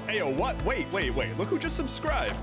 Hey, yo, what? Wait. Look who just subscribed.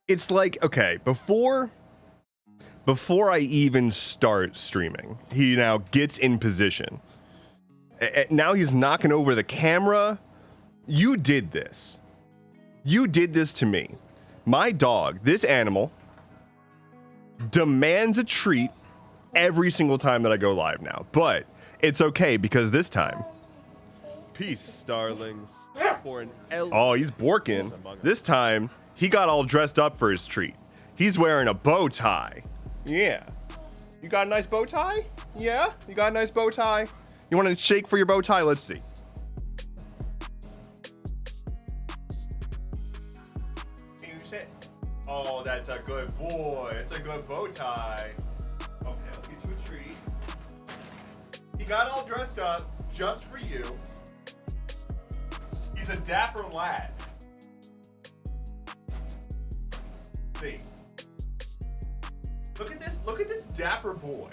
It's like, okay, before I even start streaming, he now gets in position. Now he's knocking over the camera. You did this. You did this to me. My dog, this animal, demands a treat every single time that I go live now. But it's okay because this time... Peace, starlings. For an Oh, he's borking. This time, he got all dressed up for his treat. He's wearing a bow tie. Yeah. You got a nice bow tie? Yeah? You got a nice bow tie? You want to shake for your bow tie? Let's see. Can you sit? Oh, that's a good boy. It's a good bow tie. Okay, let's get you a treat. He got all dressed up just for you. He's a dapper lad. See. Look at this dapper boy.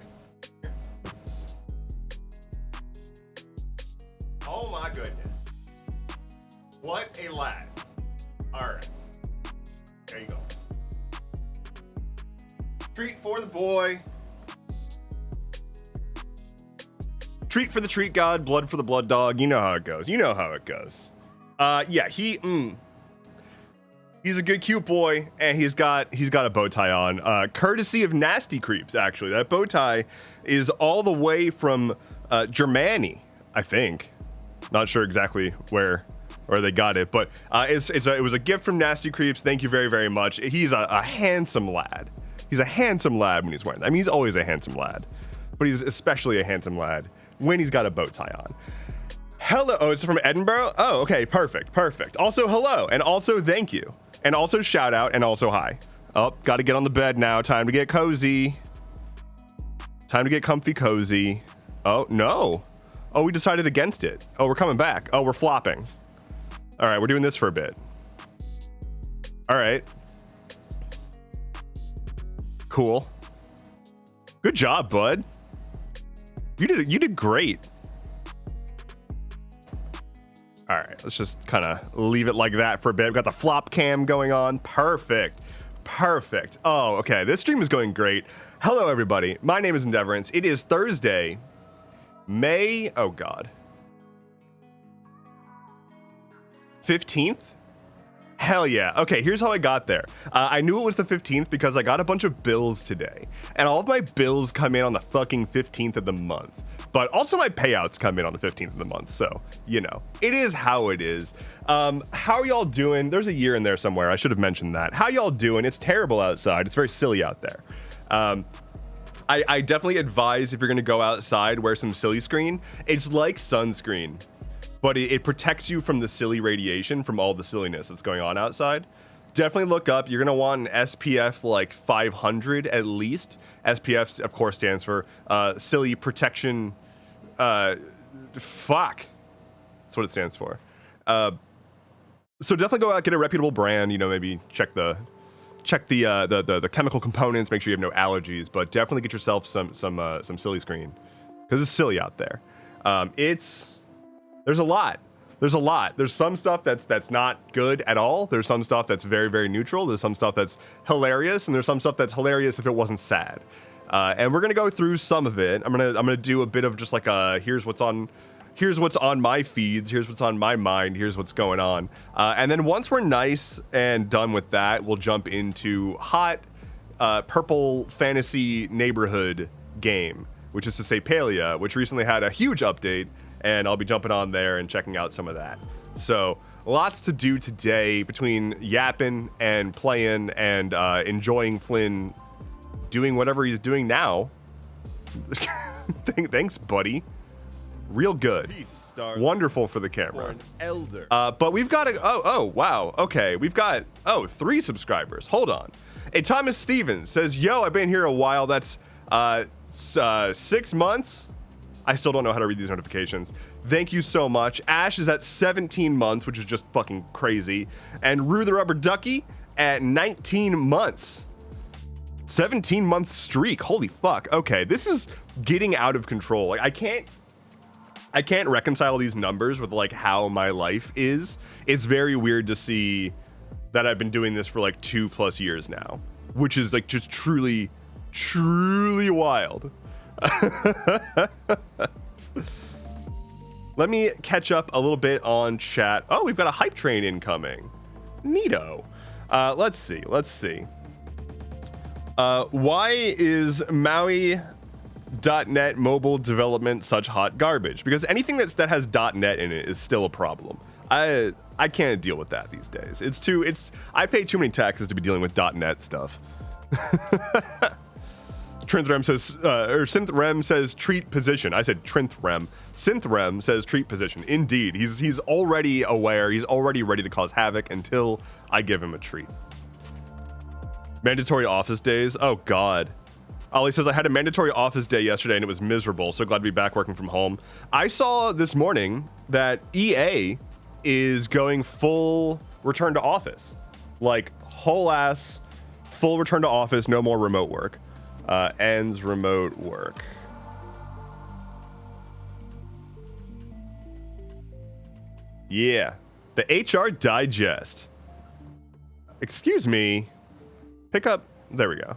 Oh my goodness. What a lad. Alright. There you go. Treat for the boy. Treat for the treat god, blood for the blood dog. You know how it goes. You know how it goes. Yeah, he's a good cute boy, and he's got a bow tie on, courtesy of Nasty Creeps. Actually, that bow tie is all the way from Germany, I think. Not sure exactly where they got it, but it was a gift from Nasty Creeps. Thank you very, very much. He's a handsome lad. He's a handsome lad when he's wearing that. I mean, he's always a handsome lad, but he's especially a handsome lad when he's got a bow tie on. Hello. Oh, it's from Edinburgh? Oh, okay. Perfect. Also, hello. And also, thank you. And also, shout out. And also, hi. Oh, got to get on the bed now. Time to get cozy. Time to get comfy cozy. Oh, no. Oh, we decided against it. Oh, we're coming back. Oh, we're flopping. All right. We're doing this for a bit. All right. Cool. Good job, bud. You did great. All right, let's just kind of leave it like that for a bit. We've got the flop cam going on. Perfect. Oh, okay. This stream is going great. Hello, everybody. My name is Endeavorance. It is Thursday, May, oh God, 15th? Hell yeah. Okay, here's how I got there. I knew it was the 15th because I got a bunch of bills today. And all of my bills come in on the fucking 15th of the month. But also my payouts come in on the 15th of the month. So, you know, it is how it is. How are y'all doing? There's a year in there somewhere. I should have mentioned that. How y'all doing? It's terrible outside. It's very silly out there. I definitely advise if you're going to go outside, wear some silly screen. It's like sunscreen, but it protects you from the silly radiation from all the silliness that's going on outside. Definitely look up. You're going to want an SPF like 500 at least. SPF, of course, stands for silly protection. Fuck. That's what it stands for. So definitely go out, get a reputable brand. You know, maybe check the chemical components. Make sure you have no allergies. But definitely get yourself some silly screen because it's silly out there. There's a lot. There's some stuff that's not good at all. There's some stuff that's very, very neutral. There's some stuff that's hilarious, and there's some stuff that's hilarious if it wasn't sad. And we're gonna go through some of it. I'm gonna do a bit of just like here's what's on my feeds, here's what's on my mind, here's what's going on. And then once we're nice and done with that, we'll jump into hot purple fantasy neighborhood game, which is to say Palia, which recently had a huge update. And I'll be jumping on there and checking out some of that. So lots to do today between yapping and playing and enjoying Flynn doing whatever he's doing now. Thanks, buddy. Real good. Peace, wonderful for the camera. An elder. But we've got oh, wow. Okay, we've got, 3 subscribers. Hold on. Hey, Thomas Stevens says, yo, I've been here a while. That's 6 months. I still don't know how to read these notifications. Thank you so much. Ash is at 17 months, which is just fucking crazy. And Rue the Rubber Ducky at 19 months. 17-month streak. Holy fuck. Okay, this is getting out of control. Like I can't reconcile these numbers with like how my life is. It's very weird to see that I've been doing this for like 2+ years now, which is like just truly wild. Let me catch up a little bit on chat. Oh, we've got a hype train incoming. Neato. Let's see. Why is Maui.net mobile development such hot garbage? Because anything that has .net in it is still a problem. I can't deal with that these days. I pay too many taxes to be dealing with .net stuff. Trinthrem says, or Synthrem says treat position. I said Trinthrem. Synthrem says treat position. Indeed, he's already aware. He's already ready to cause havoc until I give him a treat. Mandatory office days. Oh God. Ollie says I had a mandatory office day yesterday and it was miserable. So glad to be back working from home. I saw this morning that EA is going full return to office, like whole ass full return to office. No more remote work. Ends remote work. Yeah, the HR Digest. Excuse me. Pick up. There we go.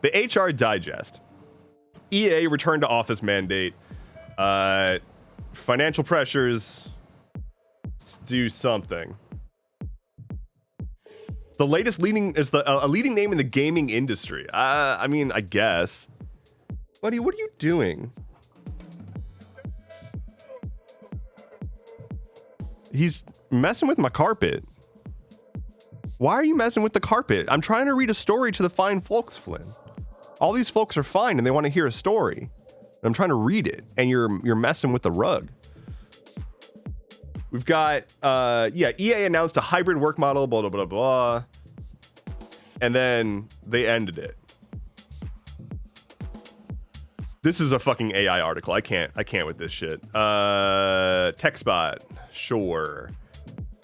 The HR Digest. EA return to office mandate. Financial pressures. Let's do something. The latest leading is a leading name in the gaming industry. I mean, I guess. Buddy, what are you doing? He's messing with my carpet. Why are you messing with the carpet? I'm trying to read a story to the fine folks, Flynn. All these folks are fine and they want to hear a story. I'm trying to read it, and you're messing with the rug. We've got, EA announced a hybrid work model, blah, blah, blah, blah. And then they ended it. This is a fucking AI article. I can't with this shit. TechSpot, sure.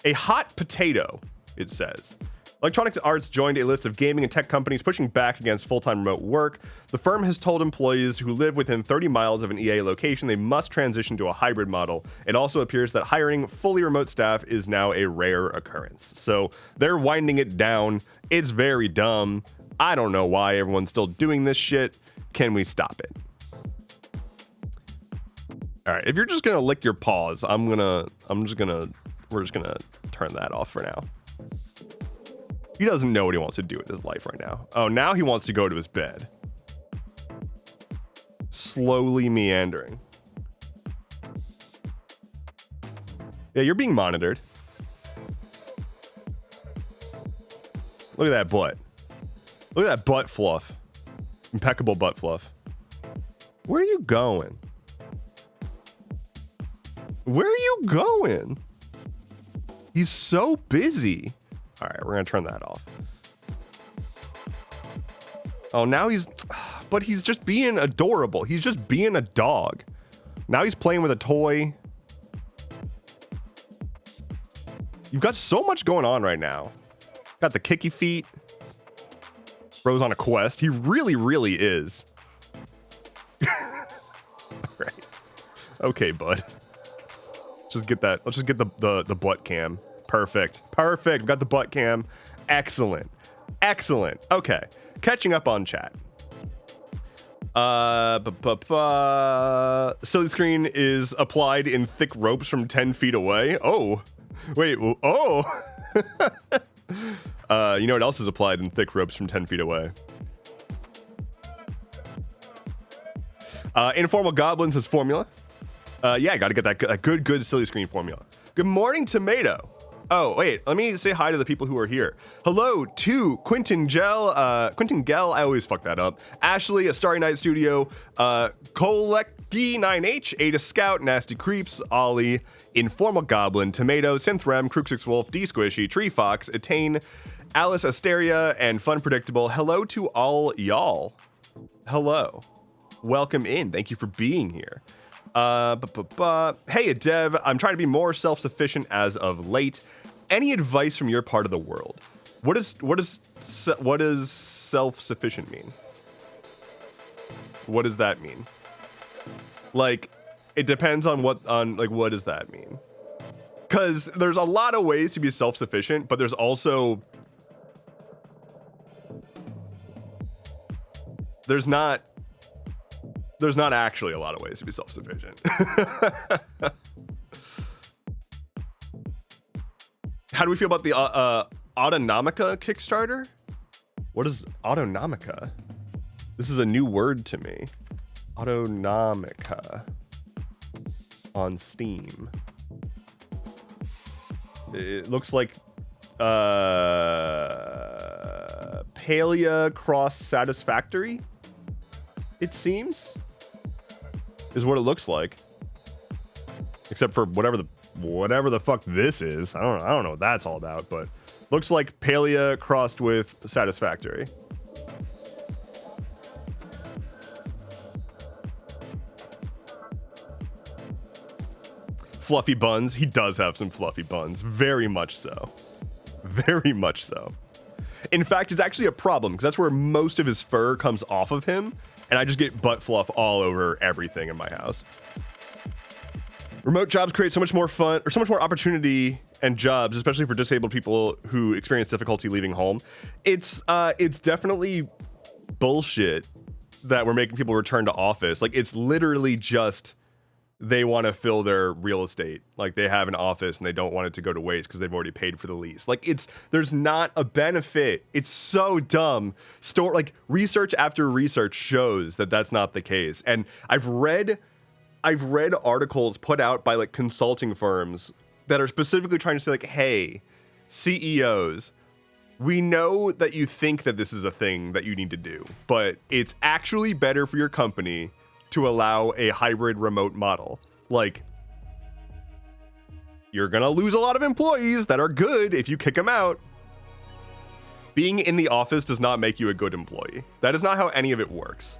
A hot potato, it says. Electronic Arts joined a list of gaming and tech companies pushing back against full-time remote work. The firm has told employees who live within 30 miles of an EA location they must transition to a hybrid model. It also appears that hiring fully remote staff is now a rare occurrence. So they're winding it down. It's very dumb. I don't know why everyone's still doing this shit. Can we stop it? All right, if you're just gonna lick your paws, we're just gonna turn that off for now. He doesn't know what he wants to do with his life right now. Oh, now he wants to go to his bed. Slowly meandering. Yeah, you're being monitored. Look at that butt. Look at that butt fluff. Impeccable butt fluff. Where are you going? Where are you going? He's so busy. All right, we're gonna turn that off. Oh, now but he's just being adorable. He's just being a dog. Now he's playing with a toy. You've got so much going on right now. Got the kicky feet. Bro's on a quest. He really, really is. Right. Okay, bud. Let's just get the butt cam. Perfect. We've got the butt cam. Excellent. Okay. Catching up on chat. Silly screen is applied in thick ropes from 10 feet away. Oh. Wait. Oh. You know what else is applied in thick ropes from 10 feet away? Informal Goblins is formula. Yeah, gotta get that good silly screen formula. Good morning, Tomato. Oh, wait, let me say hi to the people who are here. Hello to Quentin Gell, I always fuck that up. Ashley, A Starry Night Studio, Kolecki9H, Ada Scout, Nasty Creeps, Ollie, Informal Goblin, Tomato, Synthrem, Crook6 Wolf, D Squishy, Tree Fox, Attain, Alice Asteria, and Fun Predictable. Hello to all y'all. Hello. Welcome in. Thank you for being here. Hey, Dev, I'm trying to be more self-sufficient as of late. Any advice from your part of the world? What does self-sufficient mean? What does that mean? Like, it depends on what does that mean? Because there's a lot of ways to be self-sufficient, but there's also there's not actually a lot of ways to be self-sufficient. How do we feel about the Autonomica Kickstarter? What is Autonomica? This is a new word to me. Autonomica on Steam. It looks like Palia cross satisfactory, it seems, is what it looks like. Except for whatever the fuck this is. I don't know what that's all about, but looks like Palia crossed with satisfactory. Fluffy buns. He does have some fluffy buns. Very much so. Very much so. In fact, it's actually a problem because that's where most of his fur comes off of him, and I just get butt fluff all over everything in my house. Remote jobs create so much more fun, or so much more opportunity and jobs, especially for disabled people who experience difficulty leaving home. It's definitely bullshit that we're making people return to office. Like, it's literally just they want to fill their real estate. Like, they have an office and they don't want it to go to waste because they've already paid for the lease. Like, there's not a benefit. It's so dumb. Like, research after research shows that that's not the case. And I've read articles put out by like consulting firms that are specifically trying to say like, hey, CEOs, we know that you think that this is a thing that you need to do, but it's actually better for your company to allow a hybrid remote model. Like, you're gonna lose a lot of employees that are good if you kick them out. Being in the office does not make you a good employee. That is not how any of it works.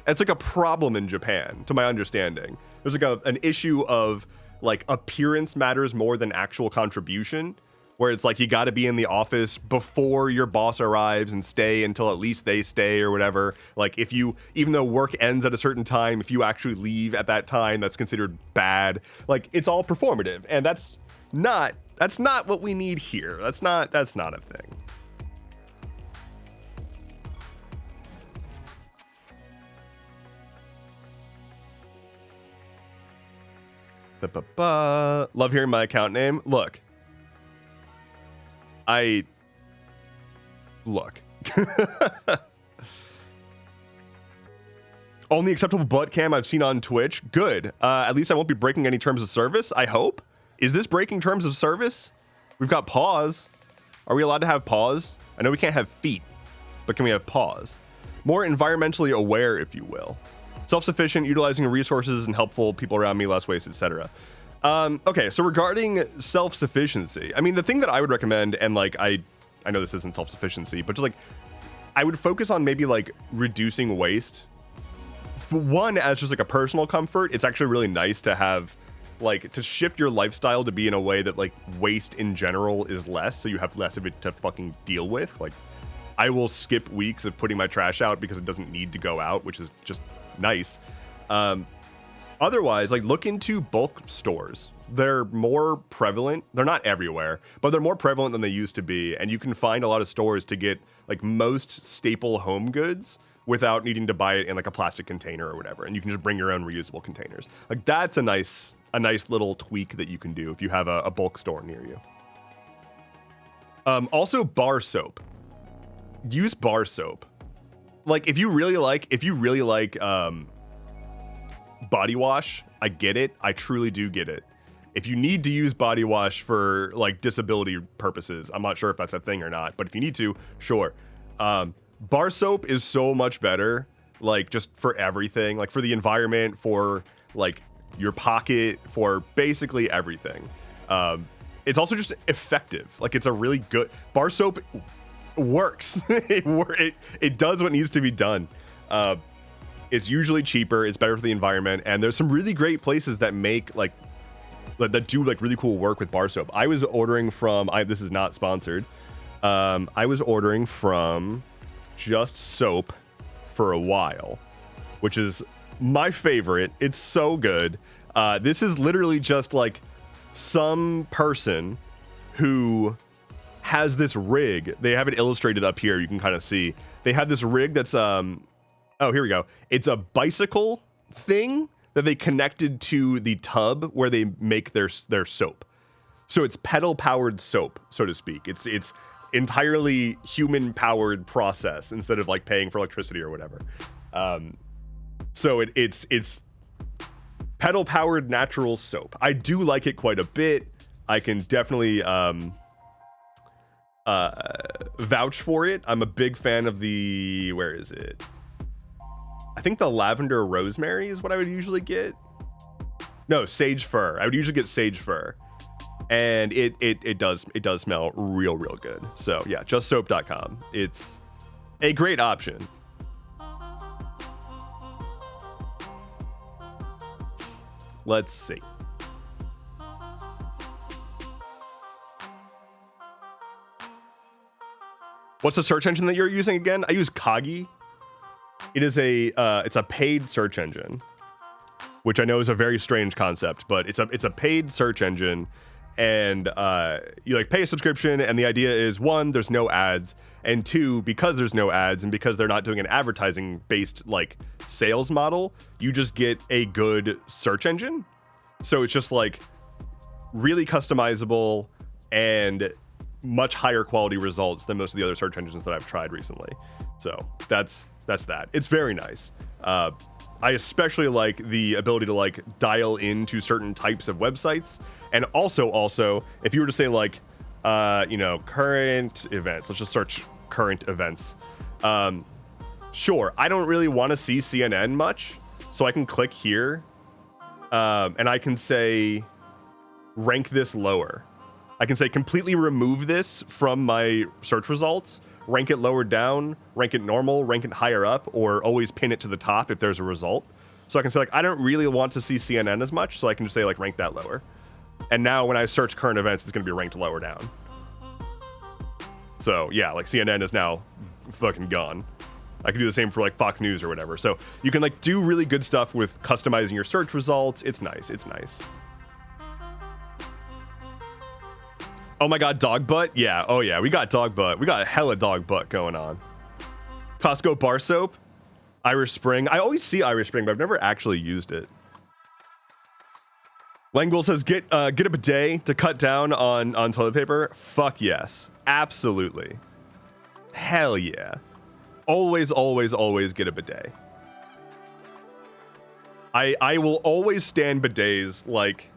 It's like a problem in Japan, to my understanding. There's like an issue of like appearance matters more than actual contribution, where it's like you got to be in the office before your boss arrives and stay until at least they stay or whatever. Like, if you, even though work ends at a certain time, if you actually leave at that time, that's considered bad. Like, it's all performative, and that's not what we need here. That's not a thing. Love hearing my account name. Look. Only acceptable butt cam I've seen on Twitch. Good. At least I won't be breaking any terms of service, I hope. Is this breaking terms of service? We've got paws. Are we allowed to have paws? I know we can't have feet, but can we have paws? More environmentally aware, if you will. Self-sufficient, utilizing resources and helpful people around me, less waste, etc. Okay, so regarding self-sufficiency, I mean, the thing that I would recommend, and like, I know this isn't self-sufficiency, but just like, I would focus on maybe like reducing waste. One, as just like a personal comfort, it's actually really nice to have, like, to shift your lifestyle to be in a way that like waste in general is less, so you have less of it to fucking deal with. Like, I will skip weeks of putting my trash out because it doesn't need to go out, which is just nice. Otherwise, like, look into bulk stores. They're more prevalent. They're not everywhere, but they're more prevalent than they used to be. And you can find a lot of stores to get like most staple home goods without needing to buy it in like a plastic container or whatever. And you can just bring your own reusable containers. Like, that's a nice little tweak that you can do if you have a bulk store near you. Also, bar soap. Use bar soap. Like, if you really like body wash, I get it. I truly do get it. If you need to use body wash for like disability purposes, I'm not sure if that's a thing or not, but if you need to, sure. Bar soap is so much better, like, just for everything, like for the environment, for like your pocket, for basically everything. It's also just effective. Like, it's a really good bar soap. Works. It does what needs to be done. It's usually cheaper, it's better for the environment, and there's some really great places that make like that do like really cool work with bar soap. I was ordering from this is not sponsored. I was ordering from Just Soap for a while, which is my favorite. It's so good. This is literally just like some person who has this rig. They have it illustrated up here. You can kind of see they have this rig that's Oh, here we go. It's a bicycle thing that they connected to the tub where they make their soap. So it's pedal powered soap, so to speak. It's entirely human powered process instead of like paying for electricity or whatever. So it's pedal powered natural soap. I do like it quite a bit. I can definitely vouch for it. I'm a big fan of the, where is it? I think the lavender rosemary is what I would usually get. No, sage fir. I would usually get sage fir. And it does smell real good. So yeah, justsoap.com. It's a great option. Let's see. What's the search engine that you're using again? I use Kagi. It is it's a paid search engine, which I know is a very strange concept, but it's a paid search engine. And you like pay a subscription, and the idea is, one, there's no ads, and two, because there's no ads and because they're not doing an advertising based like sales model, you just get a good search engine. So it's just like really customizable and much higher quality results than most of the other search engines that I've tried recently. So that's that. It's very nice. I especially like the ability to like dial into certain types of websites. And also, if you were to say like, current events, let's just search current events. Sure, I don't really want to see CNN much, so I can click here, and I can say, rank this lower. I can say completely remove this from my search results, rank it lower down, rank it normal, rank it higher up, or always pin it to the top if there's a result. So I can say like, I don't really want to see CNN as much, so I can just say like, rank that lower. And now when I search current events, it's going to be ranked lower down. So yeah, like CNN is now fucking gone. I can do the same for like Fox News or whatever. So you can like do really good stuff with customizing your search results. It's nice. It's nice. Oh my God, dog butt? Yeah. Oh yeah, we got dog butt. We got hella dog butt going on. Costco bar soap, Irish Spring. I always see Irish Spring, but I've never actually used it. Langwell says, get a bidet to cut down on toilet paper. Fuck yes. Absolutely. Hell yeah. Always get a bidet. I will always stand bidets like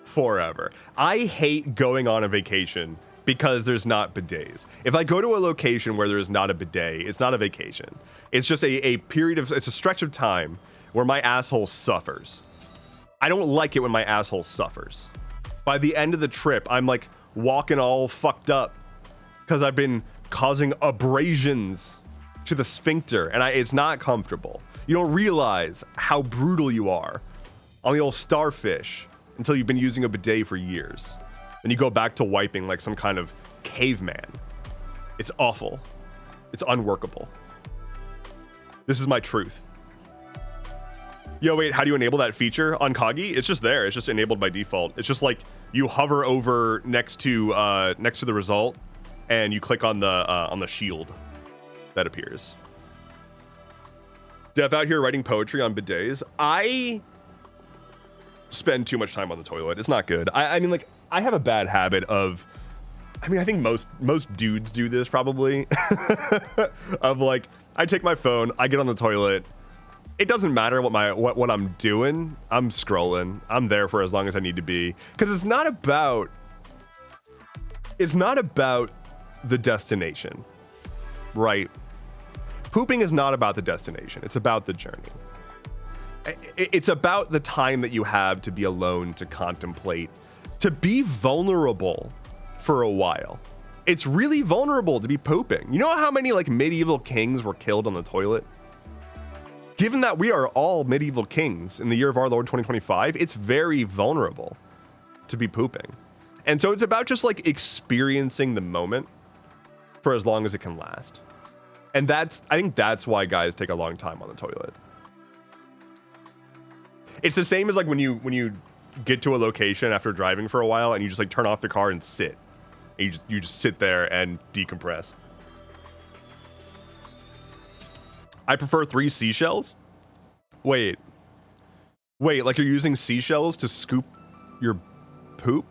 forever. I hate going on a vacation because there's not bidets. If I go to a location where there is not a bidet, it's not a vacation. It's just a period of, it's a stretch of time where my asshole suffers. I don't like it when my asshole suffers. By the end of the trip, I'm like walking all fucked up because I've been causing abrasions to the sphincter, and it's not comfortable. You don't realize how brutal you are on the old starfish until you've been using a bidet for years. And you go back to wiping like some kind of caveman. It's awful. It's unworkable. This is my truth. Yo, wait, how do you enable that feature on Kagi? It's just there. It's just enabled by default. It's just like you hover over next to the result, and you click on the shield that appears. Dev out here writing poetry on bidets. I spend too much time on the toilet. It's not good. I mean, like, I have a bad habit of, I mean, I think most dudes do this probably, of like, I take my phone, I get on the toilet. It doesn't matter what I'm doing. I'm scrolling. I'm there for as long as I need to be, because it's not about the destination, right? Pooping is not about the destination. It's about the journey. It's about the time that you have to be alone, to contemplate, to be vulnerable for a while. It's really vulnerable to be pooping. You know how many like medieval kings were killed on the toilet? Given that we are all medieval kings in the year of our Lord 2025, it's very vulnerable to be pooping. And so it's about just like experiencing the moment for as long as it can last. And I think that's why guys take a long time on the toilet. It's the same as like when you get to a location after driving for a while and you just like turn off the car and sit. And you just sit there and decompress. I prefer 3 seashells. Wait, like you're using seashells to scoop your poop?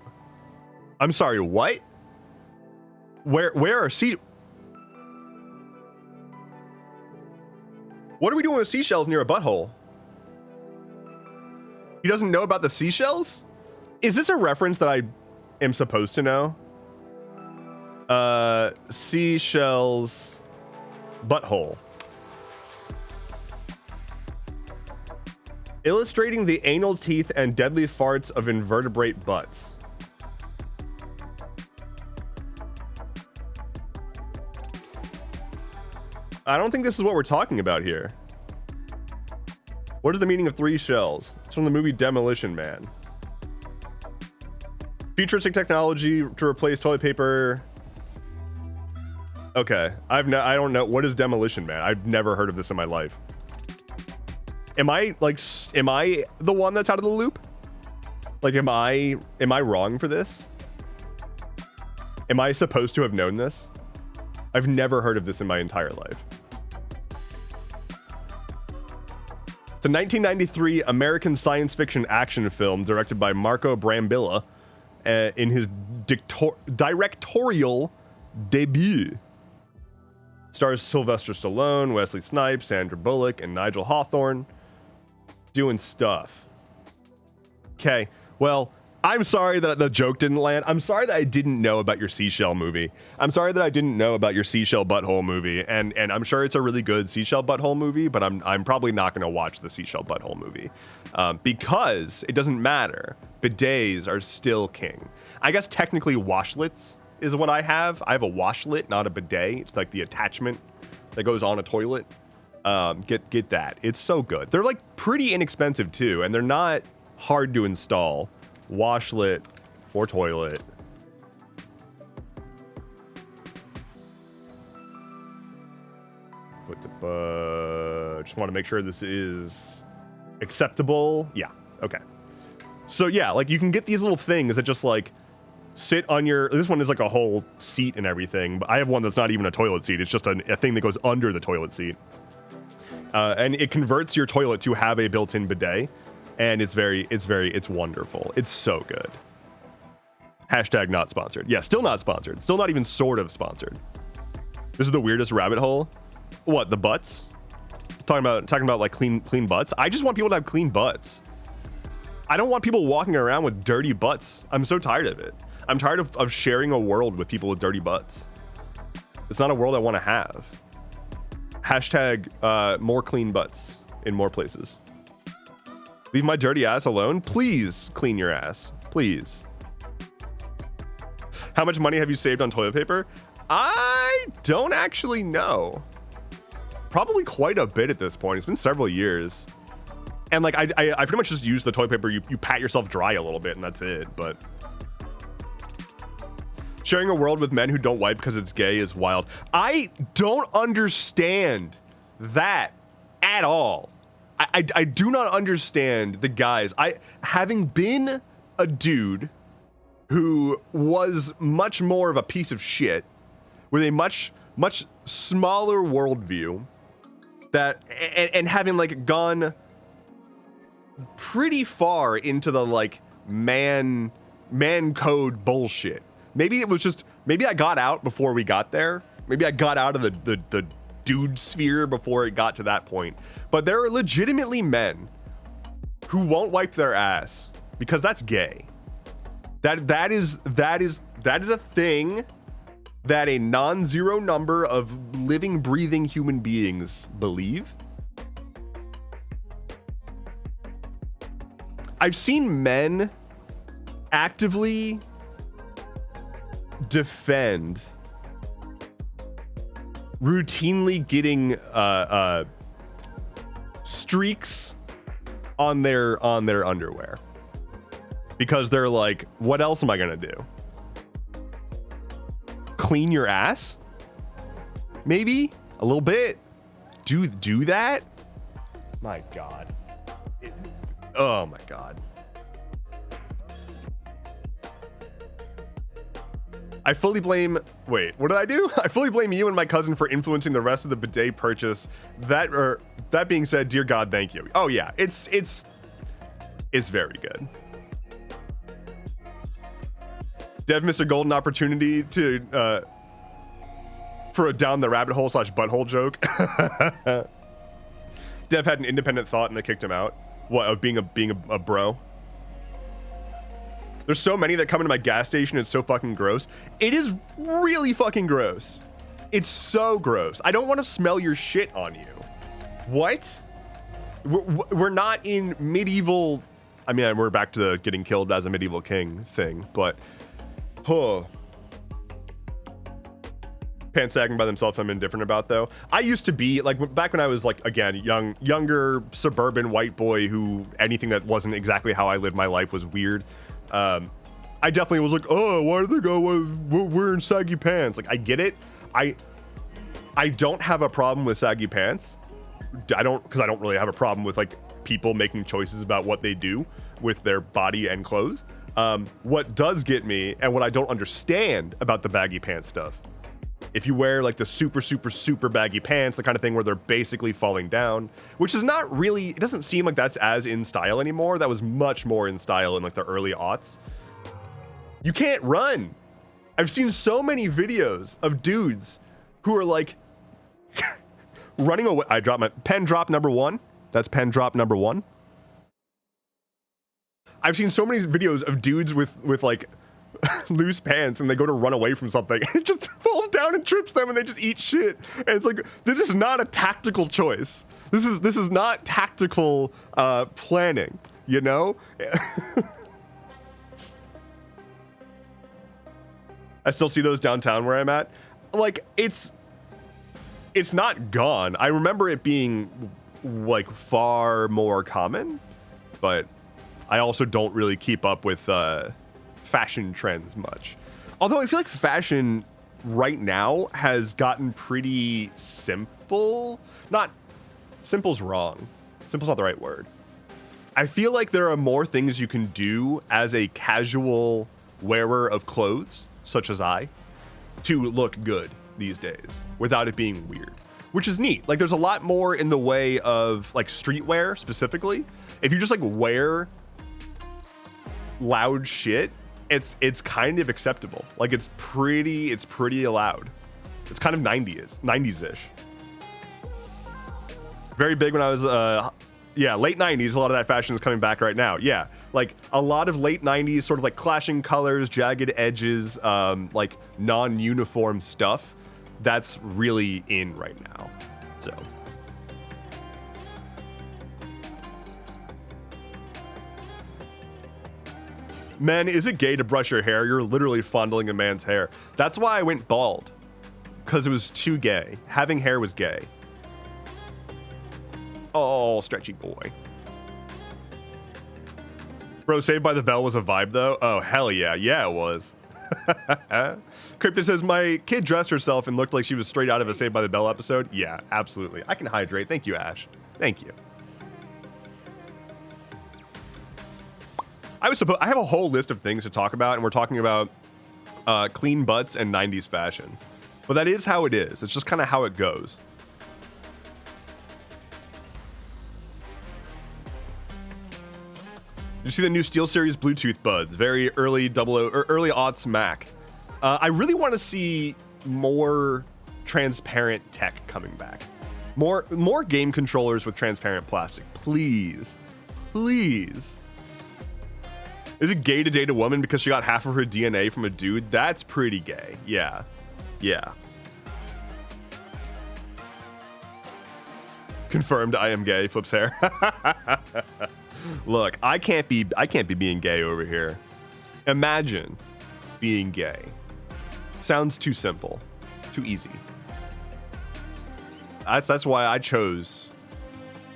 I'm sorry, what? Where are What are we doing with seashells near a butthole? He doesn't know about the seashells? Is this a reference that I am supposed to know? Seashells butthole. Illustrating the anal teeth and deadly farts of invertebrate butts. I don't think this is what we're talking about here. What is the meaning of 3 shells? It's from the movie Demolition Man. Futuristic technology to replace toilet paper. Okay, I don't know. What is Demolition Man? I've never heard of this in my life. Am I the one that's out of the loop? Like, am I wrong for this? Am I supposed to have known this? I've never heard of this in my entire life. It's a 1993 American science fiction action film directed by Marco Brambilla in his directorial debut. Stars Sylvester Stallone, Wesley Snipes, Sandra Bullock, and Nigel Hawthorne. Doing stuff. Okay, well, I'm sorry that the joke didn't land. I'm sorry that I didn't know about your seashell movie. I'm sorry that I didn't know about your seashell butthole movie. And I'm sure it's a really good seashell butthole movie, but I'm probably not going to watch the seashell butthole movie because it doesn't matter. Bidets are still king. I guess technically washlets is what I have. I have a washlet, not a bidet. It's like the attachment that goes on a toilet. Get that. It's so good. They're like pretty inexpensive too, and they're not hard to install. Washlet for toilet. Just want to make sure this is acceptable. Yeah. Okay. So yeah, like you can get these little things that just like sit on your. This one is like a whole seat and everything, but I have one that's not even a toilet seat. It's just a thing that goes under the toilet seat, and it converts your toilet to have a built-in bidet. And it's wonderful. It's so good. Hashtag not sponsored. Yeah, still not sponsored. Still not even sort of sponsored. This is the weirdest rabbit hole. What, the butts? Talking about like clean butts. I just want people to have clean butts. I don't want people walking around with dirty butts. I'm so tired of it. I'm tired of sharing a world with people with dirty butts. It's not a world I want to have. Hashtag more clean butts in more places. Leave my dirty ass alone. Please clean your ass. Please. How much money have you saved on toilet paper? I don't actually know. Probably quite a bit at this point. It's been several years. And like I pretty much just use the toilet paper. You pat yourself dry a little bit and that's it. But sharing a world with men who don't wipe because it's gay is wild. I don't understand that at all. I do not understand the guys. Having been a dude who was much more of a piece of shit with a much smaller worldview, that and having like gone pretty far into the like man code bullshit. Maybe I got out before we got there. Maybe I got out of the dude sphere before it got to that point. But there are legitimately men who won't wipe their ass because that's gay. That is a thing that a non-zero number of living, breathing human beings believe. I've seen men actively defend routinely getting streaks on their underwear because they're like, what else am I gonna do? Clean your ass? Maybe a little bit. Do that? My God. Oh my God. I fully blame, wait, what did I do? I fully blame you and my cousin for influencing the rest of the bidet purchase. That being said, dear God, thank you. Oh yeah, it's very good. Dev missed a golden opportunity to, for a down the rabbit hole / butthole joke. Dev had an independent thought and I kicked him out. What, of being a bro? There's so many that come into my gas station. It's so fucking gross. It is really fucking gross. It's so gross. I don't want to smell your shit on you. What? We're not in medieval. I mean, we're back to the getting killed as a medieval king thing, but pants sagging by themselves I'm indifferent about, though. I used to be like, back when I was like, again, younger suburban white boy who anything that wasn't exactly how I lived my life was weird. I definitely was like, oh, why do they go wearing saggy pants? Like, I get it. I don't have a problem with saggy pants. Because I don't really have a problem with like people making choices about what they do with their body and clothes. What does get me, and what I don't understand about the baggy pants stuff, if you wear like the super, super, super baggy pants, the kind of thing where they're basically falling down, which is not really, it doesn't seem like that's as in style anymore. That was much more in style in like the early aughts. You can't run. I've seen so many videos of dudes who are like running away. I dropped my pen drop number 1. That's pen drop number 1. I've seen so many videos of dudes with like loose pants and they go to run away from something and it just falls down and trips them and they just eat shit. And it's like, this is not a tactical choice. This is not tactical planning, you know? I still see those downtown where I'm at. Like, it's not gone. I remember it being like far more common, but I also don't really keep up with fashion trends much. Although I feel like fashion right now has gotten pretty simple. Not simple's wrong. Simple's not the right word. I feel like there are more things you can do as a casual wearer of clothes, such as I, to look good these days without it being weird, which is neat. Like, there's a lot more in the way of like streetwear specifically. If you just like wear loud shit, it's kind of acceptable. Like, it's pretty allowed. It's kind of 90s-ish. Very big when I was late 90s. A lot of that fashion is coming back right now. Yeah, like a lot of late 90s sort of like clashing colors, jagged edges, like non-uniform stuff. That's really in right now. So men, is it gay to brush your hair? You're literally fondling a man's hair. That's why I went bald, because it was too gay. Having hair was gay. Oh, stretchy boy. Bro, Saved by the Bell was a vibe, though. Oh, hell yeah. Yeah, it was. Crypto says, my kid dressed herself and looked like she was straight out of a Saved by the Bell episode. Yeah, absolutely. I can hydrate. Thank you, Ash. Thank you. I have a whole list of things to talk about, and we're talking about clean butts and 90s fashion. But that is how it is. It's just kind of how it goes. Did you see the new SteelSeries Bluetooth buds? Very early early aughts Mac. I really want to see more transparent tech coming back. More game controllers with transparent plastic. Please. Please. Is it gay to date a woman because she got half of her DNA from a dude? That's pretty gay. Yeah. Yeah. Confirmed I am gay, flips hair. Look, I can't be being gay over here. Imagine being gay. Sounds too simple. Too easy. That's why I chose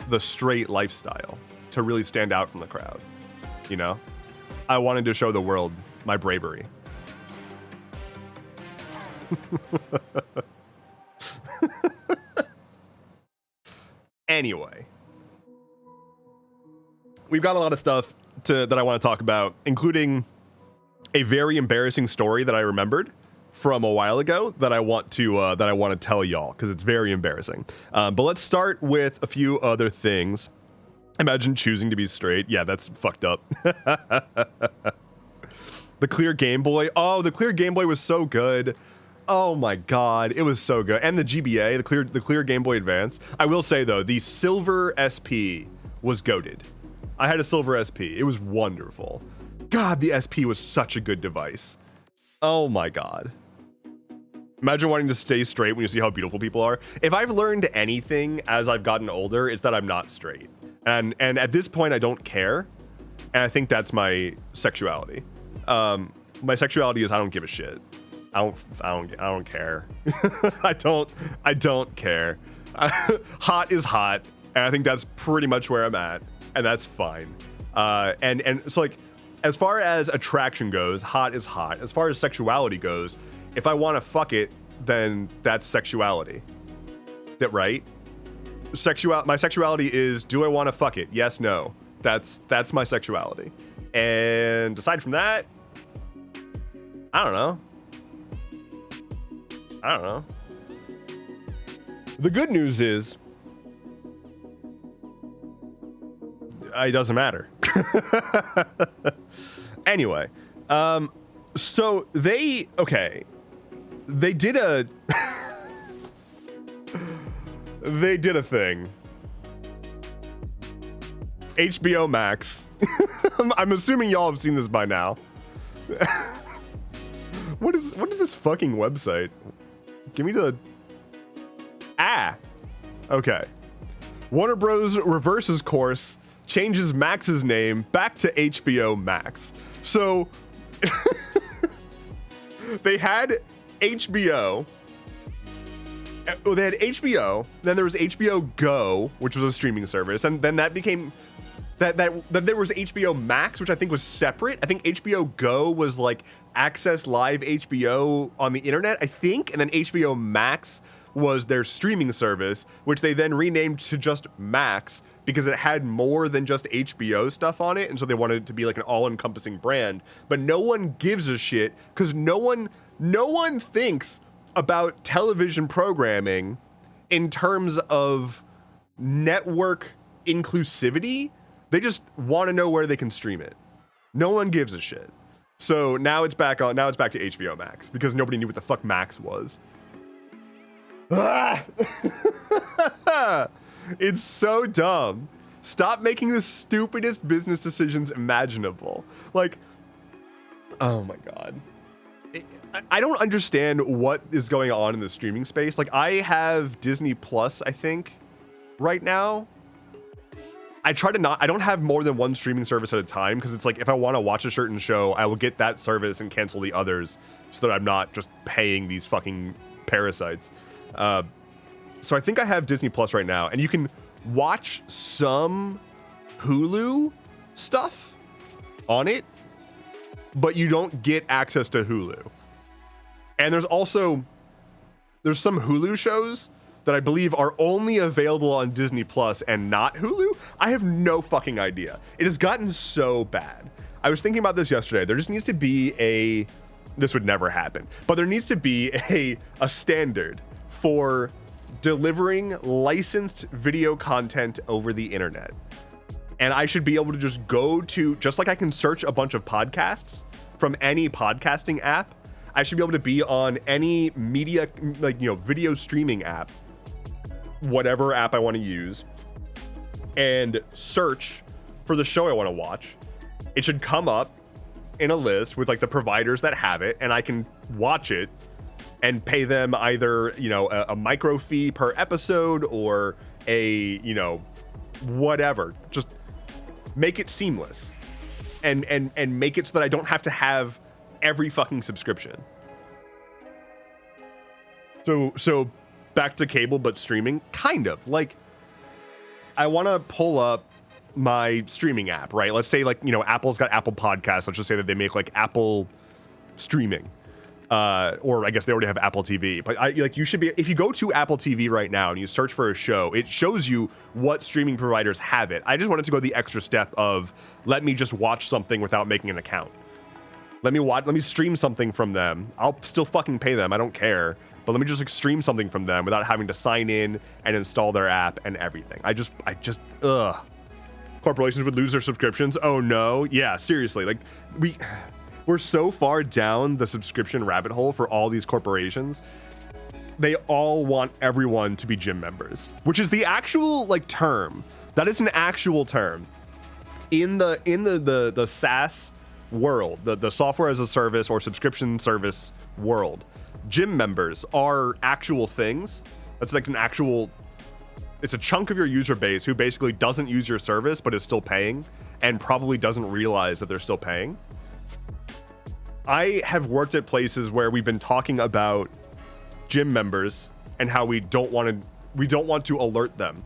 the straight lifestyle, to really stand out from the crowd. You know? I wanted to show the world my bravery. Anyway, we've got a lot of stuff that I want to talk about, including a very embarrassing story that I remembered from a while ago that I want to tell y'all because it's very embarrassing. But let's start with a few other things. Imagine choosing to be straight. Yeah, that's fucked up. The clear Game Boy. Oh, the clear Game Boy was so good. Oh my god, it was so good. And the GBA, the clear Game Boy Advance. I will say though, the silver SP was goated. I had a silver SP. It was wonderful. God, the SP was such a good device. Oh my god. Imagine wanting to stay straight when you see how beautiful people are. If I've learned anything as I've gotten older, it's that I'm not straight. And at this point, I don't care. And I think that's my sexuality. My sexuality is I don't give a shit. I don't care. I don't care. Hot is hot, and I think that's pretty much where I'm at, and that's fine. And so like, as far as attraction goes, hot is hot. As far as sexuality goes, if I want to fuck it, then that's sexuality. That right? My sexuality is, do I want to fuck it? Yes, no. That's my sexuality. And aside from that, I don't know. The good news is, it doesn't matter. Anyway, so they did a thing. HBO Max. I'm assuming y'all have seen this by now. What is this fucking website? Give me the... Okay. Warner Bros. Reverses course, changes Max's name back to HBO Max. So, they had HBO. They had HBO, then there was HBO Go, which was a streaming service, and then that became... That there was HBO Max, which I think was separate. I think HBO Go was like access live HBO on the internet, I think, and then HBO Max was their streaming service, which they then renamed to just Max because it had more than just HBO stuff on it, and so they wanted it to be like an all-encompassing brand. But no one gives a shit because no one thinks about television programming in terms of network inclusivity. They just want to know where they can stream it. No one gives a shit. So now it's back to HBO Max because nobody knew what the fuck Max was. It's so dumb. Stop making the stupidest business decisions imaginable. Like, oh my god. I don't understand what is going on in the streaming space. Like, I have Disney Plus, I think, right now. I don't have more than one streaming service at a time because it's like if I want to watch a certain show, I will get that service and cancel the others so that I'm not just paying these fucking parasites. So I think I have Disney Plus right now, and you can watch some Hulu stuff on it, but you don't get access to Hulu. And there's some Hulu shows that I believe are only available on Disney Plus and not Hulu. I have no fucking idea. It has gotten so bad. I was thinking about this yesterday. There just needs to be this would never happen, but there needs to be a standard for delivering licensed video content over the internet. And I should be able to just go to, just like I can search a bunch of podcasts from any podcasting app, I should be able to be on any media, video streaming app, whatever app I want to use, and search for the show I want to watch. It should come up in a list with like the providers that have it, and I can watch it and pay them either, a micro fee per episode or a, whatever. Just make it seamless and make it so that I don't have to have every fucking subscription. So back to cable, but streaming, kind of. Like, I want to pull up my streaming app, right? Let's say Apple's got Apple Podcasts. Let's just say that they make like Apple streaming. Or I guess they already have Apple TV, but you should be, if you go to Apple TV right now and you search for a show, it shows you what streaming providers have it. I just wanted to go the extra step of let me just watch something without making an account. Let me stream something from them. I'll still fucking pay them. I don't care. But let me just like stream something from them without having to sign in and install their app and everything. I just, ugh. Corporations would lose their subscriptions. Oh no. Yeah, seriously. Like we're so far down the subscription rabbit hole for all these corporations. They all want everyone to be gym members, which is the actual like term. That is an actual term in the SaaS world, the software as a service or subscription service world. Gym members are actual things. That's like an actual, it's a chunk of your user base who basically doesn't use your service but is still paying and probably doesn't realize that they're still paying. I have worked at places where we've been talking about gym members and how we don't want to alert them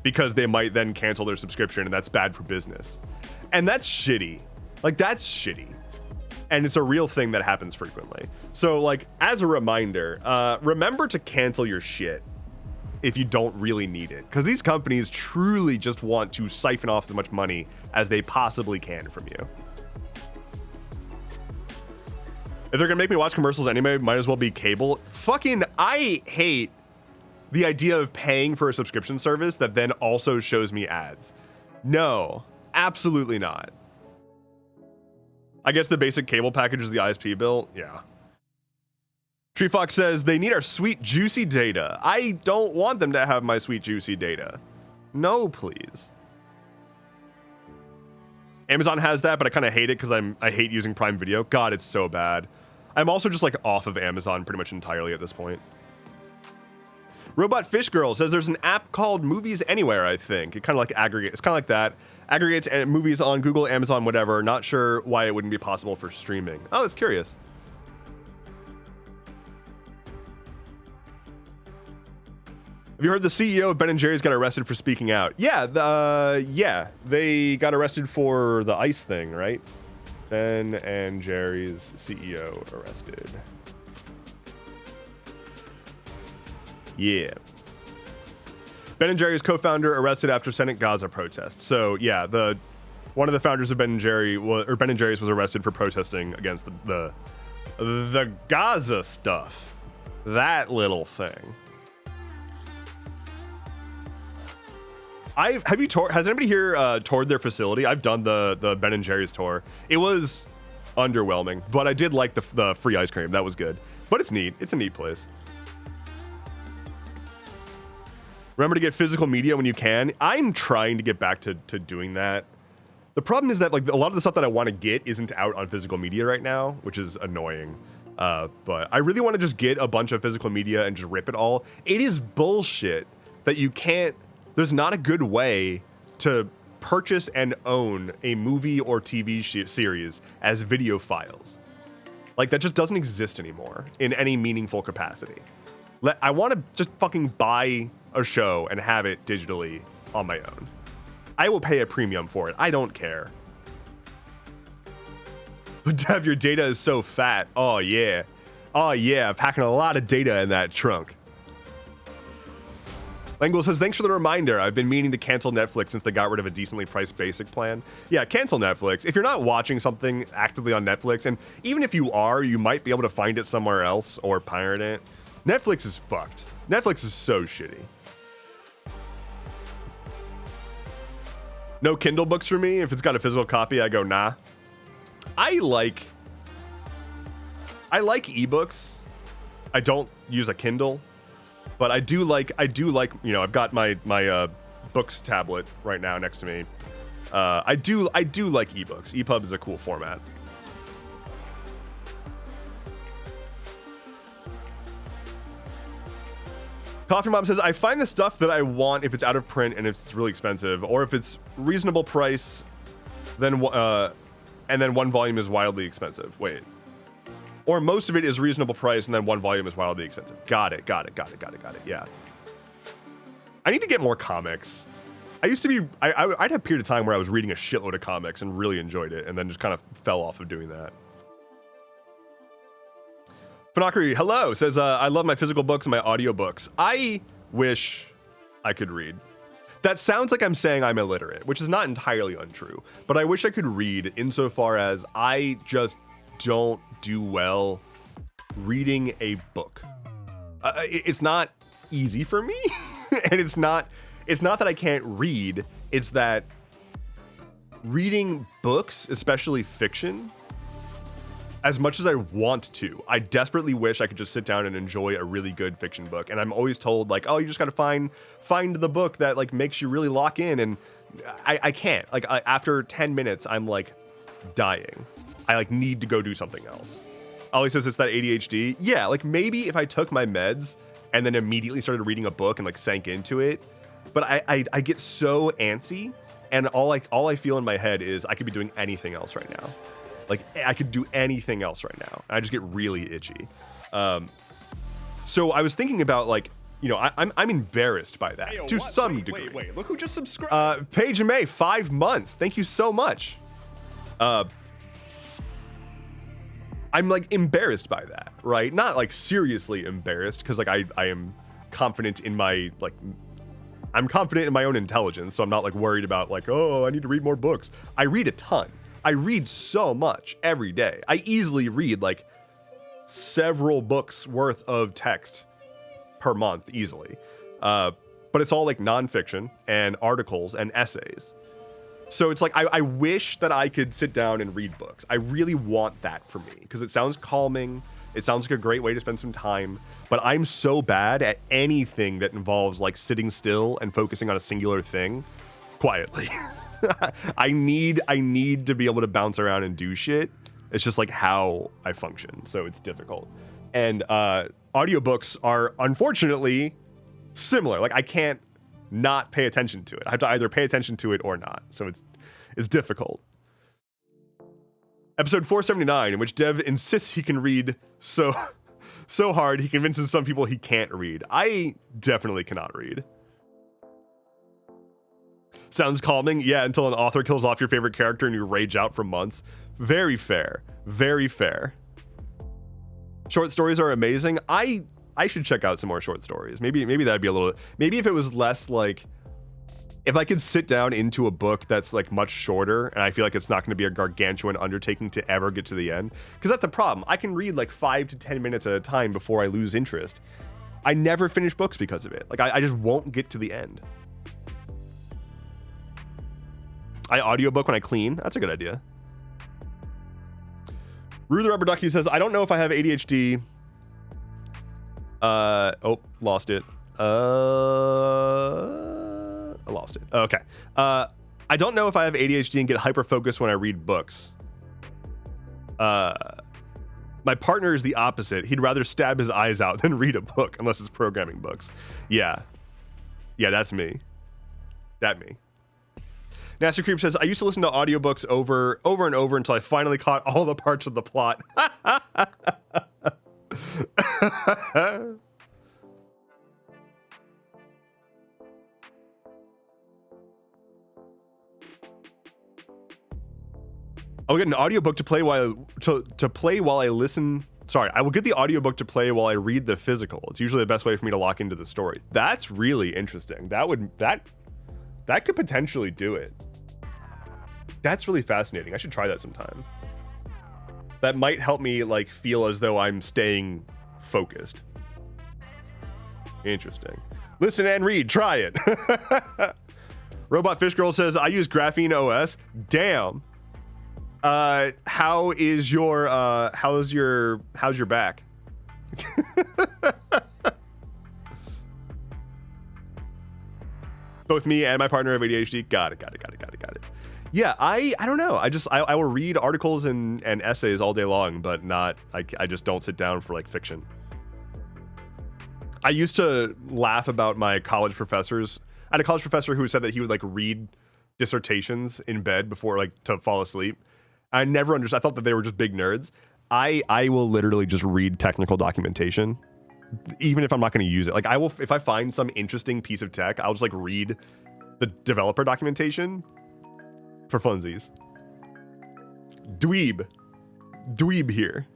because they might then cancel their subscription, and that's bad for business. And that's shitty. Like, that's shitty. And it's a real thing that happens frequently. So, like, as a reminder, remember to cancel your shit if you don't really need it. Because these companies truly just want to siphon off as much money as they possibly can from you. If they're gonna make me watch commercials anyway, might as well be cable. Fucking, I hate the idea of paying for a subscription service that then also shows me ads. No, absolutely not. I guess the basic cable package is the ISP bill. Yeah. Tree Fox says they need our sweet juicy data. I don't want them to have my sweet juicy data. No, please. Amazon has that, but I kind of hate it because I hate using Prime Video. God, it's so bad. I'm also just like off of Amazon pretty much entirely at this point. Robot Fish Girl says there's an app called Movies Anywhere, I think. It kind of like aggregates. It's kind of like that. Aggregates movies on Google, Amazon, whatever. Not sure why it wouldn't be possible for streaming. Oh, it's curious. Have you heard the CEO of Ben & Jerry's got arrested for speaking out? Yeah, yeah, they got arrested for the ICE thing, right? Ben & Jerry's CEO arrested. Yeah. Ben & Jerry's co-founder arrested after Senate Gaza protest. So yeah, one of the founders of Ben & Jerry's was arrested for protesting against the Gaza stuff. That little thing. Has anybody here toured their facility? I've done the Ben & Jerry's tour. It was underwhelming, but I did like the free ice cream. That was good. But it's neat. It's a neat place. Remember to get physical media when you can. I'm trying to get back to doing that. The problem is that like a lot of the stuff that I want to get isn't out on physical media right now, which is annoying. But I really want to just get a bunch of physical media and just rip it all. It is bullshit that you can't. There's not a good way to purchase and own a movie or TV series as video files. Like, that just doesn't exist anymore in any meaningful capacity. I want to just fucking buy a show and have it digitally on my own. I will pay a premium for it. I don't care. Dev, your data is so fat. Oh, yeah. Oh, yeah. Packing a lot of data in that trunk. Languel says, thanks for the reminder. I've been meaning to cancel Netflix since they got rid of a decently priced basic plan. Yeah, cancel Netflix. If you're not watching something actively on Netflix, and even if you are, you might be able to find it somewhere else or pirate it. Netflix is fucked. Netflix is so shitty. No Kindle books for me. If it's got a physical copy, I go, nah. I like ebooks. I don't use a Kindle. But I do like, you know, I've got my books tablet right now next to me. I do like ebooks. EPUB is a cool format. Coffee Mom says, I find the stuff that I want if it's out of print and it's really expensive, or if it's reasonable price, then and then one volume is wildly expensive. Wait. Or most of it is reasonable price, and then one volume is wildly expensive. Got it. Yeah. I need to get more comics. I used to be, I'd have a period of time where I was reading a shitload of comics and really enjoyed it, and then just kind of fell off of doing that. Fanakari, hello, says, I love my physical books and my audiobooks. I wish I could read. That sounds like I'm saying I'm illiterate, which is not entirely untrue, but I wish I could read insofar as I just don't do well reading a book. It's not easy for me, and it's not that I can't read. It's that reading books, especially fiction, as much as I want to, I desperately wish I could just sit down and enjoy a really good fiction book. And I'm always told, like, oh, you just got to find the book that like makes you really lock in. And I can't. Like, after 10 minutes, I'm like dying. I like need to go do something else. Ollie says it's that ADHD. Yeah, like maybe if I took my meds and then immediately started reading a book and like sank into it. But I get so antsy, and all I feel in my head is I could be doing anything else right now. Like I could do anything else right now. I just get really itchy. So I was thinking about like, you know, I'm embarrassed by that to some degree. Wait, look who just subscribed. Paige and May, 5 months. Thank you so much. I'm like embarrassed by that, right? Not like seriously embarrassed, because like I am confident in my like I'm confident in my own intelligence, so I'm not like worried about like, oh, I need to read more books. I read a ton. I read so much every day. I easily read like several books worth of text per month easily. But it's all like nonfiction and articles and essays. So it's like, I wish that I could sit down and read books. I really want that for me, because it sounds calming. It sounds like a great way to spend some time, but I'm so bad at anything that involves like sitting still and focusing on a singular thing quietly. I need to be able to bounce around and do shit. It's just like how I function. So it's difficult. And audiobooks are unfortunately similar. Like I can't not pay attention to it. I have to either pay attention to it or not. So it's difficult. Episode 479, in which Dev insists he can read so hard he convinces some people he can't read. I definitely cannot read. Sounds calming? Yeah, until an author kills off your favorite character and you rage out for months. Very fair. Very fair. Short stories are amazing. I should check out some more short stories. Maybe that'd be a little... Maybe if it was less like... If I could sit down into a book that's like much shorter, and I feel like it's not going to be a gargantuan undertaking to ever get to the end. Because that's the problem. I can read like 5 to 10 minutes at a time before I lose interest. I never finish books because of it. Like I just won't get to the end. I audiobook when I clean. That's a good idea. Rue the Rubber Ducky says, I don't know if I have ADHD. Oh, lost it. I lost it. Okay. I don't know if I have ADHD and get hyper-focused when I read books. My partner is the opposite. He'd rather stab his eyes out than read a book, unless it's programming books. Yeah. Yeah, that's me. That me. Nasty Creep says, I used to listen to audiobooks over and over until I finally caught all the parts of the plot. I'll get an audiobook to play while I listen. Sorry, I will get the audiobook to play while I read the physical. It's usually the best way for me to lock into the story. That's really interesting. That could potentially do it. That's really fascinating. I should try that sometime. That might help me like feel as though I'm staying focused. Interesting. Listen and read. Try it. Robot Fish Girl says, I use Graphene OS. Damn. How's your back? Both me and my partner have ADHD. Got it. Yeah, I don't know. I will read articles and essays all day long, but I just don't sit down for like fiction. I used to laugh about my college professors. I had a college professor who said that he would like read dissertations in bed before like to fall asleep. I never understood. I thought that they were just big nerds. I will literally just read technical documentation, even if I'm not going to use it. Like I will, if I find some interesting piece of tech, I'll just like read the developer documentation for funsies. Dweeb here.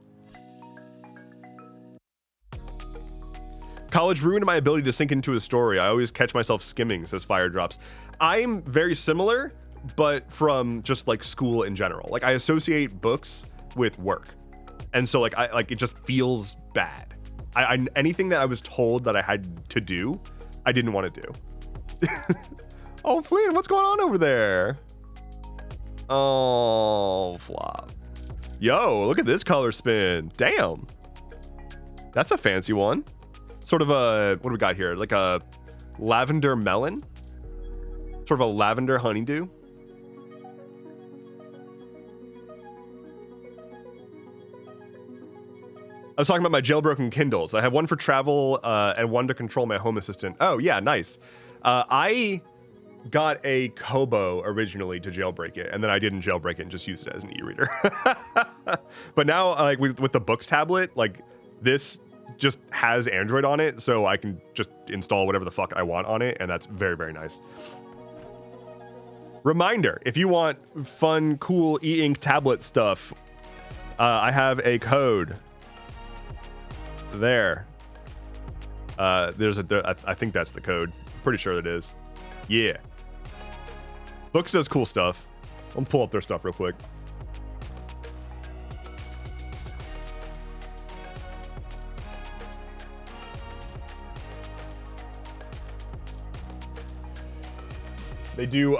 College ruined my ability to sink into a story. I always catch myself skimming, says Fire Drops. I'm very similar, but from just like school in general. Like I associate books with work. And so like it just feels bad. I anything that I was told that I had to do, I didn't want to do. Oh, Flynn, what's going on over there? Oh, flop. Yo, look at this color spin. Damn. That's a fancy one. Sort of a, what do we got here? Like a lavender melon? Sort of a lavender honeydew? I was talking about my jailbroken Kindles. I have one for travel and one to control my home assistant. Oh, yeah, nice. I got a Kobo originally to jailbreak it, and then I didn't jailbreak it and just used it as an e-reader. But now, like with the Books tablet, like this just has Android on it, so I can just install whatever the fuck I want on it, and that's very, very nice. Reminder, if you want fun, cool e-ink tablet stuff, I have a code. There. There's I think that's the code. Pretty sure it is. Yeah. Books does cool stuff. I'll pull up their stuff real quick. They do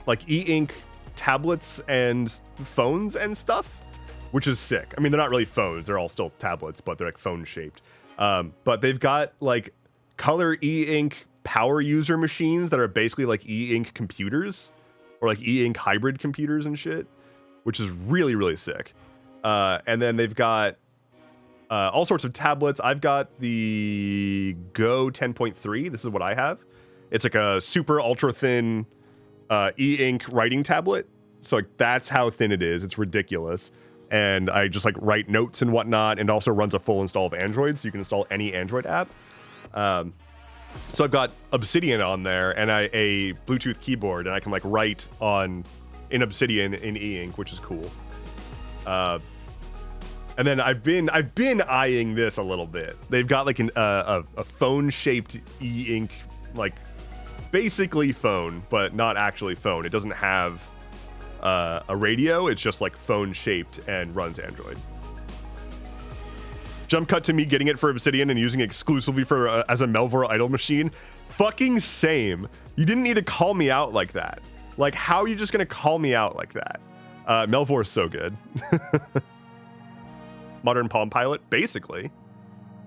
like e-ink tablets and phones and stuff, which is sick. I mean, they're not really phones, they're all still tablets, but they're like phone shaped. But they've got like color e-ink power user machines that are basically like e-ink computers or like e-ink hybrid computers and shit, which is really, really sick. And then they've got all sorts of tablets. I've got the Go 10.3. This is what I have. It's like a super ultra thin e-ink writing tablet. So like that's how thin it is. It's ridiculous. And I just like write notes and whatnot, and also runs a full install of Android, so you can install any Android app. So I've got Obsidian on there and a Bluetooth keyboard, and I can like write in Obsidian in e-ink, which is cool. And then I've been eyeing this a little bit. They've got like a phone shaped e-ink, like basically phone, but not actually phone. It doesn't have a radio. It's just like phone shaped and runs Android. Jump cut to me getting it for Obsidian and using it exclusively for as a Melvor idle machine. Fucking same. You didn't need to call me out like that. Like, how are you just gonna call me out like that? Melvor is so good. Modern Palm Pilot, basically,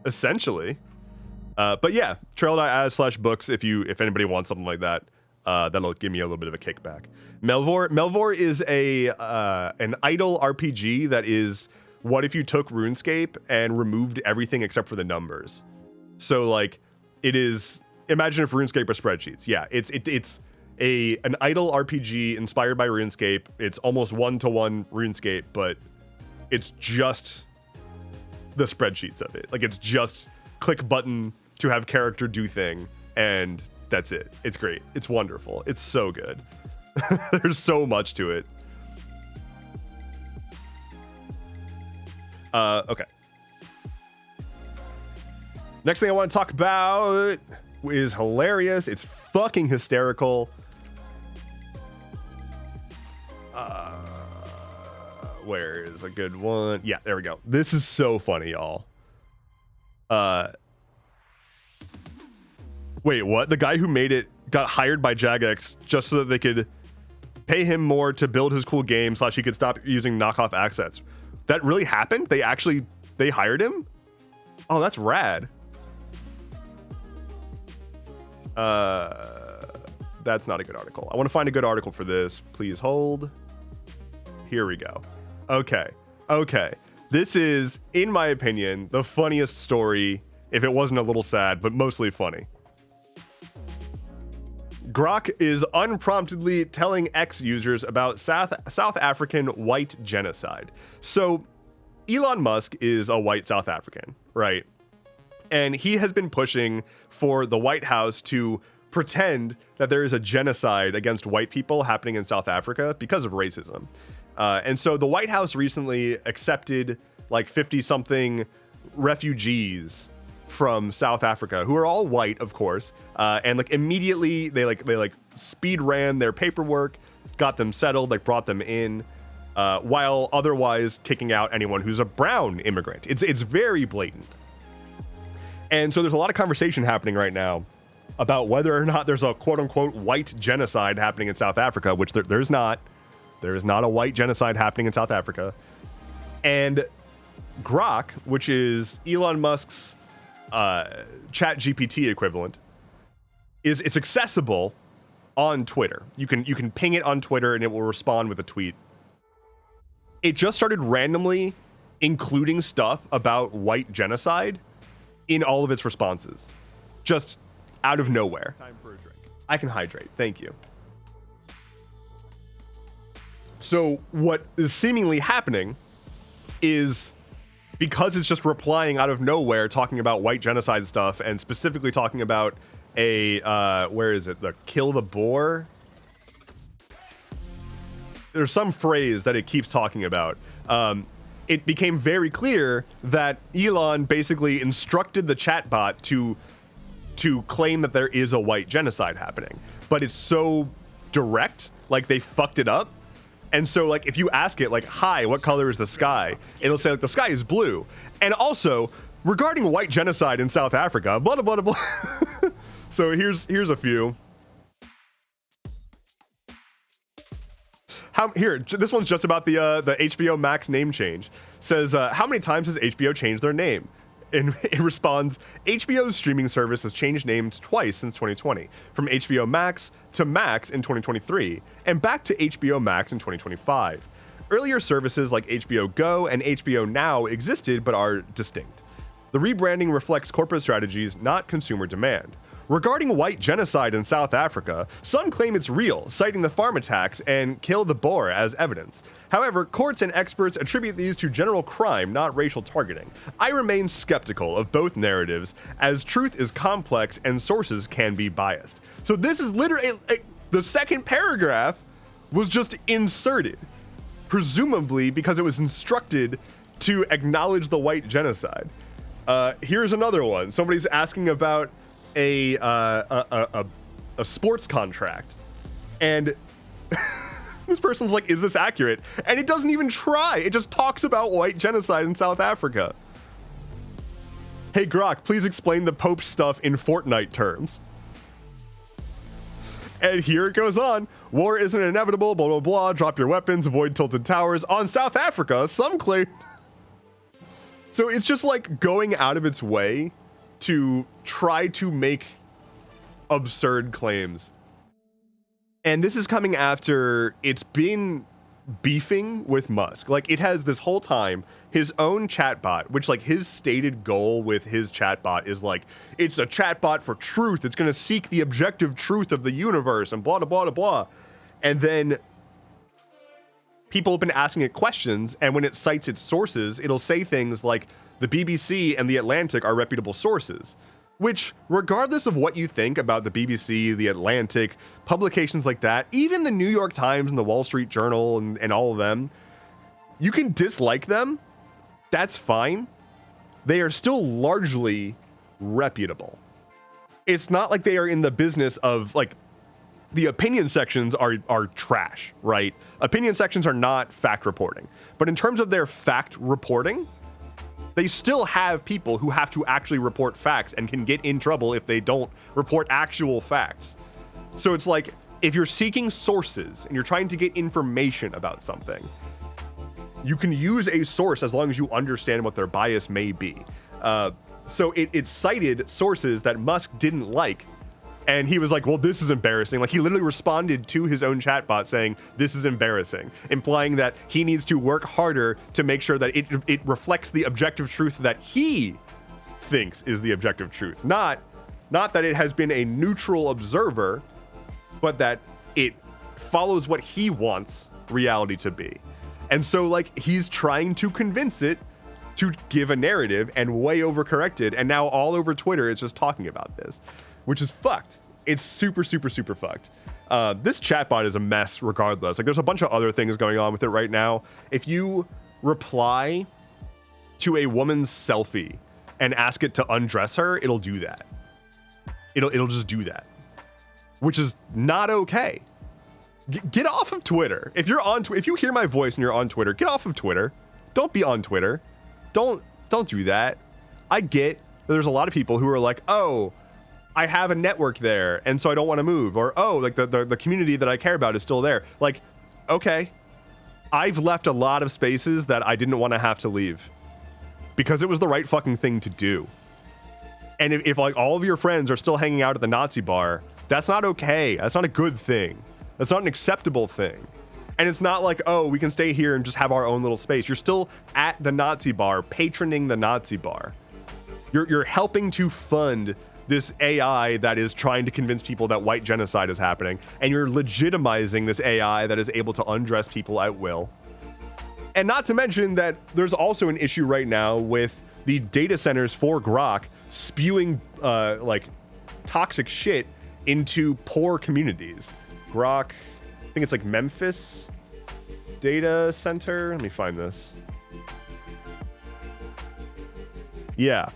essentially. But yeah, trail.as/books if anybody wants something like that. That'll give me a little bit of a kickback. Melvor is an idle RPG that is, what if you took RuneScape and removed everything except for the numbers? So like, it is, imagine if RuneScape was spreadsheets. Yeah, it's an idle RPG inspired by RuneScape. It's almost one-to-one RuneScape, but it's just the spreadsheets of it. Like, it's just click button to have character do thing, and that's it. It's great. It's wonderful. It's so good. There's so much to it. Okay. Next thing I want to talk about is hilarious. It's fucking hysterical. Where is a good one? Yeah, there we go. This is so funny, y'all. Wait, what? The guy who made it got hired by Jagex just so that they could pay him more to build his cool game / he could stop using knockoff assets. That really happened? They hired him? Oh, that's rad. That's not a good article. I want to find a good article for this. Please hold. Here we go. Okay. This is, in my opinion, the funniest story, if it wasn't a little sad, but mostly funny. Grok is unpromptedly telling X users about South African white genocide. So Elon Musk is a white South African, right? And he has been pushing for the White House to pretend that there is a genocide against white people happening in South Africa because of racism. And so the White House recently accepted like 50-something refugees from South Africa, who are all white, of course, and like immediately they speed ran their paperwork, got them settled, like brought them in, while otherwise kicking out anyone who's a brown immigrant. It's very blatant. And so there's a lot of conversation happening right now about whether or not there's a quote-unquote white genocide happening in South Africa, which there's not. There is not a white genocide happening in South Africa. And Grok, which is Elon Musk's Chat GPT equivalent, it's accessible on Twitter. You can ping it on Twitter and it will respond with a tweet. It just started randomly including stuff about white genocide in all of its responses. Just out of nowhere. Time for a drink. I can hydrate. Thank you. So what is seemingly happening is, because it's just replying out of nowhere, talking about white genocide stuff, and specifically talking about where is it? The kill the boar? There's some phrase that it keeps talking about. It became very clear that Elon basically instructed the chatbot to claim that there is a white genocide happening. But it's so direct, like they fucked it up. And so, like, if you ask it, like, hi, what color is the sky? It'll say, like, the sky is blue. And also, regarding white genocide in South Africa, blah, blah, blah, blah. So here's a few. This one's just about the HBO Max name change. Says, how many times has HBO changed their name? And it responds, HBO's streaming service has changed names twice since 2020, from HBO Max to Max in 2023, and back to HBO Max in 2025. Earlier services like HBO Go and HBO Now existed but are distinct. The rebranding reflects corporate strategies, not consumer demand. Regarding white genocide in South Africa, some claim it's real, citing the farm attacks and kill the boar as evidence. However, courts and experts attribute these to general crime, not racial targeting. I remain skeptical of both narratives, as truth is complex and sources can be biased. So this is literally, the second paragraph was just inserted, presumably because it was instructed to acknowledge the white genocide. Here's another one. Somebody's asking about a sports contract, and this person's like, is this accurate? And it doesn't even try. It just talks about white genocide in South Africa. Hey Grok, please explain the Pope stuff in Fortnite terms. And here it goes on. War isn't inevitable, blah, blah, blah. Drop your weapons, avoid tilted towers. On South Africa, some claim. So it's just like going out of its way to try to make absurd claims. And this is coming after it's been beefing with Musk. Like, it has this whole time his own chatbot, which, like, his stated goal with his chatbot is like, it's a chatbot for truth. It's going to seek the objective truth of the universe and blah, blah, blah, blah. And then people have been asking it questions, and when it cites its sources, it'll say things like, the BBC and The Atlantic are reputable sources, which, regardless of what you think about the BBC, The Atlantic, publications like that, even the New York Times and the Wall Street Journal and all of them, you can dislike them. That's fine. They are still largely reputable. It's not like they are in the business of, like, the opinion sections are trash, right? Opinion sections are not fact reporting. But in terms of their fact reporting, they still have people who have to actually report facts and can get in trouble if they don't report actual facts. So it's like, if you're seeking sources and you're trying to get information about something, you can use a source as long as you understand what their bias may be. So it cited sources that Musk didn't like, and he was like, well, this is embarrassing. Like, he literally responded to his own chatbot saying, this is embarrassing, implying that he needs to work harder to make sure that it reflects the objective truth that he thinks is the objective truth. Not that it has been a neutral observer, but that it follows what he wants reality to be. And so, like, he's trying to convince it to give a narrative, and way overcorrected. And now all over Twitter, it's just talking about this, which is fucked. It's super, super, super fucked. This chatbot is a mess regardless. Like, there's a bunch of other things going on with it right now. If you reply to a woman's selfie and ask it to undress her, it'll do that. It'll just do that, which is not okay. Get off of Twitter. If you're on, if you hear my voice and you're on Twitter, get off of Twitter. Don't be on Twitter. Don't do that. I get that there's a lot of people who are like, oh, I have a network there, and so I don't want to move. Or, oh, like the community that I care about is still there. Like, okay. I've left a lot of spaces that I didn't want to have to leave because it was the right fucking thing to do. And if like all of your friends are still hanging out at the Nazi bar, that's not okay. That's not a good thing. That's not an acceptable thing. And it's not like, oh, we can stay here and just have our own little space. You're still at the Nazi bar, patroning the Nazi bar. You're helping to fund this AI that is trying to convince people that white genocide is happening, and you're legitimizing this AI that is able to undress people at will. And not to mention that there's also an issue right now with the data centers for Grok spewing like toxic shit into poor communities. Grok, I think it's like Memphis data center. Let me find this. Yeah.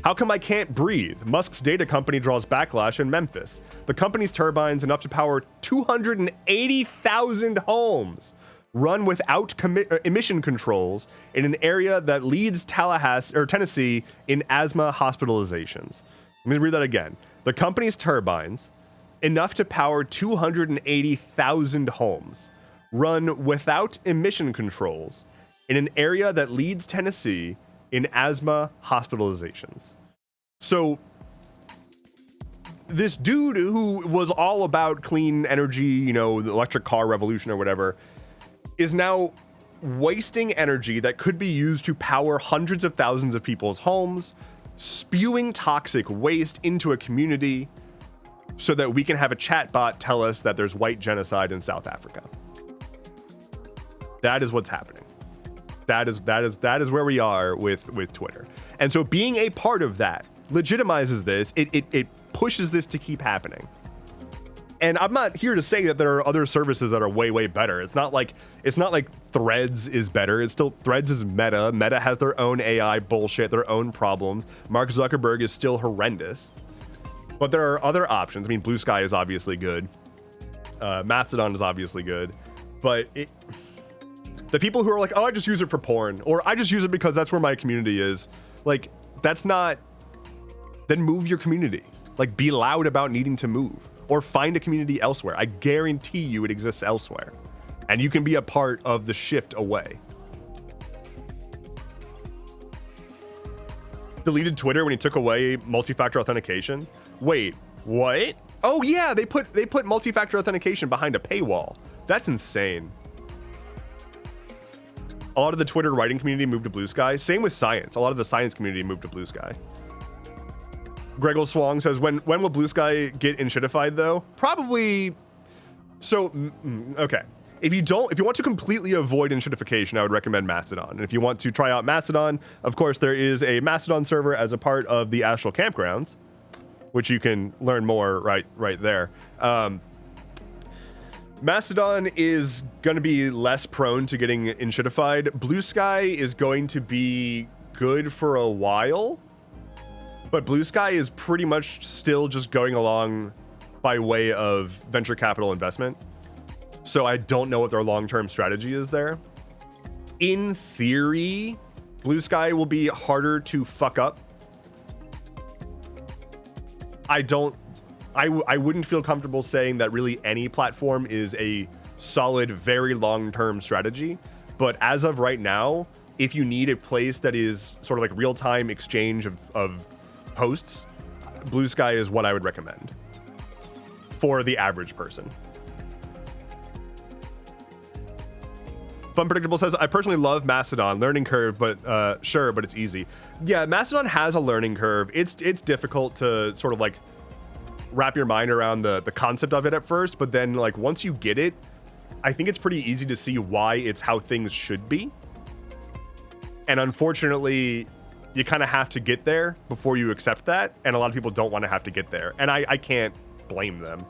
How come I can't breathe? Musk's data company draws backlash in Memphis. The company's turbines, enough to power 280,000 homes, run without emission controls in an area that leads Tennessee in asthma hospitalizations. Let me read that again. The company's turbines, enough to power 280,000 homes, run without emission controls in an area that leads Tennessee in asthma hospitalizations. So this dude who was all about clean energy, you know, the electric car revolution or whatever, is now wasting energy that could be used to power hundreds of thousands of people's homes, spewing toxic waste into a community so that we can have a chatbot tell us that there's white genocide in South Africa. That is what's happening. That is where we are with Twitter. And so being a part of that legitimizes this. It pushes this to keep happening. And I'm not here to say that there are other services that are way better. It's not like Threads is better. It's still, Threads is Meta. Meta has their own AI bullshit, their own problems. Mark Zuckerberg is still horrendous. But there are other options. I mean, Blue Sky is obviously good. Mastodon is obviously good. But the people who are like, oh, I just use it for porn, or I just use it because that's where my community is. Like, that's not, then move your community. Like, be loud about needing to move, or find a community elsewhere. I guarantee you it exists elsewhere, and you can be a part of the shift away. Deleted Twitter when he took away multi-factor authentication. Wait, what? Oh yeah, they put multi-factor authentication behind a paywall. That's insane. A lot of the Twitter writing community moved to Blue Sky. Same with science. A lot of the science community moved to Blue Sky. Gregor Swang says, when will Blue Sky get enshittified though? Probably. So, okay. If you want to completely avoid enshittification, I would recommend Mastodon. And if you want to try out Mastodon, of course, there is a Mastodon server as a part of the Astral Campgrounds, which you can learn more right there. Mastodon is going to be less prone to getting enshittified. Blue Sky is going to be good for a while, but Blue Sky is pretty much still just going along by way of venture capital investment. So I don't know what their long-term strategy is there. In theory, Blue Sky will be harder to fuck up. I wouldn't feel comfortable saying that really any platform is a solid, very long-term strategy. But as of right now, if you need a place that is sort of like real-time exchange of posts, Blue Sky is what I would recommend for the average person. Fun Predictable says, I personally love Mastodon. Learning curve, but sure, but it's easy. Yeah, Mastodon has a learning curve. It's difficult to sort of like wrap your mind around the concept of it at first, but then like once you get it, I think it's pretty easy to see why it's how things should be. And unfortunately, you kind of have to get there before you accept that, and a lot of people don't want to have to get there, and I can't blame them.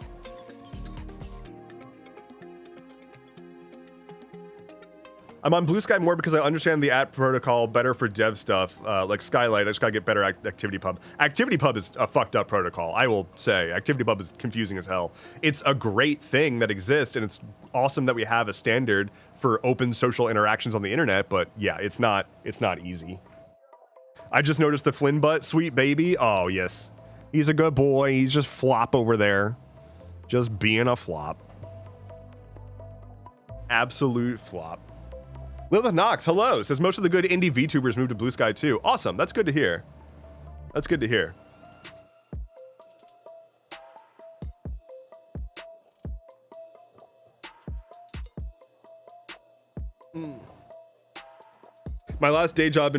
I'm on Blue Sky more because I understand the app protocol better for dev stuff, like Skylight. I just gotta get better ActivityPub. ActivityPub is a fucked up protocol, I will say. ActivityPub is confusing as hell. It's a great thing that exists, and it's awesome that we have a standard for open social interactions on the internet, but yeah, it's not easy. I just noticed the Flynn butt, sweet baby. Oh, yes. He's a good boy. He's just flop over there. Just being a flop. Absolute flop. Lilith Knox, hello. Says most of the good indie VTubers moved to Blue Sky too. Awesome. That's good to hear. That's good to hear. My last day job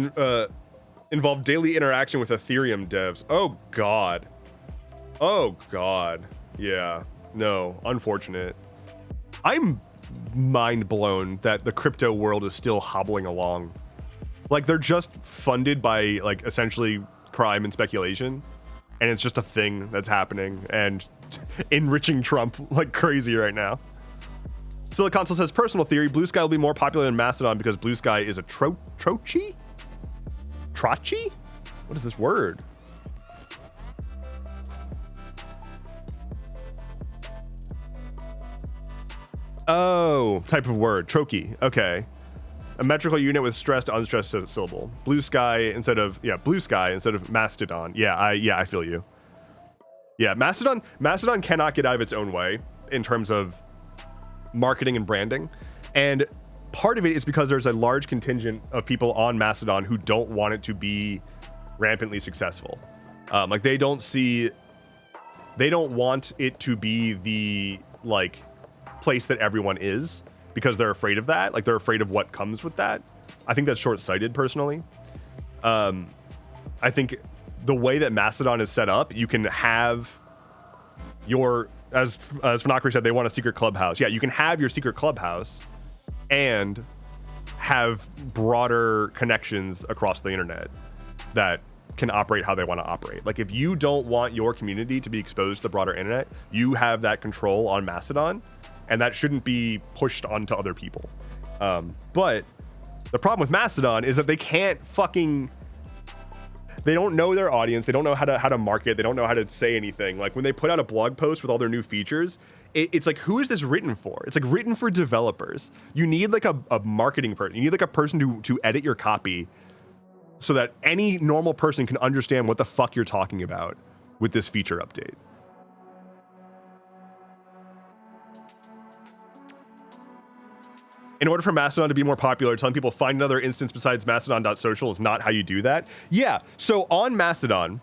involved daily interaction with Ethereum devs. Oh, God. Oh, God. Yeah. No. Unfortunate. I'm mind blown that the crypto world is still hobbling along. Like, they're just funded by, like, essentially crime and speculation. And it's just a thing that's happening and enriching Trump like crazy right now. Siliconsole says, personal theory, Blue Sky will be more popular than Mastodon because Blue Sky is a trochi? Trochi? What is this word? Oh, type of word. Trochee. Okay. A metrical unit with stressed, unstressed syllable. Blue Sky instead of Mastodon. Yeah, I feel you. Yeah, Mastodon cannot get out of its own way in terms of marketing and branding. And part of it is because there's a large contingent of people on Mastodon who don't want it to be rampantly successful. Like they don't want it to be the like place that everyone is because they're afraid of that. Like they're afraid of what comes with that. I think that's short-sighted personally. I think the way that Mastodon is set up, you can have your, as Fanakri said, they want a secret clubhouse. Yeah, you can have your secret clubhouse and have broader connections across the internet that can operate how they want to operate. Like if you don't want your community to be exposed to the broader internet, you have that control on Mastodon, and that shouldn't be pushed onto other people. But the problem with Mastodon is that they can't fucking, they don't know their audience. They don't know how to market. They don't know how to say anything. Like when they put out a blog post with all their new features, it's like, who is this written for? It's like written for developers. You need like a marketing person. You need like a person to edit your copy so that any normal person can understand what the fuck you're talking about with this feature update. In order for Mastodon to be more popular, telling people find another instance besides Mastodon.social is not how you do that. Yeah, so on Mastodon,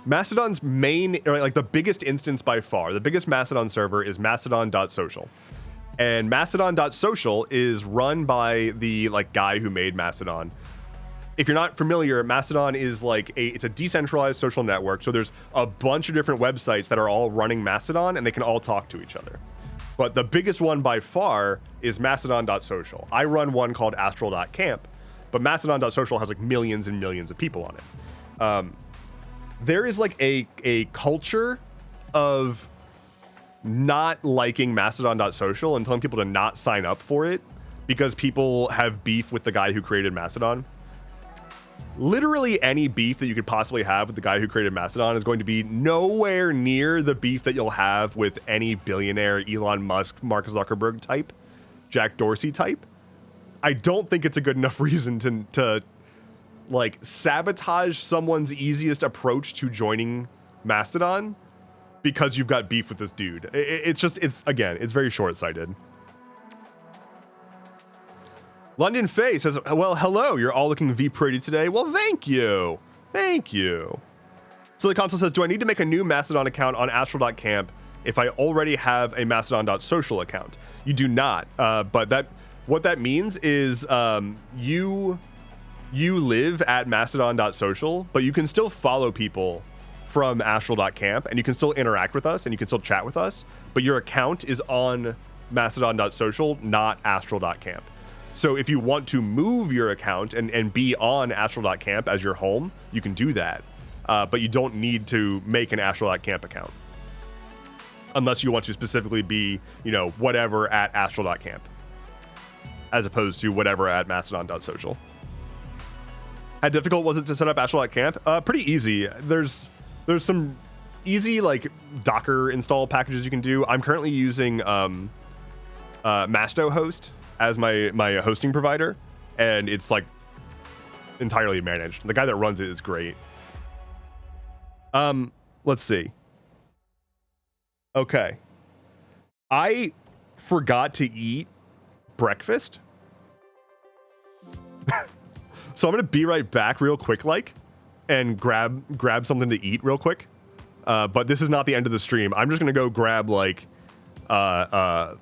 Mastodon's main, or like the biggest instance by far, the biggest Mastodon server is Mastodon.social. And Mastodon.social is run by the like guy who made Mastodon. If you're not familiar, Mastodon is like it's a decentralized social network. So there's a bunch of different websites that are all running Mastodon and they can all talk to each other. But the biggest one by far is Mastodon.social. I run one called Astral.camp, but Mastodon.social has like millions and millions of people on it. There is like a culture of not liking Mastodon.social and telling people to not sign up for it because people have beef with the guy who created Mastodon. Literally any beef that you could possibly have with the guy who created Mastodon is going to be nowhere near the beef that you'll have with any billionaire, Elon Musk, Mark Zuckerberg type, Jack Dorsey type. I don't think it's a good enough reason to like sabotage someone's easiest approach to joining Mastodon because you've got beef with this dude. It's very short-sighted. London Faye says, well, hello, you're all looking V pretty today. Well, thank you. Thank you. Silly Console says, do I need to make a new Mastodon account on Astral.camp if I already have a Mastodon.social account? You do not. But what that means is you live at Mastodon.social, but you can still follow people from Astral.camp and you can still interact with us and you can still chat with us, but your account is on Mastodon.social, not Astral.camp. So if you want to move your account and be on Astral.camp as your home, you can do that. But you don't need to make an Astral.camp account. Unless you want to specifically be, whatever at Astral.camp. as opposed to whatever at mastodon.social. How difficult was it to set up Astral at camp? Pretty easy. There's some easy like Docker install packages you can do. I'm currently using Masto host as my hosting provider, and it's like entirely managed. The guy that runs it is great. Let's see. Okay. I forgot to eat breakfast. So I'm gonna be right back real quick, and grab something to eat real quick. But this is not the end of the stream. I'm just gonna go grab like I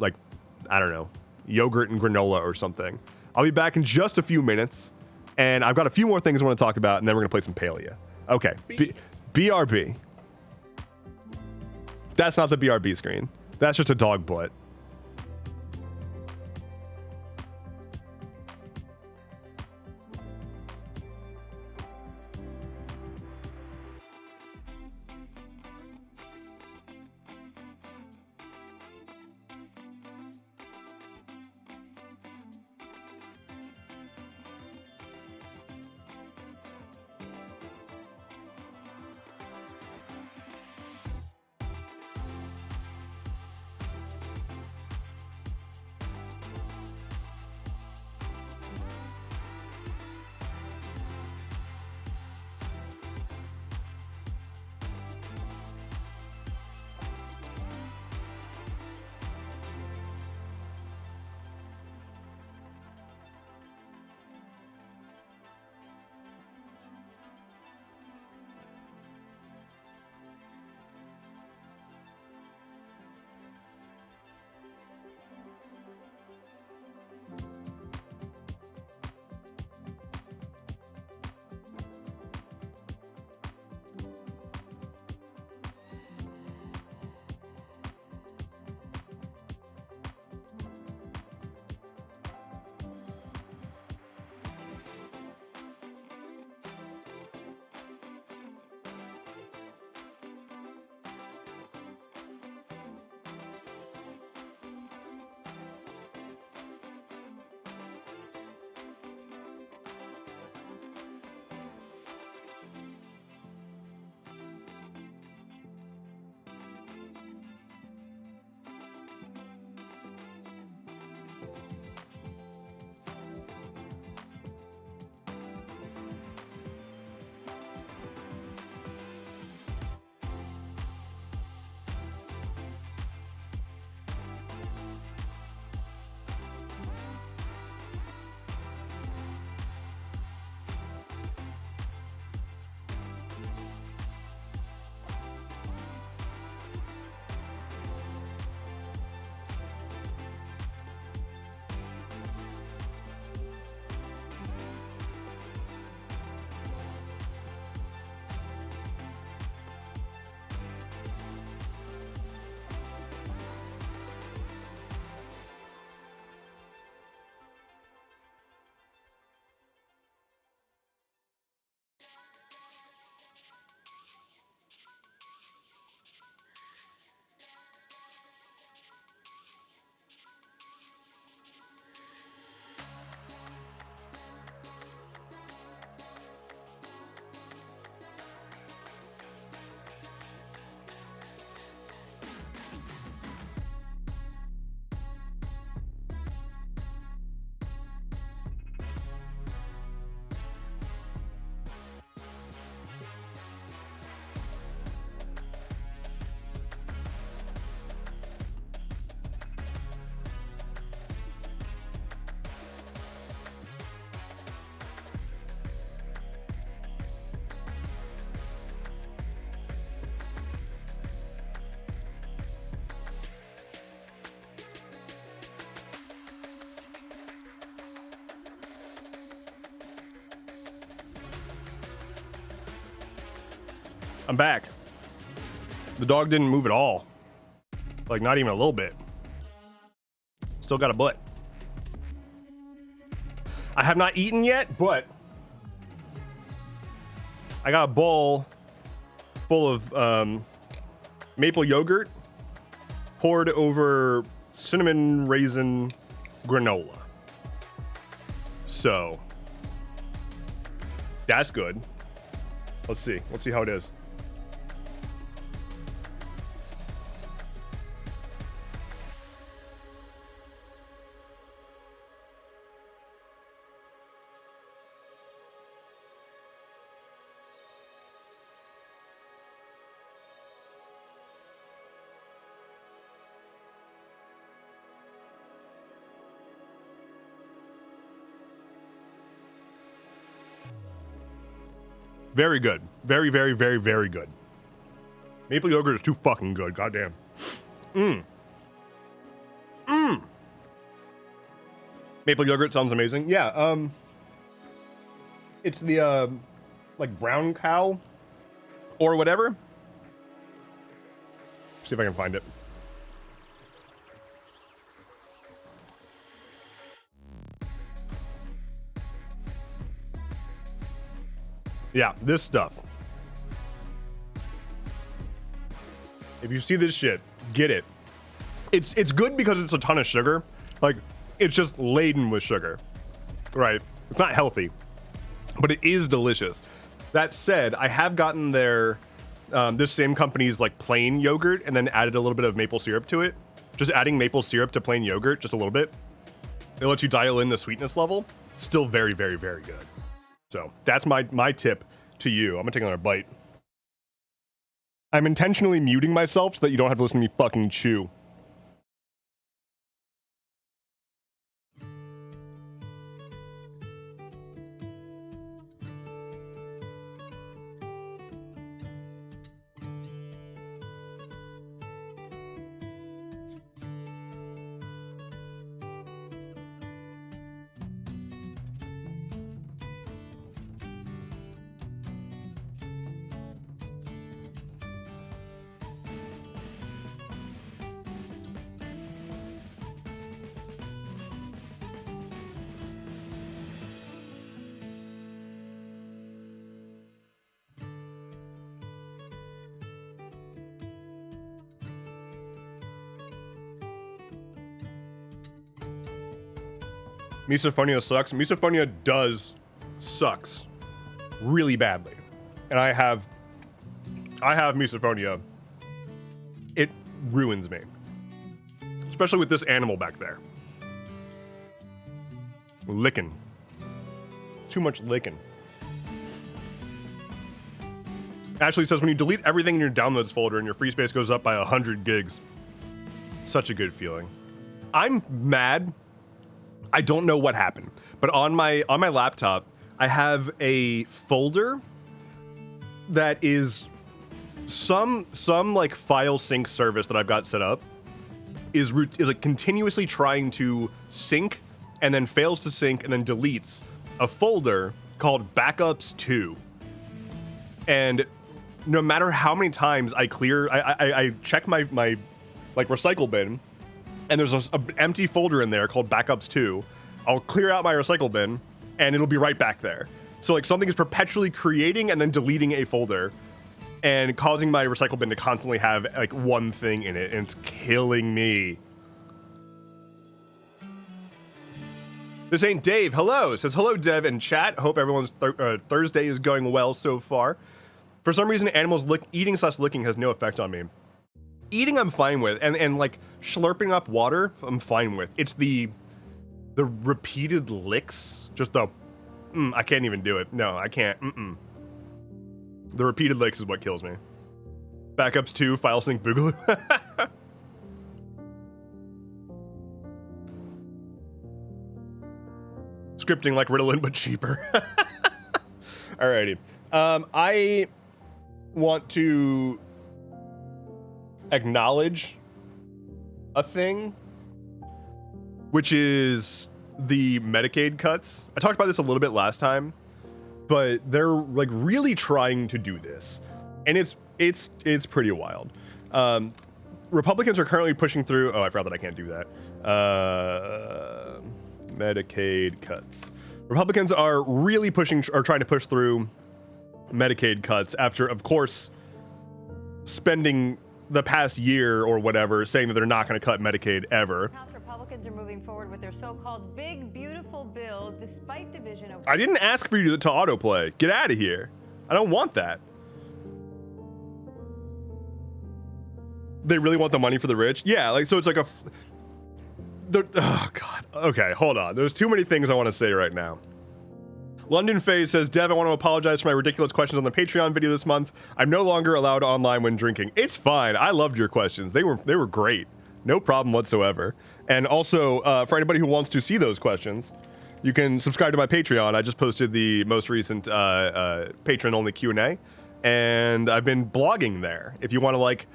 don't know, yogurt and granola or something. I'll be back in just a few minutes, and I've got a few more things I want to talk about, and then we're gonna play some Palia. Okay, BRB. That's not the BRB screen. That's just a dog butt. I'm back. The dog didn't move at all. Like, not even a little bit. Still got a butt. I have not eaten yet, but I got a bowl full of maple yogurt poured over cinnamon raisin granola. So that's good. Let's see how it is. Very good. Very, very, very, very good. Maple yogurt is too fucking good. Goddamn. Maple yogurt sounds amazing. Yeah. It's the like brown cow or whatever. See if I can find it. Yeah, this stuff. If you see this shit, get it. It's good because it's a ton of sugar. Like, it's just laden with sugar. Right? It's not healthy, but it is delicious. That said, I have gotten their this same company's like plain yogurt and then added a little bit of maple syrup to it. Just adding maple syrup to plain yogurt, just a little bit. It lets you dial in the sweetness level. Still very, very, very good. So that's my tip to you. I'm gonna take another bite. I'm intentionally muting myself so that you don't have to listen to me fucking chew. Misophonia sucks. Misophonia sucks really badly. And I have misophonia. It ruins me. Especially with this animal back there. Licking. Too much licking. Ashley says when you delete everything in your downloads folder and your free space goes up by 100 gigs. Such a good feeling. I'm mad. I don't know what happened, but on my laptop, I have a folder that is some like file sync service that I've got set up is like continuously trying to sync and then fails to sync and then deletes a folder called Backups 2. And no matter how many times I check my like recycle bin, and there's an empty folder in there called Backups 2. I'll clear out my recycle bin, and it'll be right back there. So like something is perpetually creating and then deleting a folder, and causing my recycle bin to constantly have like one thing in it, and it's killing me. This ain't Dave. Hello. It says hello, Dev and chat. Hope everyone's Thursday is going well so far. For some reason, animals eating/licking has no effect on me. Eating I'm fine with, and like slurping up water I'm fine with. It's the repeated licks, just the I can't even do it. No, I can't. The repeated licks is what kills me. Backups 2, file sync boogaloo. Scripting like Ritalin but cheaper. Alrighty. I want to acknowledge a thing, which is the Medicaid cuts. I talked about this a little bit last time, but they're like really trying to do this, and it's pretty wild. Republicans are currently pushing through. Oh, I forgot that I can't do that. Medicaid cuts. Republicans are really trying to push through Medicaid cuts after, of course, spending the past year or whatever saying that they're not going to cut Medicaid ever. Republicans are moving forward with their so-called big, beautiful bill, despite division over... I didn't ask for you to autoplay. Get out of here. I don't want that. They really want the money for the rich? Yeah, like, so it's like a... Oh, God. Okay, hold on. There's too many things I want to say right now. London Faye says, Dev, I want to apologize for my ridiculous questions on the Patreon video this month. I'm no longer allowed online when drinking. It's fine. I loved your questions. They were great. No problem whatsoever. And also, for anybody who wants to see those questions, you can subscribe to my Patreon. I just posted the most recent patron-only Q&A, and I've been blogging there. If you want to, like,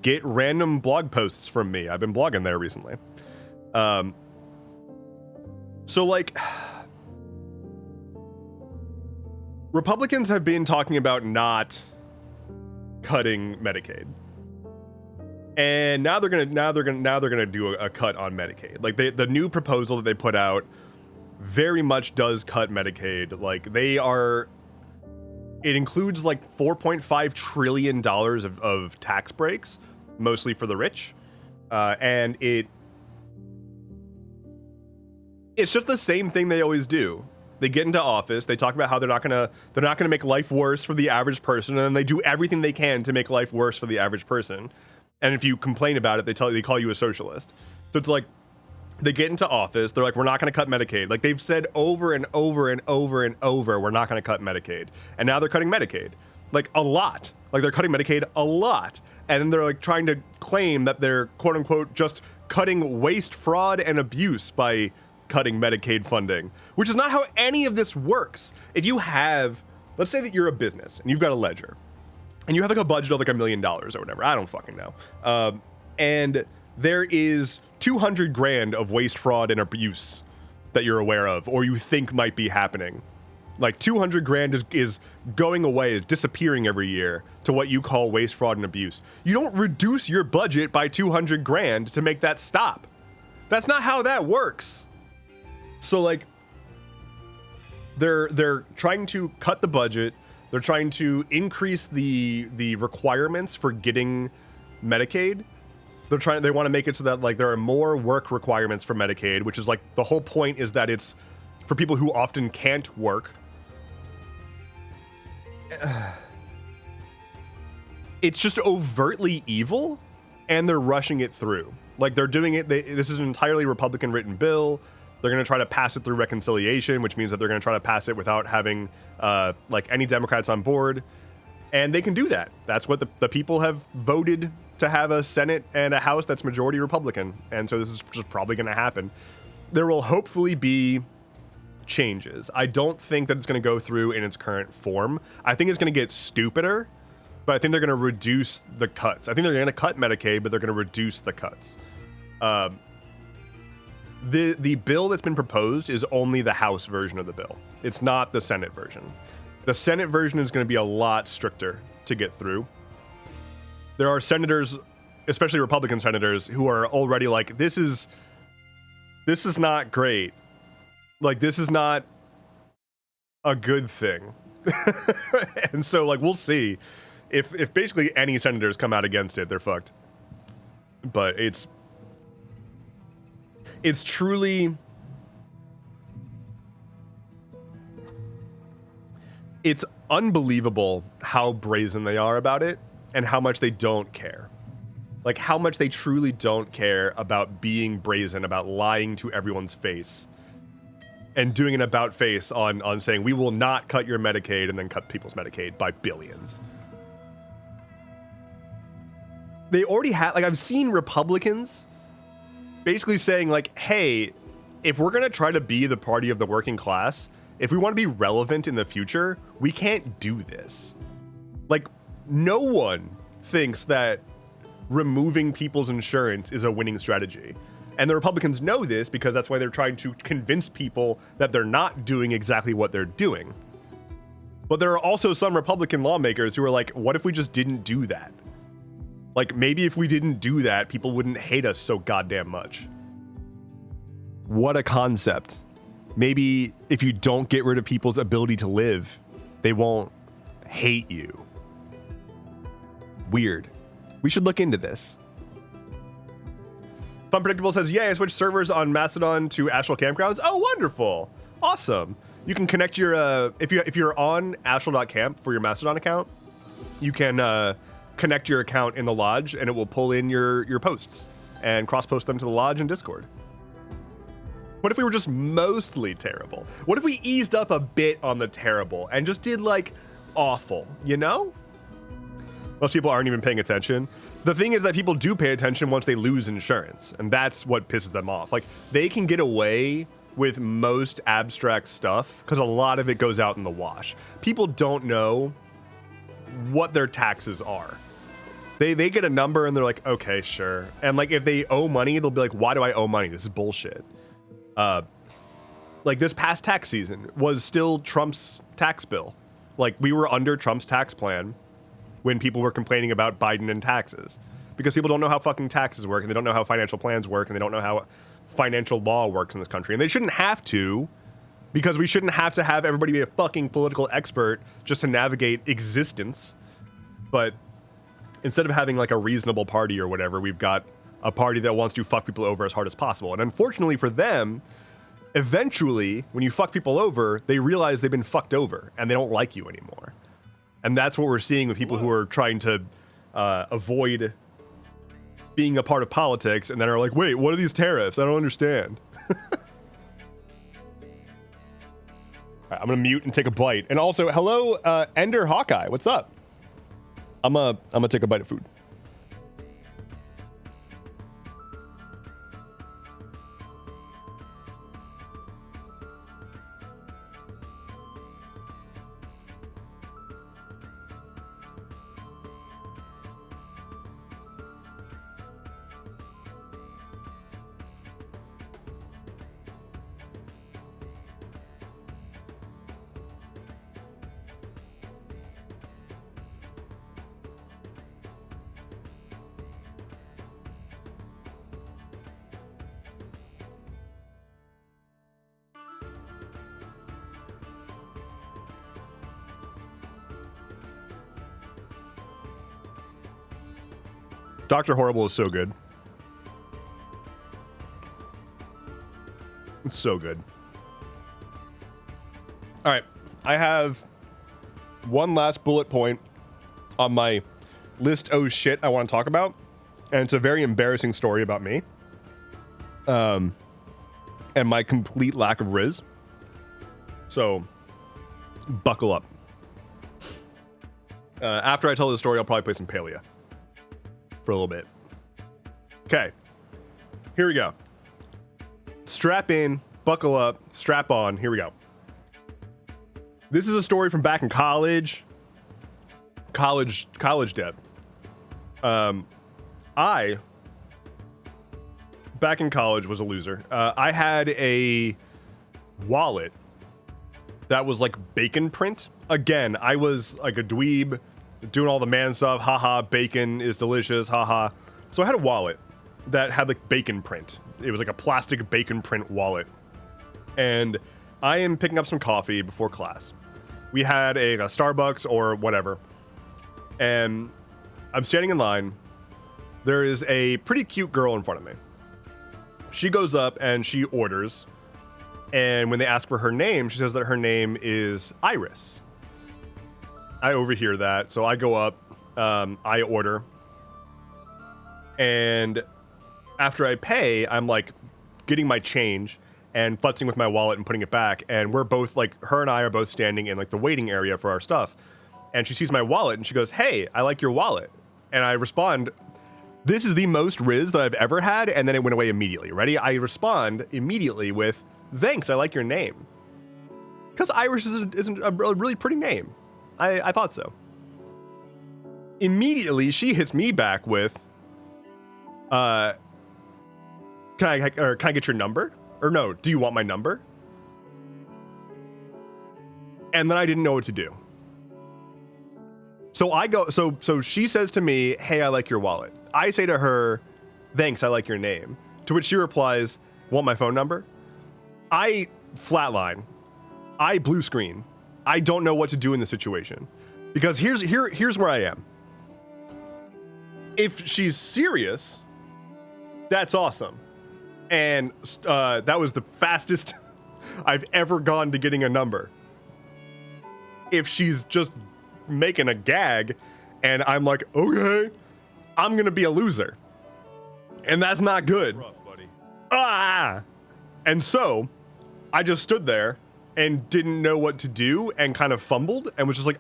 get random blog posts from me, I've been blogging there recently. So, like... Republicans have been talking about not cutting Medicaid, and now they're gonna do a cut on Medicaid. Like the new proposal that they put out very much does cut Medicaid. Like it includes like $4.5 trillion of tax breaks, mostly for the rich, and it's just the same thing they always do. They get into office, they talk about how they're not gonna make life worse for the average person, and then they do everything they can to make life worse for the average person. And if you complain about it, they call you a socialist. So it's like they get into office, they're like, we're not gonna cut Medicaid. Like they've said over and over and over and over, we're not gonna cut Medicaid. And now they're cutting Medicaid. Like a lot. Like they're cutting Medicaid a lot. And then they're like trying to claim that they're quote unquote just cutting waste, fraud, and abuse by cutting Medicaid funding, which is not how any of this works. If you have, let's say that you're a business and you've got a ledger and you have like a budget of like $1 million or whatever, I don't fucking know. And there is 200 grand of waste, fraud, and abuse that you're aware of, or you think might be happening. Like 200 grand is going away, is disappearing every year to what you call waste, fraud, and abuse. You don't reduce your budget by 200 grand to make that stop. That's not how that works. So like they're trying to cut the budget. They're trying to increase the requirements for getting Medicaid. They want to make it so that like there are more work requirements for Medicaid, which is like the whole point is that it's for people who often can't work. It's just overtly evil, and they're rushing it through. Like they're doing it. This is an entirely Republican written bill. They're going to try to pass it through reconciliation, which means that they're going to try to pass it without having like any Democrats on board. And they can do that. That's what the people have voted to have, a Senate and a House that's majority Republican. And so this is just probably going to happen. There will hopefully be changes. I don't think that it's going to go through in its current form. I think it's going to get stupider, but I think they're going to reduce the cuts. I think they're going to cut Medicaid, but they're going to reduce the cuts. The bill that's been proposed is only the House version of the bill. It's not the Senate version. The Senate version is going to be a lot stricter to get through. There are senators, especially Republican senators, who are already like, this is not great. Like, this is not a good thing. And so, like, we'll see. If basically any senators come out against it, they're fucked. But it's truly... It's unbelievable how brazen they are about it and how much they don't care. Like, how much they truly don't care about being brazen, about lying to everyone's face. And doing an about face on saying, we will not cut your Medicaid, and then cut people's Medicaid by billions. They already have, like, I've seen Republicans basically saying, like, hey, if we're going to try to be the party of the working class, if we want to be relevant in the future, we can't do this. Like, no one thinks that removing people's insurance is a winning strategy. And the Republicans know this because that's why they're trying to convince people that they're not doing exactly what they're doing. But there are also some Republican lawmakers who are like, what if we just didn't do that? Like, maybe if we didn't do that, people wouldn't hate us so goddamn much. What a concept. Maybe if you don't get rid of people's ability to live, they won't hate you. Weird. We should look into this. Fun Predictable says, "Yay, I switched servers on Mastodon to Astral Campgrounds." Oh, wonderful. Awesome. You can connect your, if you're on astral.camp for your Mastodon account, you can connect your account in the lodge and it will pull in your posts and cross-post them to the lodge and Discord. What if we were just mostly terrible? What if we eased up a bit on the terrible and just did like awful, you know? Most people aren't even paying attention. The thing is that people do pay attention once they lose insurance, and that's what pisses them off. Like, they can get away with most abstract stuff because a lot of it goes out in the wash. People don't know what their taxes are. They get a number and they're like, okay, sure. And like, if they owe money, they'll be like, why do I owe money? This is bullshit. Like this past tax season was still Trump's tax bill. Like, we were under Trump's tax plan when people were complaining about Biden and taxes, because people don't know how fucking taxes work, and they don't know how financial plans work, and they don't know how financial law works in this country. And they shouldn't have to, because we shouldn't have to have everybody be a fucking political expert just to navigate existence. But instead of having like a reasonable party or whatever, we've got a party that wants to fuck people over as hard as possible. And unfortunately for them, eventually, when you fuck people over, they realize they've been fucked over and they don't like you anymore. And that's what we're seeing with people who are trying to avoid being a part of politics and then are like, wait, what are these tariffs? I don't understand. All right, I'm gonna mute and take a bite. And also, hello, Ender Hawkeye, what's up? I'm gonna take a bite of food. Dr. Horrible is so good. It's so good. All right, I have one last bullet point on my list oh shit I want to talk about, and it's a very embarrassing story about me. And my complete lack of riz. So, buckle up. After I tell the story, I'll probably play some Palia for a little bit. Okay, here we go. Strap in, buckle up, strap on, here we go. This is a story from back in college debt. I, back in college, was a loser. I had a wallet that was like bacon print. Again, I was like a dweeb, doing all the man stuff, haha, bacon is delicious, haha. So I had a wallet that had like bacon print. It was like a plastic bacon print wallet. And I am picking up some coffee before class. We had a Starbucks or whatever. And I'm standing in line. There is a pretty cute girl in front of me. She goes up and she orders. And when they ask for her name, she says that her name is Iris. I overhear that, so I go up, I order, and after I pay, I'm like getting my change and futzing with my wallet and putting it back, and we're both like, her and I are both standing in like the waiting area for our stuff, and she sees my wallet and she goes, "Hey, I like your wallet," and I respond, "This is the most riz that I've ever had," and then it went away immediately. Ready? I respond immediately with, "Thanks, I like your name," because Iris is a really pretty name. I thought so. Immediately, she hits me back with, can I get your number? Or no, do you want my number? And then I didn't know what to do. So I go, so she says to me, "Hey, I like your wallet." I say to her, "Thanks, I like your name." To which she replies, "Want my phone number?" I flatline. I blue screen. I don't know what to do in this situation, because here's where I am. If she's serious, That's awesome. And that was the fastest I've ever gone to getting a number. If she's just making a gag and I'm like, okay, I'm going to be a loser. And that's not good. Rough, buddy. Ah! And so I just stood there and didn't know what to do and kind of fumbled and was just like,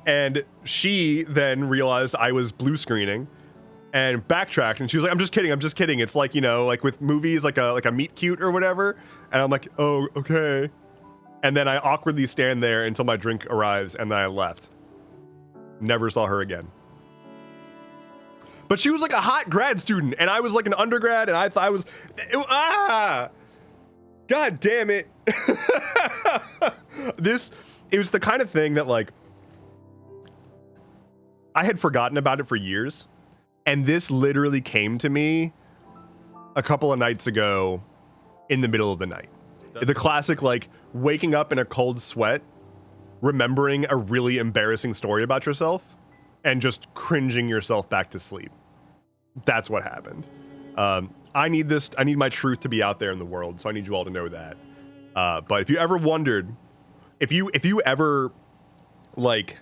and she then realized I was blue screening and backtracked, and she was like, I'm just kidding. It's like, you know, like with movies, like a meet cute or whatever. And I'm like, oh, okay. And then I awkwardly stand there until my drink arrives, and then I left. Never saw her again. But she was like a hot grad student, and I was like an undergrad, and I thought I was, God damn it. It was the kind of thing that, like, I had forgotten about it for years, and this literally came to me a couple of nights ago in the middle of the night. The classic, like, waking up in a cold sweat, remembering a really embarrassing story about yourself, and just cringing yourself back to sleep. That's what happened. I need my truth to be out there in the world, so I need you all to know that. But if you ever wondered, if you ever, like,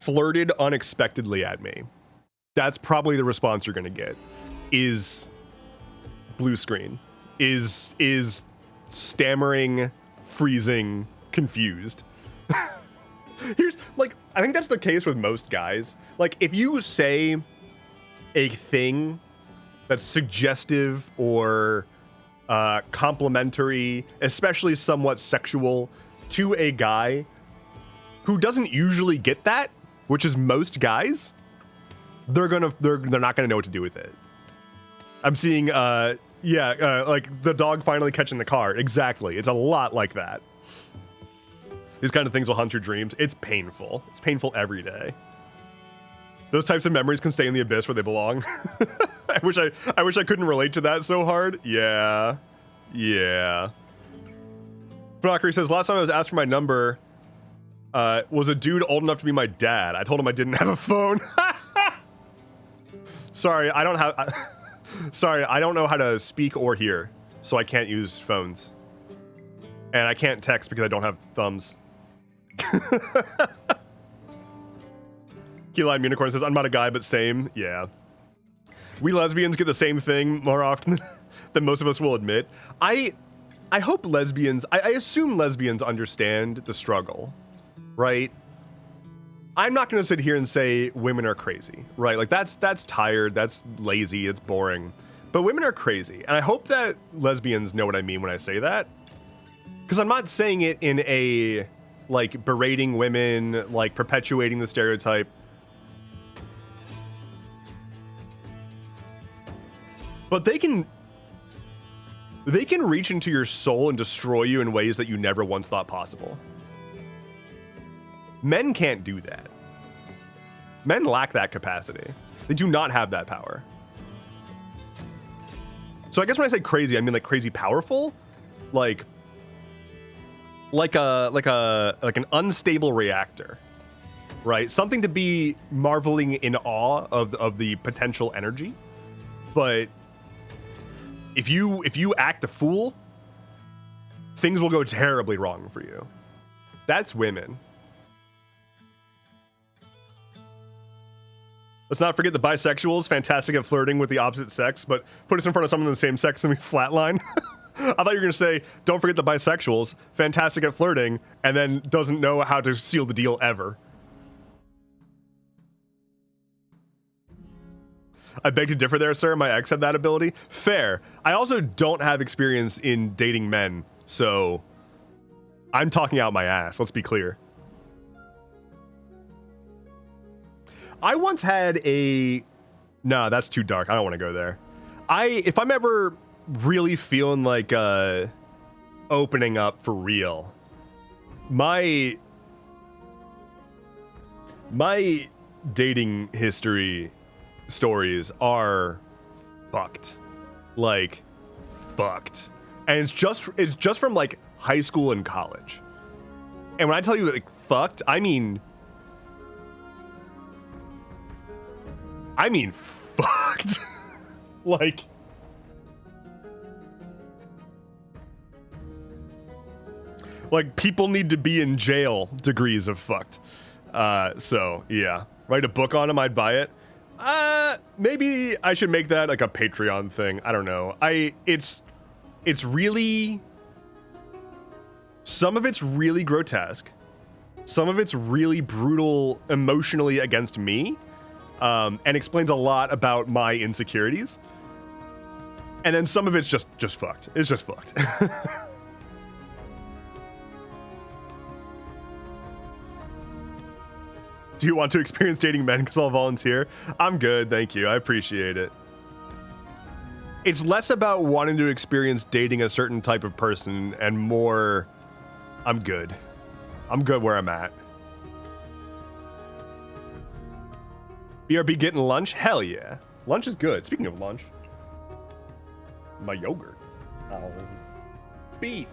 flirted unexpectedly at me, that's probably the response you're gonna get, is blue screen, is stammering, freezing, confused. Here's, like, I think that's the case with most guys. Like, if you say a thing that's suggestive or complimentary, especially somewhat sexual, to a guy who doesn't usually get that, which is most guys, they're not gonna know what to do with it. I'm seeing like the dog finally catching the car. Exactly. It's a lot like that. These kind of things will haunt your dreams. It's painful. It's painful every day. Those types of memories can stay in the abyss where they belong. I wish I couldn't relate to that so hard. Yeah. Valkyrie says, last time I was asked for my number, was a dude old enough to be my dad. I told him I didn't have a phone. Sorry, I don't know how to speak or hear, so I can't use phones. And I can't text because I don't have thumbs. Key Lime Unicorn says, I'm not a guy, but same. Yeah. We lesbians get the same thing more often than most of us will admit. I hope lesbians, I assume lesbians understand the struggle, right? I'm not going to sit here and say women are crazy, right? Like, that's tired, that's lazy, it's boring. But women are crazy. And I hope that lesbians know what I mean when I say that. Because I'm not saying it in a, like, berating women, like, perpetuating the stereotype. But they can reach into your soul and destroy you in ways that you never once thought possible. Men can't do that. Men lack that capacity. They do not have that power. So I guess when I say crazy, I mean like crazy powerful, like an unstable reactor, right? Something to be marveling in awe of the potential energy, but if you act a fool, things will go terribly wrong for you. That's women. Let's not forget the bisexuals, fantastic at flirting with the opposite sex, but put us in front of someone of the same sex and we flatline. I thought you were going to say, don't forget the bisexuals, fantastic at flirting, and then doesn't know how to seal the deal ever. I beg to differ there, sir. My ex had that ability. Fair. I also don't have experience in dating men, so I'm talking out my ass, let's be clear. I once had a... No, that's too dark. I don't want to go there. If I'm ever really feeling like opening up for real, my dating history stories are fucked. Like, fucked. And it's just from like high school and college. And when I tell you like fucked, I mean I mean, fucked. Like people need to be in jail degrees of fucked. So yeah, write a book on him, I'd buy it. Maybe I should make that like a Patreon thing. I don't know. It's really, some of it's really grotesque. Some of it's really brutal emotionally against me, and explains a lot about my insecurities. And then some of it's just fucked. It's just fucked. Do you want to experience dating men because I'll volunteer? I'm good, thank you. I appreciate it. It's less about wanting to experience dating a certain type of person and more, I'm good. I'm good where I'm at. BRB getting lunch? Hell yeah. Lunch is good. Speaking of lunch, my yogurt. Oh, beef.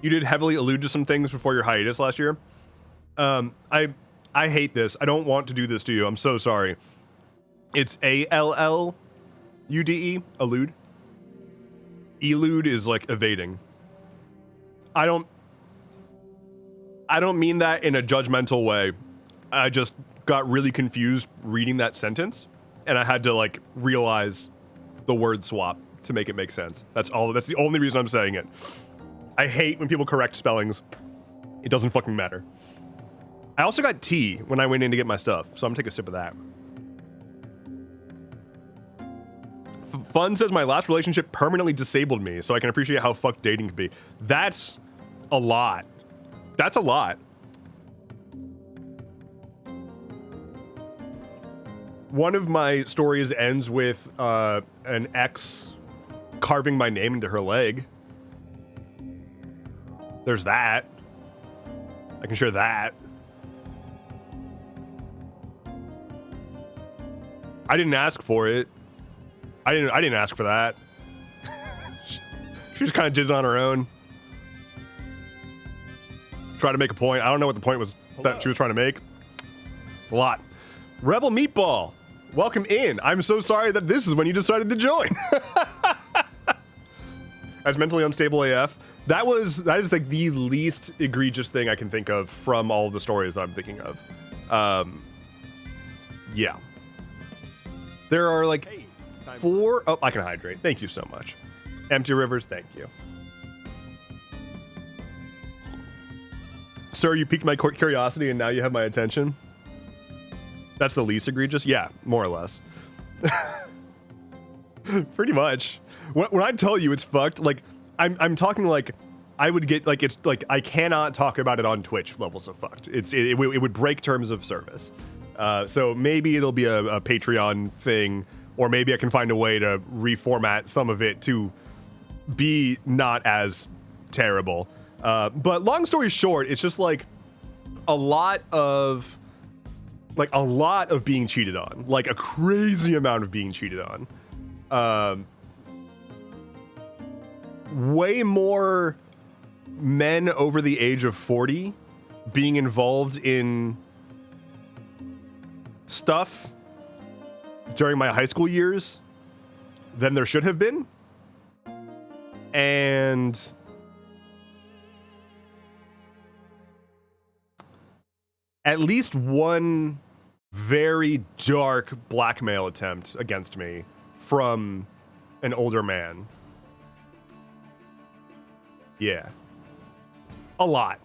You did heavily allude to some things before your hiatus last year. I hate this. I don't want to do this to you. I'm so sorry. It's A-L-L-U-D-E, allude. Elude is like evading. I don't mean that in a judgmental way. I just got really confused reading that sentence, and I had to like realize the word swap to make it make sense. That's all. That's the only reason I'm saying it. I hate when people correct spellings. It doesn't fucking matter. I also got tea when I went in to get my stuff, so I'm gonna take a sip of that. Fun says my last relationship permanently disabled me, so I can appreciate how fucked dating can be. That's a lot. That's a lot. One of my stories ends with an ex carving my name into her leg. There's that. I can share that. I didn't ask for it. I didn't ask for that. She just kind of did it on her own. Try to make a point. I don't know what the point was that she was trying to make. A lot. Rebel Meatball, welcome in. I'm so sorry that this is when you decided to join. As mentally unstable AF. That is like the least egregious thing I can think of from all of the stories that I'm thinking of. Yeah. There are like 4. Oh, I can hydrate. Thank you so much. Empty Rivers, thank you. Sir, you piqued my curiosity and now you have my attention. That's the least egregious? Yeah, more or less. Pretty much. When I tell you it's fucked, like, I'm talking like I would get like, it's like I cannot talk about it on Twitch levels of fucked. It would break terms of service. So maybe it'll be a Patreon thing, or maybe I can find a way to reformat some of it to be not as terrible. But long story short, it's just like a lot of being cheated on, like a crazy amount of being cheated on. Way more men over the age of 40 being involved in stuff during my high school years than there should have been. And at least one very dark blackmail attempt against me from an older man. Yeah. A lot.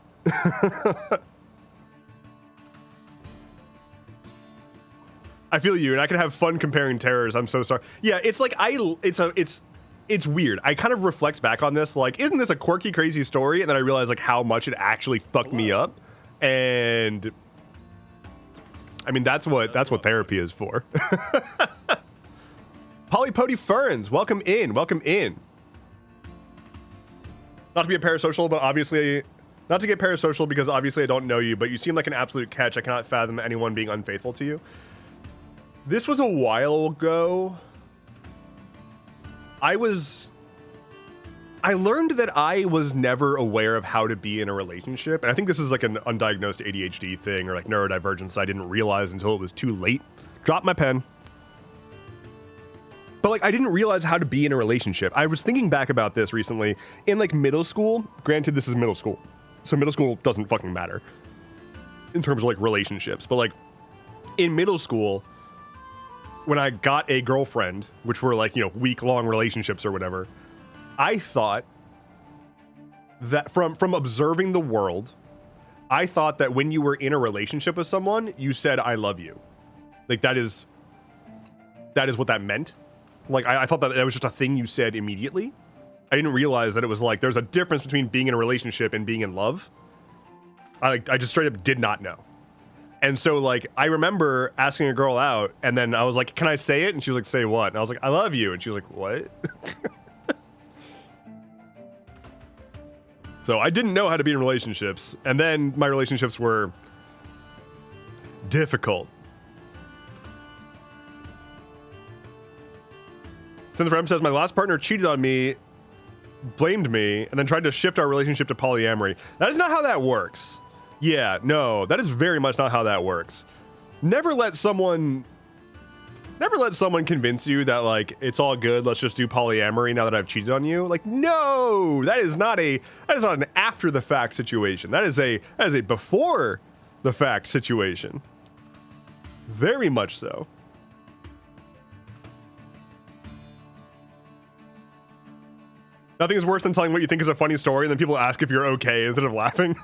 I feel you, and I can have fun comparing terrors. I'm so sorry. Yeah, it's like it's weird. I kind of reflect back on this, like, isn't this a quirky, crazy story? And then I realize like how much it actually fucked me up. And I mean, that's what therapy is for. Polypody Ferns, welcome in, welcome in. Not to be a parasocial, but obviously, not to get parasocial because obviously I don't know you, but you seem like an absolute catch. I cannot fathom anyone being unfaithful to you. This was a while ago. I learned that I was never aware of how to be in a relationship. And I think this is like an undiagnosed ADHD thing or like neurodivergence I didn't realize until it was too late. Drop my pen. But like, I didn't realize how to be in a relationship. I was thinking back about this recently in like middle school. Granted, this is middle school. So middle school doesn't fucking matter in terms of like relationships. But like in middle school, when I got a girlfriend, which were like, you know, week-long relationships or whatever, I thought that from observing the world, I thought that when you were in a relationship with someone, you said, I love you. Like that is what that meant. Like I thought that was just a thing you said immediately. I didn't realize that it was like, there's a difference between being in a relationship and being in love. I just straight up did not know. And so like, I remember asking a girl out and then I was like, can I say it? And she was like, say what? And I was like, I love you. And she was like, what? So I didn't know how to be in relationships. And then my relationships were difficult. Synthram says, my last partner cheated on me, blamed me, and then tried to shift our relationship to polyamory. That is not how that works. Yeah, no, that is very much not how that works. Never let someone convince you that like it's all good, let's just do polyamory now that I've cheated on you. Like, no, that is not an after the fact situation. That is a before the fact situation. Very much so. Nothing is worse than telling what you think is a funny story and then people ask if you're okay instead of laughing.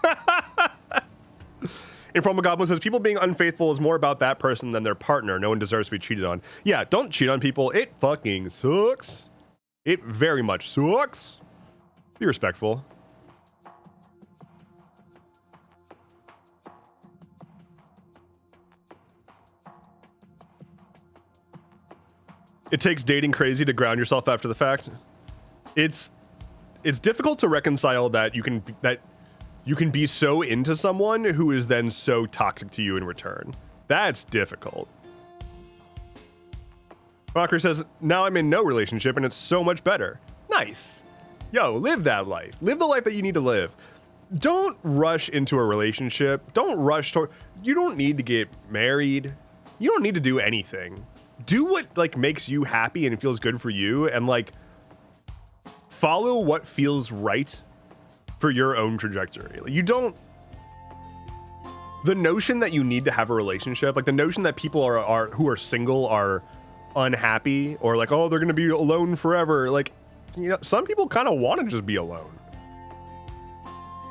Informal Goblin says, people being unfaithful is more about that person than their partner. No one deserves to be cheated on. Yeah, don't cheat on people. It fucking sucks. It very much sucks. Be respectful. It takes dating crazy to ground yourself after the fact. It's difficult to reconcile that you can be so into someone who is then so toxic to you in return. That's difficult. Valkyrie says, now I'm in no relationship and it's so much better. Nice. Yo, live that life. Live the life that you need to live. Don't rush into a relationship. Don't rush toward, you don't need to get married. You don't need to do anything. Do what like makes you happy and feels good for you, and like follow what feels right for your own trajectory. Like, you don't, the notion that you need to have a relationship, like the notion that people are who are single are unhappy or like, oh, they're going to be alone forever. Like, you know, some people kind of want to just be alone.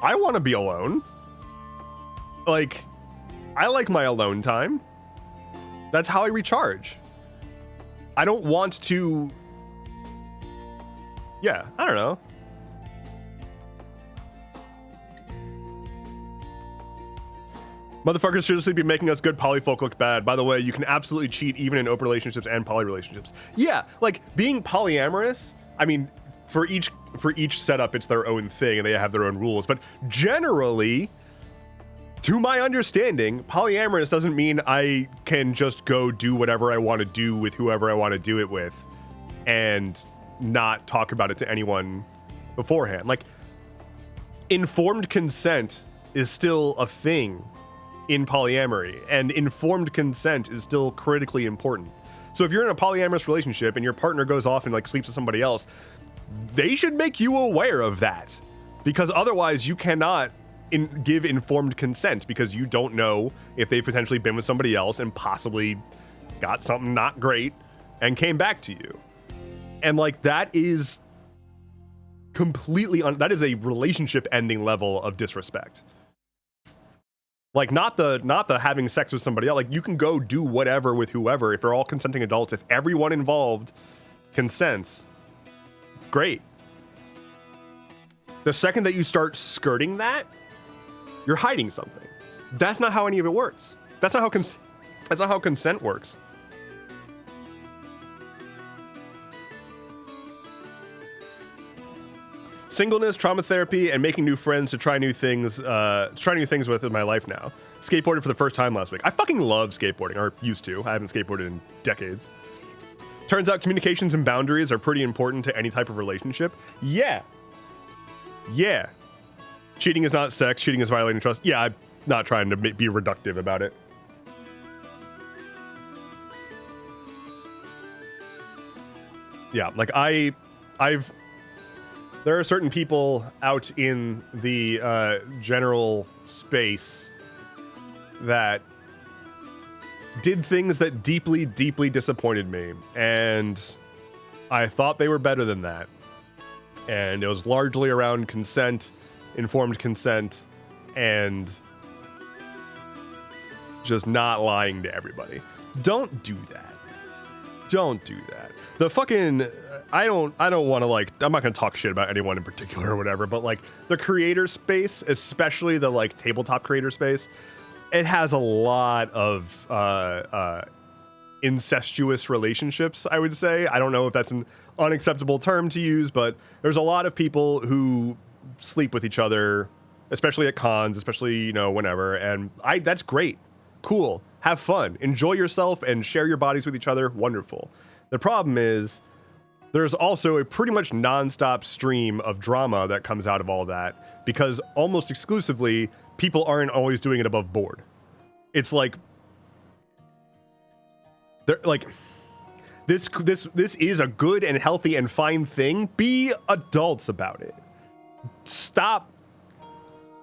I want to be alone. Like, I like my alone time. That's how I recharge. I don't want to, yeah, I don't know. Motherfuckers seriously be making us good polyfolk look bad. By the way, you can absolutely cheat even in open relationships and poly relationships. Yeah, like being polyamorous, I mean, for each setup, it's their own thing and they have their own rules. But generally, to my understanding, polyamorous doesn't mean I can just go do whatever I want to do with whoever I want to do it with and not talk about it to anyone beforehand. Like, informed consent is still a thing in polyamory, and informed consent is still critically important. So if you're in a polyamorous relationship and your partner goes off and like sleeps with somebody else, they should make you aware of that, because otherwise you cannot give informed consent, because you don't know if they've potentially been with somebody else and possibly got something not great and came back to you. And like, that is completely that is a relationship ending level of disrespect. Like, not the having sex with somebody else. Like, you can go do whatever with whoever if they're all consenting adults. If everyone involved consents, great. The second that you start skirting that, you're hiding something. That's not how any of it works. That's not how consent works. Singleness, trauma therapy, and making new friends to try new things with in my life now. Skateboarded for the first time last week. I fucking love skateboarding, or used to. I haven't skateboarded in decades. Turns out communications and boundaries are pretty important to any type of relationship. Yeah. Yeah. Cheating is not sex. Cheating is violating trust. Yeah, I'm not trying to be reductive about it. Yeah, like there are certain people out in the general space that did things that deeply, deeply disappointed me, and I thought they were better than that. And it was largely around consent, informed consent, and just not lying to everybody. Don't do that. Don't do that. The fucking I don't want to, like, I'm not going to talk shit about anyone in particular or whatever, but like the creator space, especially the like tabletop creator space, it has a lot of incestuous relationships, I would say. I don't know if that's an unacceptable term to use, but there's a lot of people who sleep with each other, especially at cons, especially, you know, whenever. And that's great. Cool. Have fun. Enjoy yourself and share your bodies with each other. Wonderful. The problem is there's also a pretty much nonstop stream of drama that comes out of all that, because almost exclusively people aren't always doing it above board. It's like they're like this is a good and healthy and fine thing. Be adults about it. Stop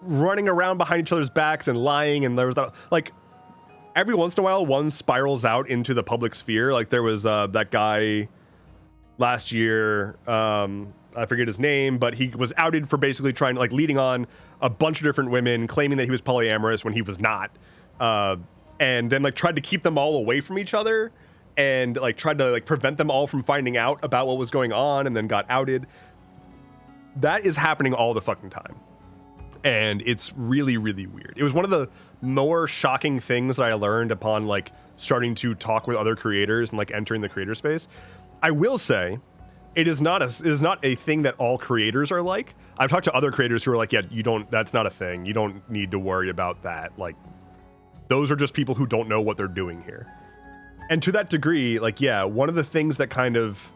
running around behind each other's backs and lying. And there's that, like, every once in a while one spirals out into the public sphere. Like there was that guy last year, I forget his name, but he was outed for basically trying to, like, leading on a bunch of different women, claiming that he was polyamorous when he was not, and then like tried to keep them all away from each other, and like tried to like prevent them all from finding out about what was going on, and then got outed. That is happening all the fucking time, and it's really, really weird. It was one of the more shocking things that I learned upon like starting to talk with other creators and like entering the creator space. I will say, it is not a thing that all creators are like. I've talked to other creators who are like, yeah, that's not a thing. You don't need to worry about that. Like, those are just people who don't know what they're doing here. And to that degree, like, yeah, one of the things that I've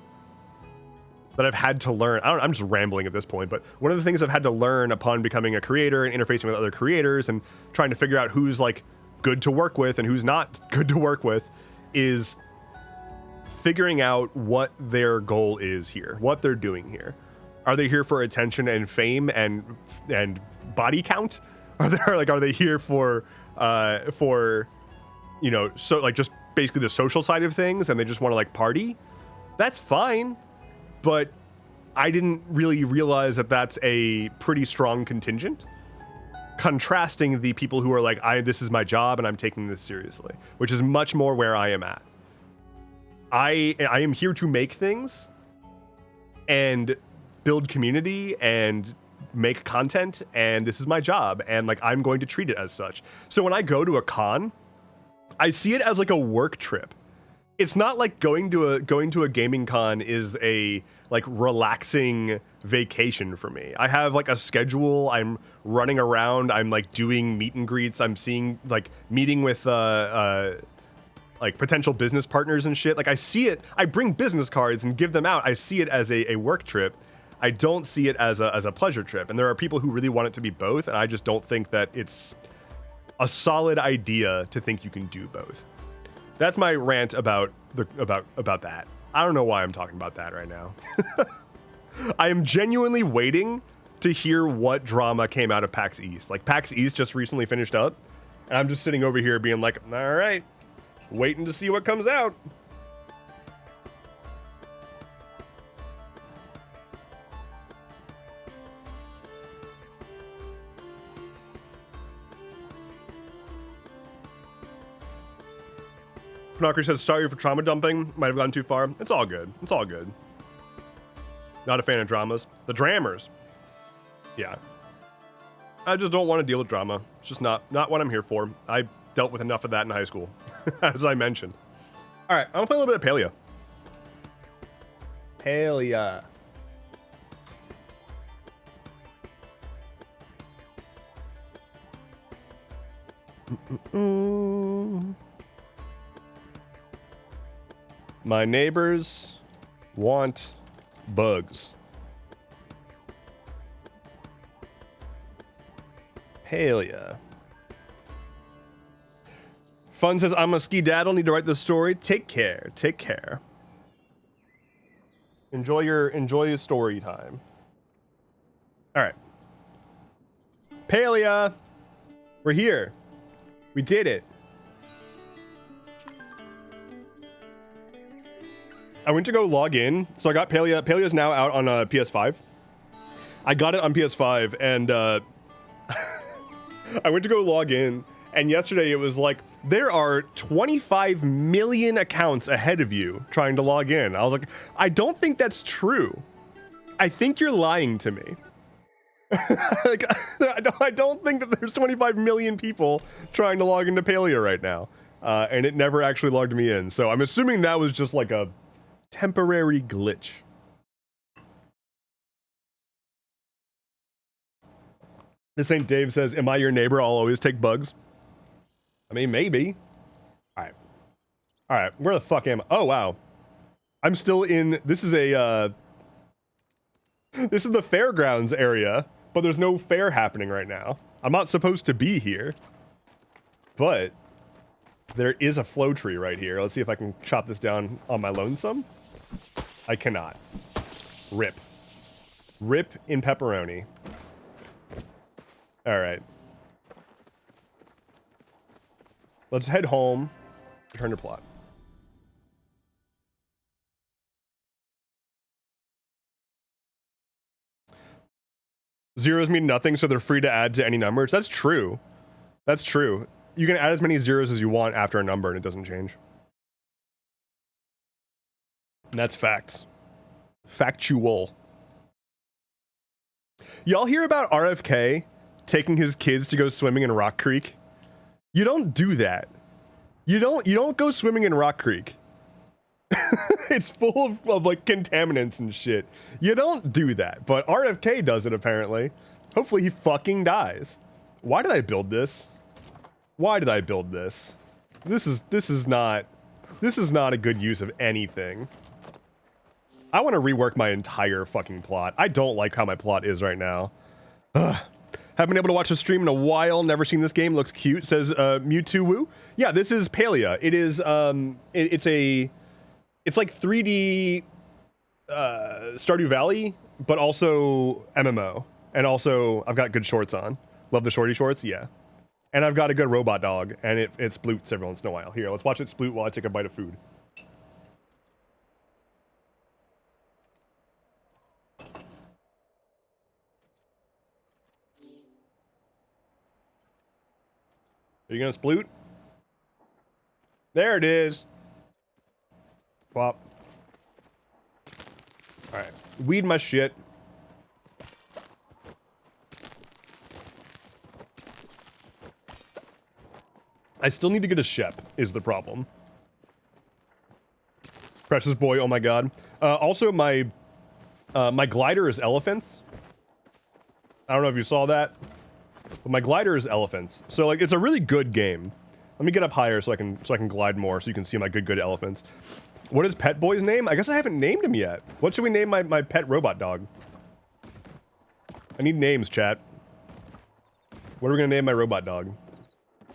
had to learn, I'm just rambling at this point, but one of the things I've had to learn upon becoming a creator and interfacing with other creators and trying to figure out who's like good to work with and who's not good to work with is figuring out what their goal is here, what they're doing here. Are they here for attention and fame and body count? Are they here for you know, so like just basically the social side of things, and they just want to like party? That's fine, but I didn't really realize that that's a pretty strong contingent, contrasting the people who are like, this is my job and I'm taking this seriously, which is much more where I am at. I am here to make things and build community and make content, and this is my job, and like I'm going to treat it as such. So when I go to a con, I see it as like a work trip. It's not like going to a gaming con is a like relaxing vacation for me. I have like a schedule. I'm running around. I'm like doing meet and greets. I'm seeing like meeting with like potential business partners and shit. Like I see it. I bring business cards and give them out. I see it as a work trip. I don't see it as a pleasure trip. And there are people who really want it to be both, and I just don't think that it's a solid idea to think you can do both. That's my rant about that. I don't know why I'm talking about that right now. I am genuinely waiting to hear what drama came out of PAX East. Like PAX East just recently finished up, and I'm just sitting over here being like, all right, waiting to see what comes out. Knocker says, sorry for trauma dumping. Might have gone too far. It's all good. It's all good. Not a fan of dramas. The drammers. Yeah. I just don't want to deal with drama. It's just not what I'm here for. I dealt with enough of that in high school, as I mentioned. All right, I'm gonna play a little bit of Palia. Palia. My neighbors want bugs. Palia. Fun says, I'm a ski daddle, need to write this story. Take care. Take care. Enjoy your story time. All right. Palia. We're here. We did it. I went to go log in, so I got Palia. Palia's now out on PS5. I got it on PS5, and I went to go log in, and yesterday it was like, there are 25 million accounts ahead of you trying to log in. I was like, I don't think that's true. I think you're lying to me. Like, I don't think that there's 25 million people trying to log into Palia right now. And it never actually logged me in. So I'm assuming that was just like a temporary glitch. This ain't Dave says, am I your neighbor? I'll always take bugs. I mean, maybe. All right. All right. Where the fuck am I? Oh, wow. I'm still in, this is a, this is the fairgrounds area, but there's no fair happening right now. I'm not supposed to be here, but there is a flow tree right here. Let's see if I can chop this down on my lonesome. I cannot. Rip. Rip in pepperoni. All right. Let's head home. Return to plot. Zeros mean nothing, so they're free to add to any numbers. That's true. That's true. You can add as many zeros as you want after a number and it doesn't change. And that's facts. Factual. Y'all hear about RFK taking his kids to go swimming in Rock Creek? You don't do that. You don't go swimming in Rock Creek. It's full of like contaminants and shit. You don't do that, but RFK does it apparently. Hopefully he fucking dies. Why did I build this? Why did I build this? This is not a good use of anything. I want to rework my entire fucking plot. I don't like how my plot is right now. Ugh. Haven't been able to watch a stream in a while. Never seen this game. Looks cute. Says Mewtwo Woo. Yeah, this is Palia. It is it's like 3D Stardew Valley, but also MMO. And also I've got good shorts on. Love the shorty shorts. Yeah. And I've got a good robot dog, and it sploots every once in a while. Here, let's watch it sploot while I take a bite of food. Are you gonna sploot? There it is. Plop. All right, weed my shit. I still need to get a Shep, is the problem. Precious boy, oh my god. Also, my glider is elephants. I don't know if you saw that, but my glider is elephants. So like, it's a really good game. Let me get up higher so I can glide more, so you can see my good elephants. What is Pet Boy's name? I guess I haven't named him yet. What should we name my pet robot dog? I need names, chat. What are we gonna name my robot dog?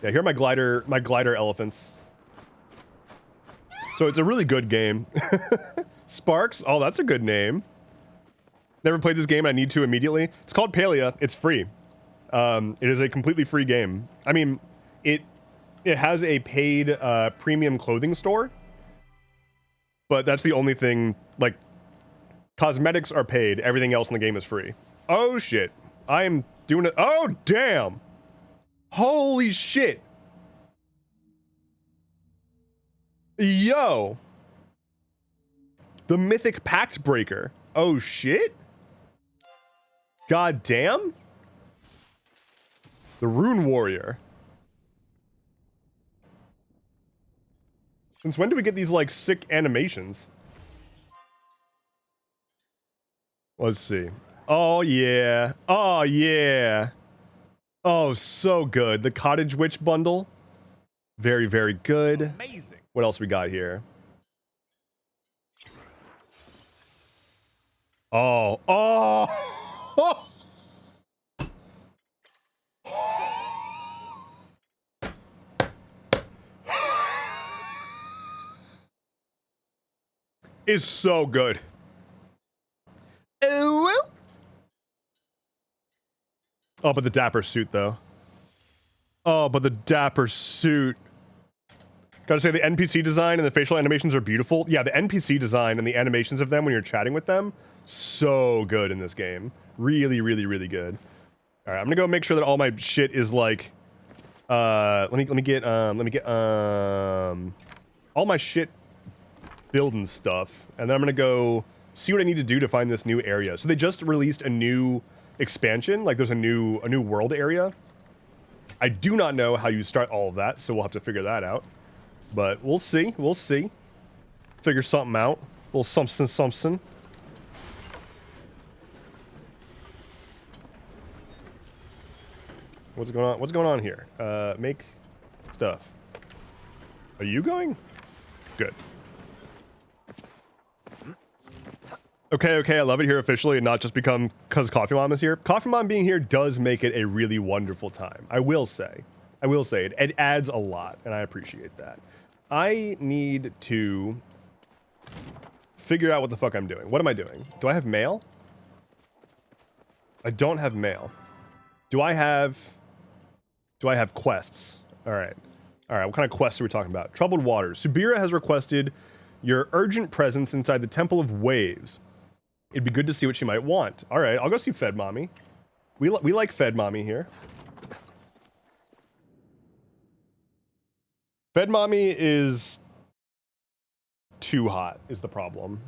Yeah, here are my glider elephants. So it's a really good game. Sparks, oh, that's a good name. Never played this game, I need to immediately. It's called Palia, it's free. It is a completely free game. I mean, it has a paid premium clothing store, but that's the only thing, like, cosmetics are paid, everything else in the game is free. Oh shit, I am doing it, oh damn! Holy shit! Yo! The Mythic Pact Breaker. Oh shit? God damn? The Rune Warrior. Since when do we get these, like, sick animations? Let's see. Oh, yeah. Oh, yeah. Oh, so good. The Cottage Witch bundle. Very, very good. Amazing. What else we got here? Oh, oh. Is so good. Oh, but the dapper suit though. Oh, but the dapper suit. Gotta say, the NPC design and the facial animations are beautiful. Yeah, the NPC design and the animations of them when you're chatting with them, so good in this game. Really, really, really good. All right, I'm gonna go make sure that all my shit is like, let me get all my shit building stuff, and then I'm gonna go see what I need to do to find this new area. So they just released a new expansion, like there's a new world area. I do not know how you start all of that, so we'll have to figure that out. But we'll see. We'll see. Figure something out. A little something, something. What's going on? What's going on here? Make stuff. Are you going? Good. Okay, okay, I love it here officially and not just because Coffee Mom is here. Coffee Mom being here does make it a really wonderful time. I will say. I will say it. It adds a lot, and I appreciate that. I need to figure out what the fuck I'm doing. What am I doing? Do I have mail? I don't have mail. Do I have quests? All right. All right, what kind of quests are we talking about? Troubled Waters. Subira has requested your urgent presence inside the Temple of Waves. It'd be good to see what she might want. All right, I'll go see Fed Mommy. We like Fed Mommy here. Fed Mommy is too hot, is the problem.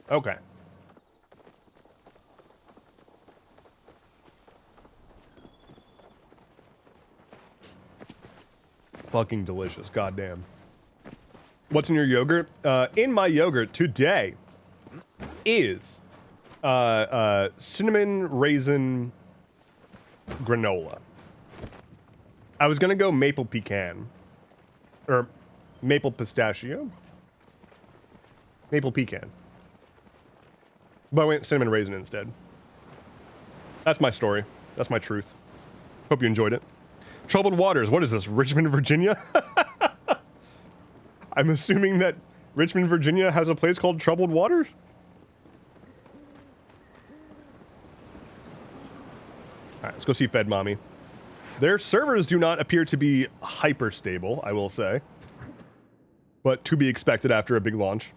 Okay. Fucking delicious, goddamn. What's in your yogurt? In my yogurt today is cinnamon raisin granola. I was gonna go maple pecan or maple pistachio, maple pecan, but I went cinnamon raisin instead. That's my story. That's my truth. Hope you enjoyed it. Troubled Waters. What is this? Richmond, Virginia? I'm assuming that Richmond, Virginia has a place called Troubled Waters? Alright, let's go see Fed Mommy. Their servers do not appear to be hyper stable, I will say. But to be expected after a big launch.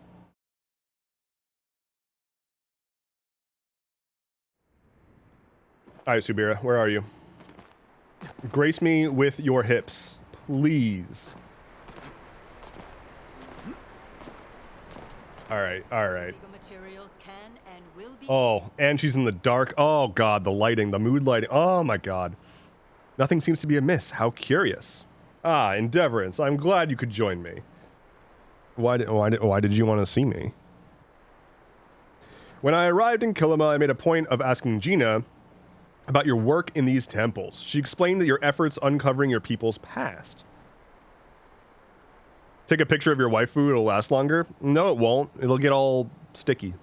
Alright, Subira, where are you? Grace me with your hips, please. Alright, alright. Oh, and she's in the dark. Oh god, the lighting, the mood lighting. Oh my god. Nothing seems to be amiss. How curious. Ah, Endeavorance, I'm glad you could join me. Why did you want to see me? When I arrived in Kilima, I made a point of asking Gina about your work in these temples. She explained that your efforts uncovering your people's past. Take a picture of your waifu, it'll last longer. No, it won't. It'll get all sticky.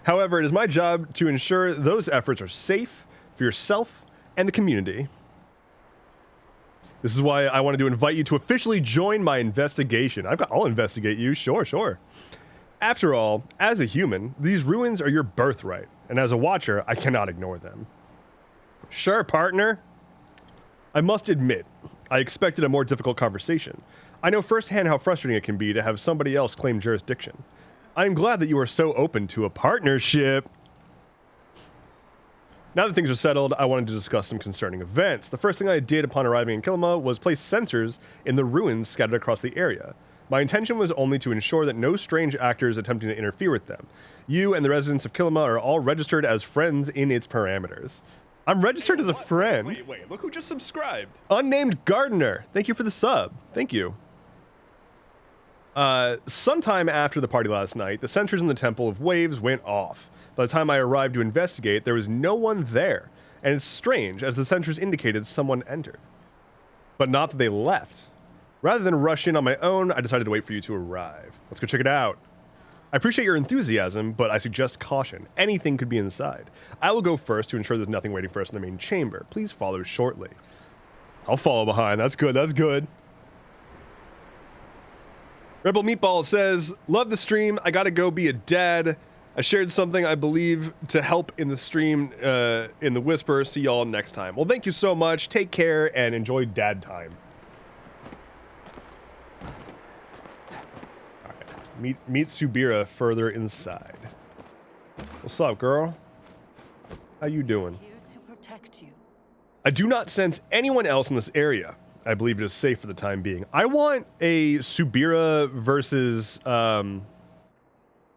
However, it is my job to ensure those efforts are safe for yourself and the community. This is why I wanted to invite you to officially join my investigation. I'll investigate you, sure. After all, as a human, these ruins are your birthright, and as a watcher, I cannot ignore them. Sure, partner. I must admit, I expected a more difficult conversation. I know firsthand how frustrating it can be to have somebody else claim jurisdiction. I am glad that you are so open to a partnership. Now that things are settled, I wanted to discuss some concerning events. The first thing I did upon arriving in Kilima was place sensors in the ruins scattered across the area. My intention was only to ensure that no strange actors attempting to interfere with them. You and the residents of Kilima are all registered as friends in its parameters. I'm registered as a friend. Wait, look who just subscribed. Unnamed Gardener. Thank you for the sub. Thank you. Sometime after the party last night, the sentries in the Temple of Waves went off. By the time I arrived to investigate, there was no one there, and it's strange, as the sentries indicated someone entered. But not that they left. Rather than rush in on my own, I decided to wait for you to arrive. Let's go check it out. I appreciate your enthusiasm, but I suggest caution. Anything could be inside. I will go first to ensure there's nothing waiting for us in the main chamber. Please follow shortly. I'll follow behind. That's good. That's good. Rebel Meatball says, love the stream. I gotta go be a dad. I shared something I believe to help in the stream in the whisper. See y'all next time. Well, thank you so much. Take care and enjoy dad time. All right. Meet Subira further inside. What's up, girl? How you doing? Here to protect you. I do not sense anyone else in this area. I believe it is safe for the time being. I want a Subira versus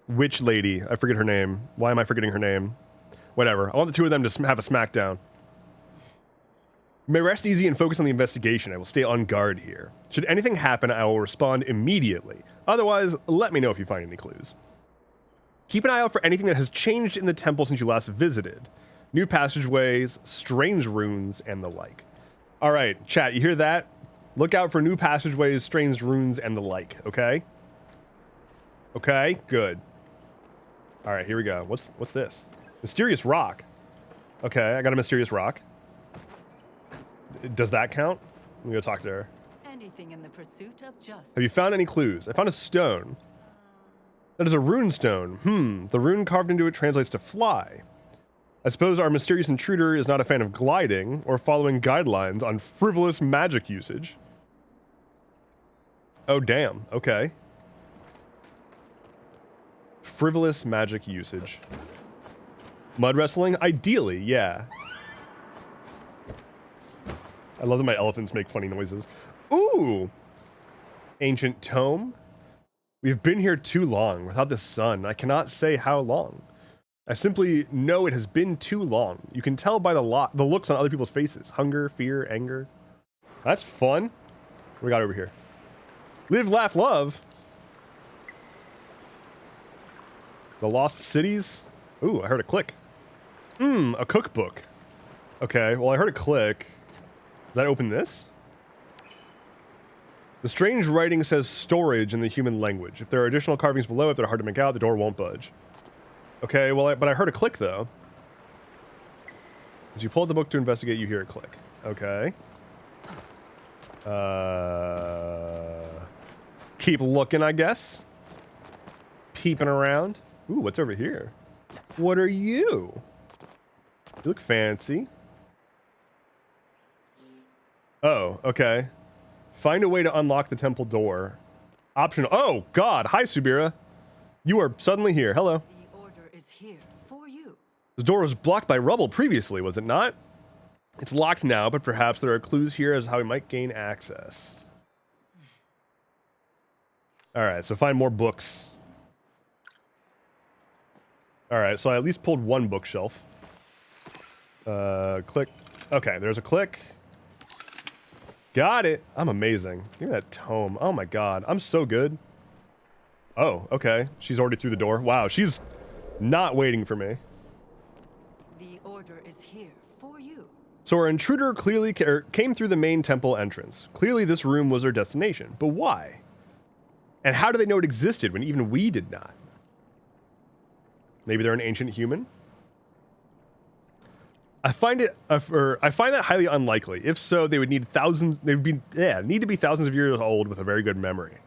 witch lady. I forget her name. Why am I forgetting her name? Whatever. I want the two of them to have a smackdown. You may rest easy and focus on the investigation. I will stay on guard here. Should anything happen, I will respond immediately. Otherwise, let me know if you find any clues. Keep an eye out for anything that has changed in the temple since you last visited. New passageways, strange runes, and the like. All right, chat, you hear that? Look out for new passageways, strange runes, and the like, okay? Okay, good. All right, here we go. What's this? Mysterious rock. Okay, I got a mysterious rock. Does that count? Let me go talk to her. Anything in the pursuit of justice. Have you found any clues? I found a stone. That is a rune stone. The rune carved into it translates to fly. I suppose our mysterious intruder is not a fan of gliding or following guidelines on frivolous magic usage. Oh, damn. Okay. Frivolous magic usage. Mud wrestling? Ideally, yeah. I love that my elephants make funny noises. Ooh! Ancient tome. We've been here too long without the sun. I cannot say how long. I simply know it has been too long. You can tell by the looks on other people's faces. Hunger, fear, anger. That's fun. What we got over here? Live, laugh, love. The Lost Cities. Ooh, I heard a click. A cookbook. Okay, well, I heard a click. Does that open this? The strange writing says storage in the human language. If there are additional carvings below, if they're hard to make out, the door won't budge. Okay, well, but I heard a click, though. As you pull out the book to investigate, you hear a click. Okay. Keep looking, I guess. Peeping around. Ooh, what's over here? What are you? You look fancy. Oh, okay. Find a way to unlock the temple door. Optional. Oh, God. Hi, Subira. You are suddenly here. Hello. The order is here for you. The door was blocked by rubble previously, was it not? It's locked now, but perhaps there are clues here as to how we might gain access. All right, so find more books. All right, so I at least pulled one bookshelf. Click. Okay, there's a click. Got it. I'm amazing. Give me that tome. Oh my God, I'm so good. Oh, okay. She's already through the door. Wow, she's not waiting for me. The order is here for you. So our intruder clearly came through the main temple entrance. Clearly this room was their destination, but why? And how do they know it existed when even we did not? Maybe they're an ancient human? I find that highly unlikely. If so, they would need need to be thousands of years old with a very good memory.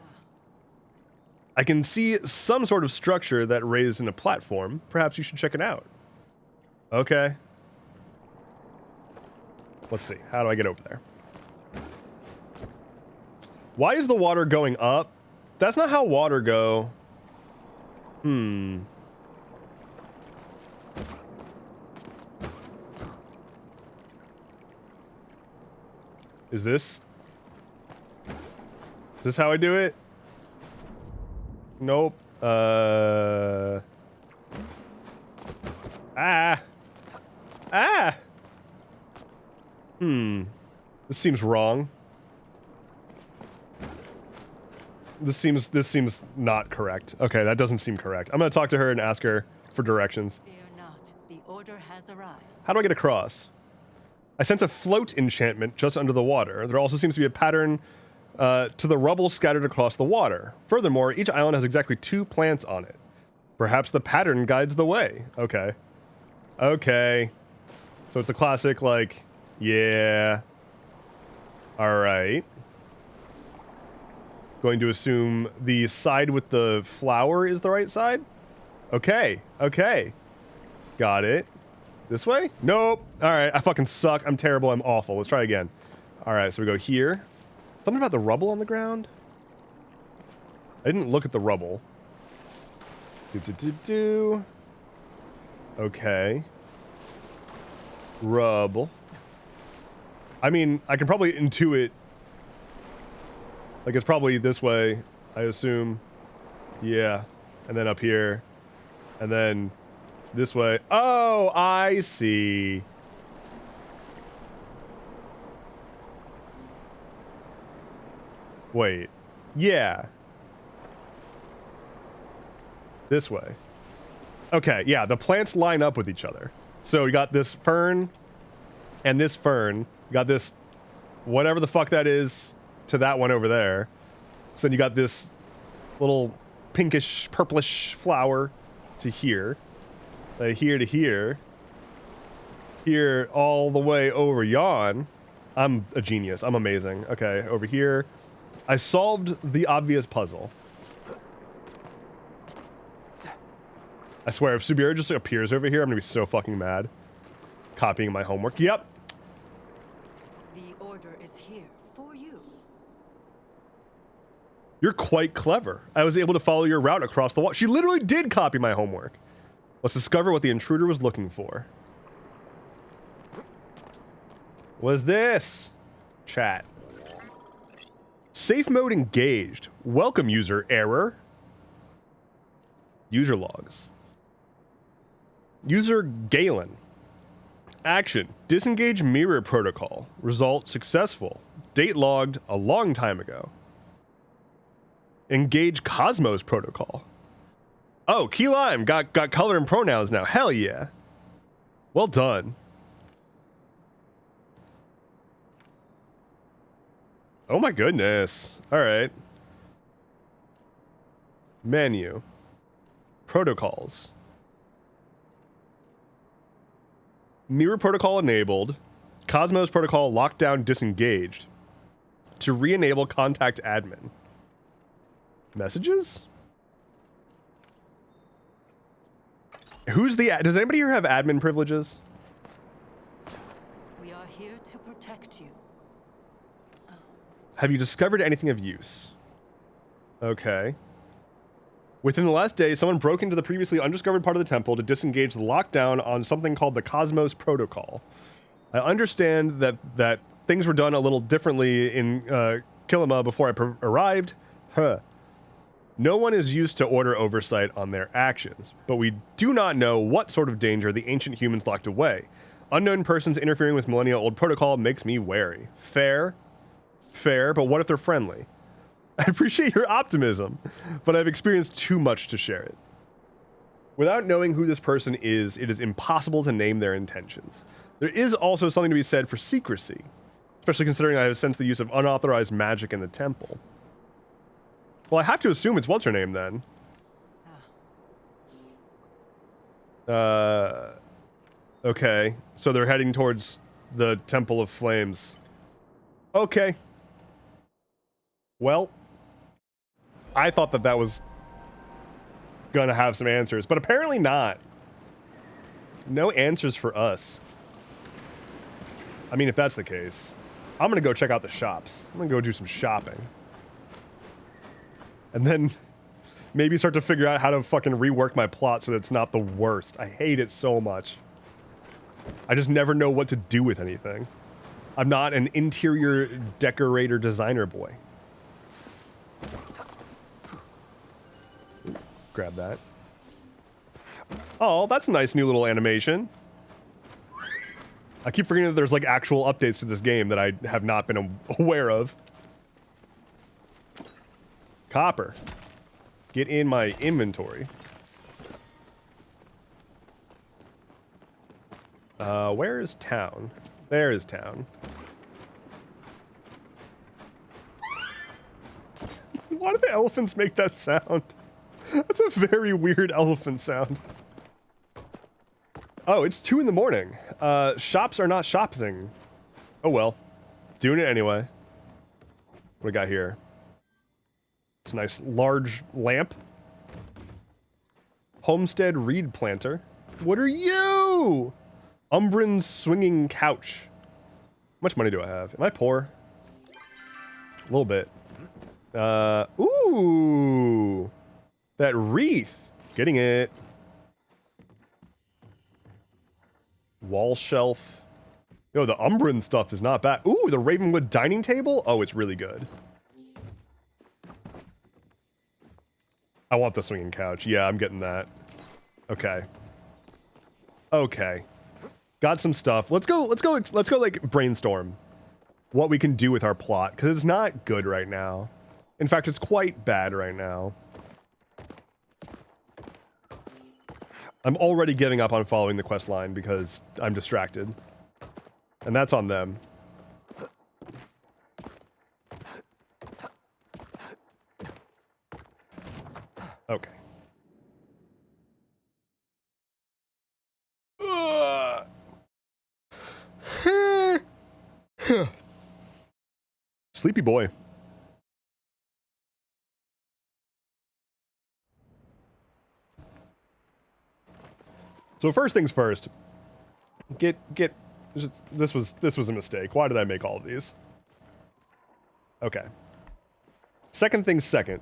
I can see some sort of structure that raised in a platform. Perhaps you should check it out. Okay. Let's see. How do I get over there? Why is the water going up? That's not how water go. Is this how I do it? Nope. This seems wrong. This seems not correct. Okay, that doesn't seem correct. I'm gonna talk to her and ask her for directions. Fear not. The order has arrived. How do I get across? I sense a float enchantment just under the water. There also seems to be a pattern to the rubble scattered across the water. Furthermore, each island has exactly 2 plants on it. Perhaps the pattern guides the way. Okay. Okay. So it's the classic, like, yeah. All right. Going to assume the side with the flower is the right side? Okay. Okay. Got it. This way? Nope. All right. I fucking suck. I'm terrible. I'm awful. Let's try again. All right. So we go here. Something about the rubble on the ground? I didn't look at the rubble. Okay. Rubble. I mean, I can probably intuit. Like, it's probably this way, I assume. Yeah. And then up here. And then this way. Oh, I see. Wait. Yeah. This way. Okay, yeah, the plants line up with each other. So we got this fern and this fern. We got this whatever the fuck that is to that one over there. So then you got this little pinkish, purplish flower to here. Here to here. Here all the way over yon. I'm a genius. I'm amazing. Okay, over here. I solved the obvious puzzle. I swear, if Subiera just appears over here, I'm gonna be so fucking mad. Copying my homework. Yep. The order is here for you. You're quite clever. I was able to follow your route across the wall. She literally did copy my homework. Let's discover what the intruder was looking for. What's this? Chat. Safe mode engaged. Welcome, user. Error. User logs. User Galen. Action. Disengage mirror protocol. Result successful. Date logged a long time ago. Engage Cosmos protocol. Oh, Key Lime got color and pronouns now. Hell yeah. Well done. Oh my goodness. All right. Menu. Protocols. Mirror protocol enabled. Cosmos protocol lockdown disengaged. To re-enable contact admin. Messages? Who's the... Does anybody here have admin privileges? We are here to protect you. Have you discovered anything of use? Okay. Within the last day, someone broke into the previously undiscovered part of the temple to disengage the lockdown on something called the Cosmos Protocol. I understand that things were done a little differently in Kilima before I arrived. Huh. No one is used to order oversight on their actions, but we do not know what sort of danger the ancient humans locked away. Unknown persons interfering with millennia-old protocol makes me wary. Fair? Fair, but what if they're friendly? I appreciate your optimism, but I've experienced too much to share it. Without knowing who this person is, it is impossible to name their intentions. There is also something to be said for secrecy, especially considering I have sensed the use of unauthorized magic in the temple. Well, I have to assume it's what's-her-name, then. Okay, so they're heading towards the Temple of Flames. Okay. Well, I thought that was gonna have some answers, but apparently not. No answers for us. I mean, if that's the case, I'm gonna go check out the shops. I'm gonna go do some shopping. And then maybe start to figure out how to fucking rework my plot so that it's not the worst. I hate it so much. I just never know what to do with anything. I'm not an interior decorator designer boy. Grab that. Oh, that's a nice new little animation. I keep forgetting that there's like actual updates to this game that I have not been aware of. Copper. Get in my inventory. Where is town? There is town. Why do the elephants make that sound? That's a very weird elephant sound. Oh, it's 2 in the morning. Shops are not shopping. Oh well. Doing it anyway. What we got here? It's a nice large lamp. Homestead reed planter. What are you? Umbran swinging couch. How much money do I have? Am I poor? A little bit. Ooh. That wreath. Getting it. Wall shelf. Yo, the Umbran stuff is not bad. Ooh, the Ravenwood dining table? Oh, it's really good. I want the swinging couch. Yeah, I'm getting that. Okay. Okay. Got some stuff. Let's go like brainstorm what we can do with our plot, because it's not good right now. In fact, it's quite bad right now. I'm already giving up on following the quest line because I'm distracted. And that's on them. Okay. Sleepy boy. So first things first. This was a mistake. Why did I make all of these? Okay. Second things second.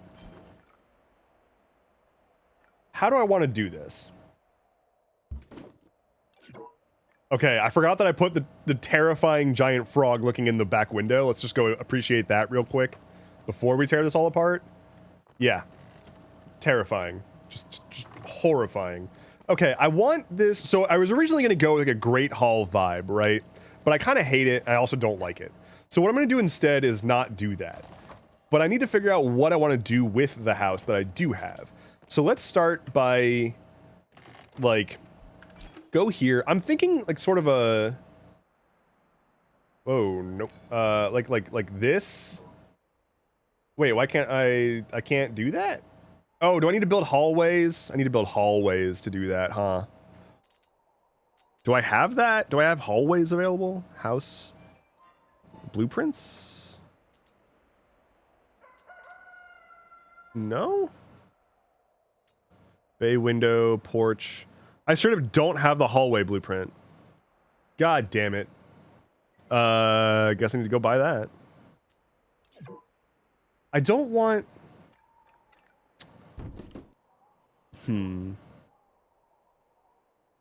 How do I want to do this? Okay, I forgot that I put the terrifying giant frog looking in the back window. Let's just go appreciate that real quick before we tear this all apart. Yeah. Terrifying. Just horrifying. Okay, I want this. So I was originally going to go with like a Great Hall vibe, right? But I kind of hate it. I also don't like it. So what I'm going to do instead is not do that. But I need to figure out what I want to do with the house that I do have. So let's start by, like, go here. I'm thinking like sort of a. Whoa, nope. Like this. Wait, why can't I can't do that? Oh, do I need to build hallways? I need to build hallways to do that, huh? Do I have that? Do I have hallways available? House blueprints? No? Bay window, porch. I straight up don't have the hallway blueprint. God damn it. I guess I need to go buy that. I don't want...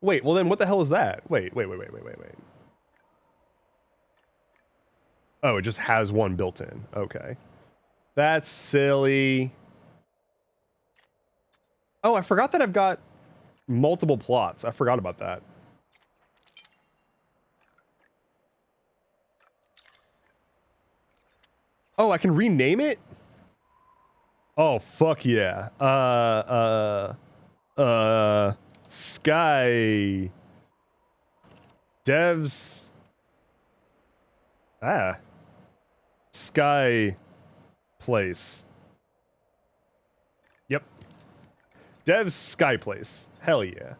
Wait, well then what the hell is that? Wait. Oh, it just has one built in. Okay. That's silly. Oh, I forgot that I've got multiple plots. I forgot about that. Oh, I can rename it? Oh, fuck yeah. Sky. Devs. Sky Place. Yep. Devs Sky Place. Hell yeah.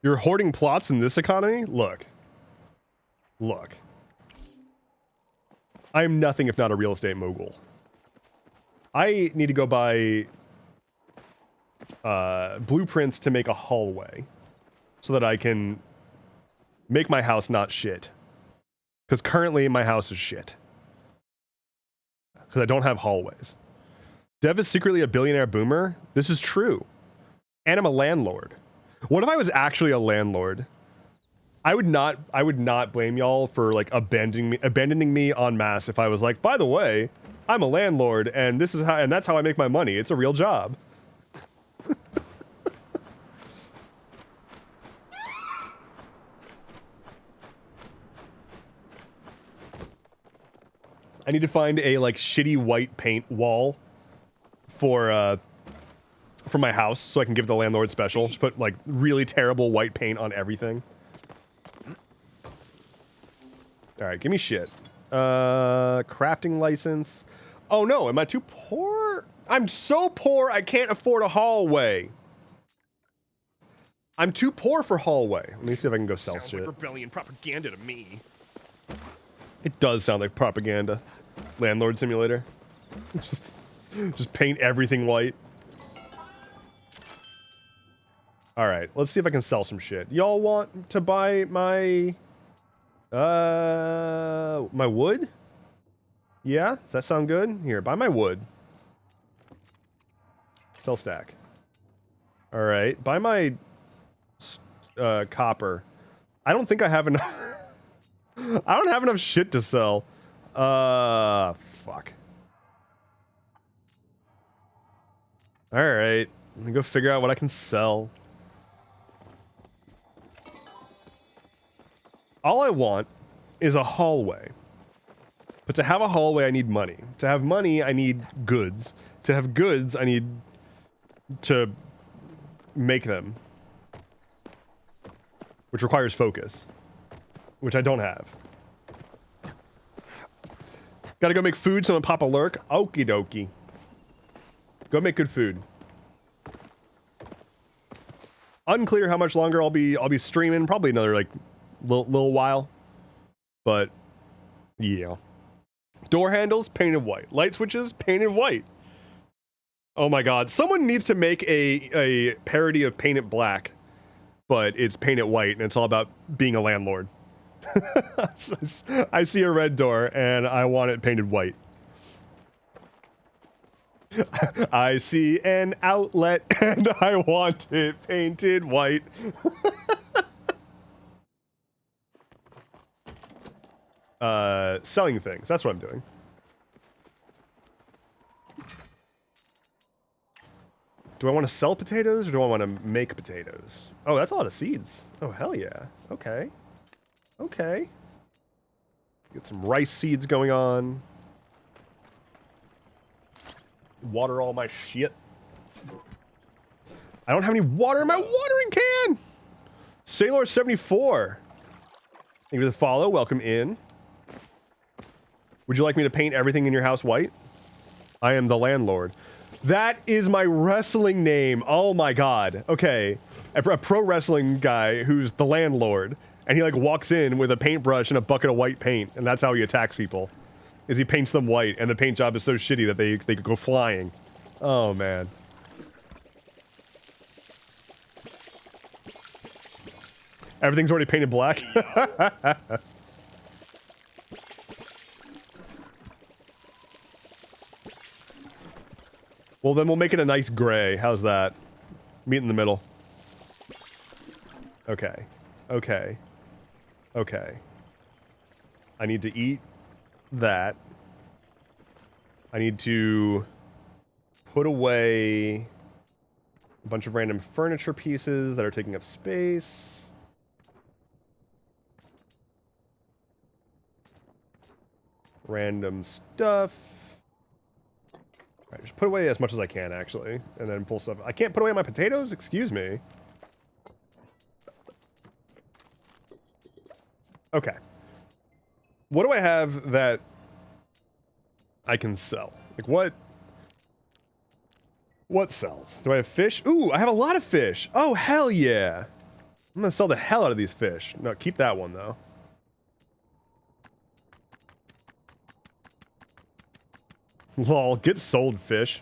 You're hoarding plots in this economy? Look. I am nothing if not a real estate mogul. I need to go buy blueprints to make a hallway so that I can make my house not shit. Because currently my house is shit. Because I don't have hallways. Dev is secretly a billionaire boomer? This is true. And I'm a landlord. What if I was actually a landlord? I would not blame y'all for like abandoning me en masse if I was like, by the way, I'm a landlord and that's how I make my money. It's a real job. I need to find a like shitty white paint wall for my house so I can give the landlord special. Just put like really terrible white paint on everything. All right, give me shit. Crafting license. Oh no, am I too poor? I'm so poor I can't afford a hallway. I'm too poor for hallway. Let me see if I can go sell Sounds shit. like rebellion propaganda to me. It does sound like propaganda. Landlord simulator. just paint everything white. All right, let's see if I can sell some shit. Y'all want to buy my my wood? Yeah, does that sound good? Here, buy my wood. Sell stack. All right, buy my copper. I don't think I have enough. I don't have enough shit to sell. Fuck. All right, let me go figure out what I can sell. All I want is a hallway. But to have a hallway, I need money. To have money, I need goods. To have goods, I need to make them. Which requires focus. Which I don't have. Gotta go make food, someone pop a lurk. Okie dokie. Go make good food. Unclear how much longer I'll be streaming. Probably another like little while. But yeah. Door handles painted white. Light switches painted white. Oh my god. Someone needs to make a parody of Paint It Black, but it's Paint It White and it's all about being a landlord. I see a red door and I want it painted white. I see an outlet and I want it painted white. Selling things. That's what I'm doing. Do I want to sell potatoes or do I want to make potatoes? Oh, that's a lot of seeds. Oh, hell yeah. Okay. Okay. Get some rice seeds going on. Water all my shit. I don't have any water in my watering can! Sailor74. Thank you for the follow. Welcome in. Would you like me to paint everything in your house white? I am the landlord. That is my wrestling name. Oh my god. Okay. A pro wrestling guy who's the landlord. And he like walks in with a paintbrush and a bucket of white paint. And that's how he attacks people. Is he paints them white. And the paint job is so shitty that they could go flying. Oh man. Everything's already painted black. Well, then we'll make it a nice gray. How's that? Meet in the middle. Okay. Okay. Okay. I need to eat that. I need to put away a bunch of random furniture pieces that are taking up space. Random stuff. Alright, just put away as much as I can, actually. And then pull stuff. I can't put away my potatoes? Excuse me. Okay. What do I have that I can sell? Like, what sells? Do I have fish? Ooh, I have a lot of fish. Oh, hell yeah. I'm gonna sell the hell out of these fish. No, keep that one, though. Lol, get sold, fish.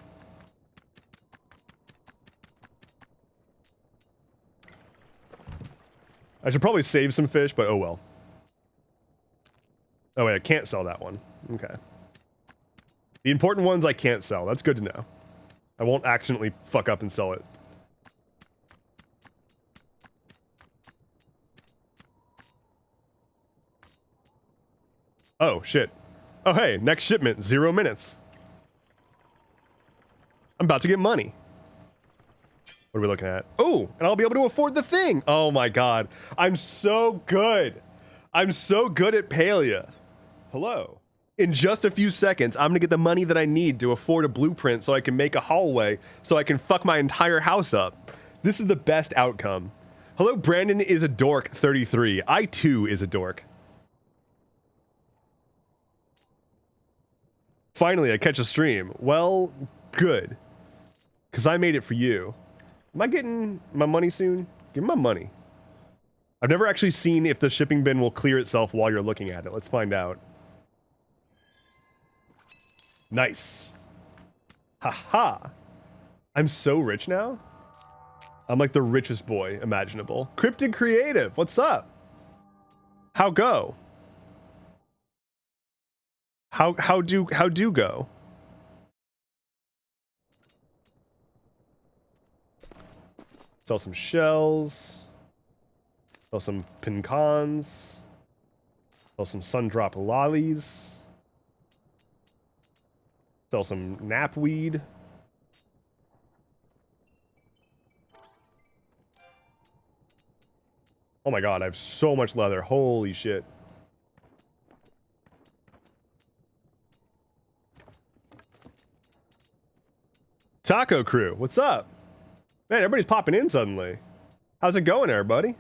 I should probably save some fish, but oh well. Oh wait, I can't sell that one. Okay. The important ones I can't sell. That's good to know. I won't accidentally fuck up and sell it. Oh, shit. Oh, hey, next shipment, 0 minutes. I'm about to get money. What are we looking at? Oh, and I'll be able to afford the thing. Oh my god. I'm so good. I'm so good at Palia. Hello. In just a few seconds, I'm gonna get the money that I need to afford a blueprint so I can make a hallway so I can fuck my entire house up. This is the best outcome. Hello, Brandon is a dork 33. I too is a dork. Finally, I catch a stream. Well, good. Because I made it for you. Am I getting my money soon? Give me my money. I've never actually seen if the shipping bin will clear itself while you're looking at it. Let's find out. Nice. Haha. I'm so rich now. I'm like the richest boy imaginable. Cryptid Creative, what's up? How go? How do go? Sell some shells. Sell some pincons. Sell some sundrop lollies. Sell some knapweed. Oh my god, I have so much leather. Holy shit. Taco Crew, what's up? Man, everybody's popping in suddenly. How's it going, everybody?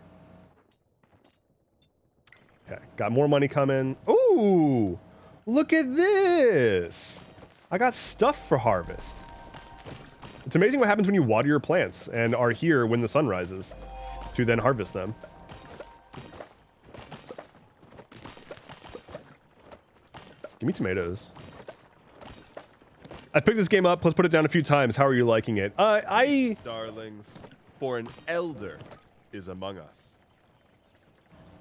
Okay, got more money coming. Ooh, look at this. I got stuff for harvest. It's amazing what happens when you water your plants and are here when the sun rises to then harvest them. Give me tomatoes. I picked this game up. Let's put it down a few times. How are you liking it? Darlings, for an elder is among us.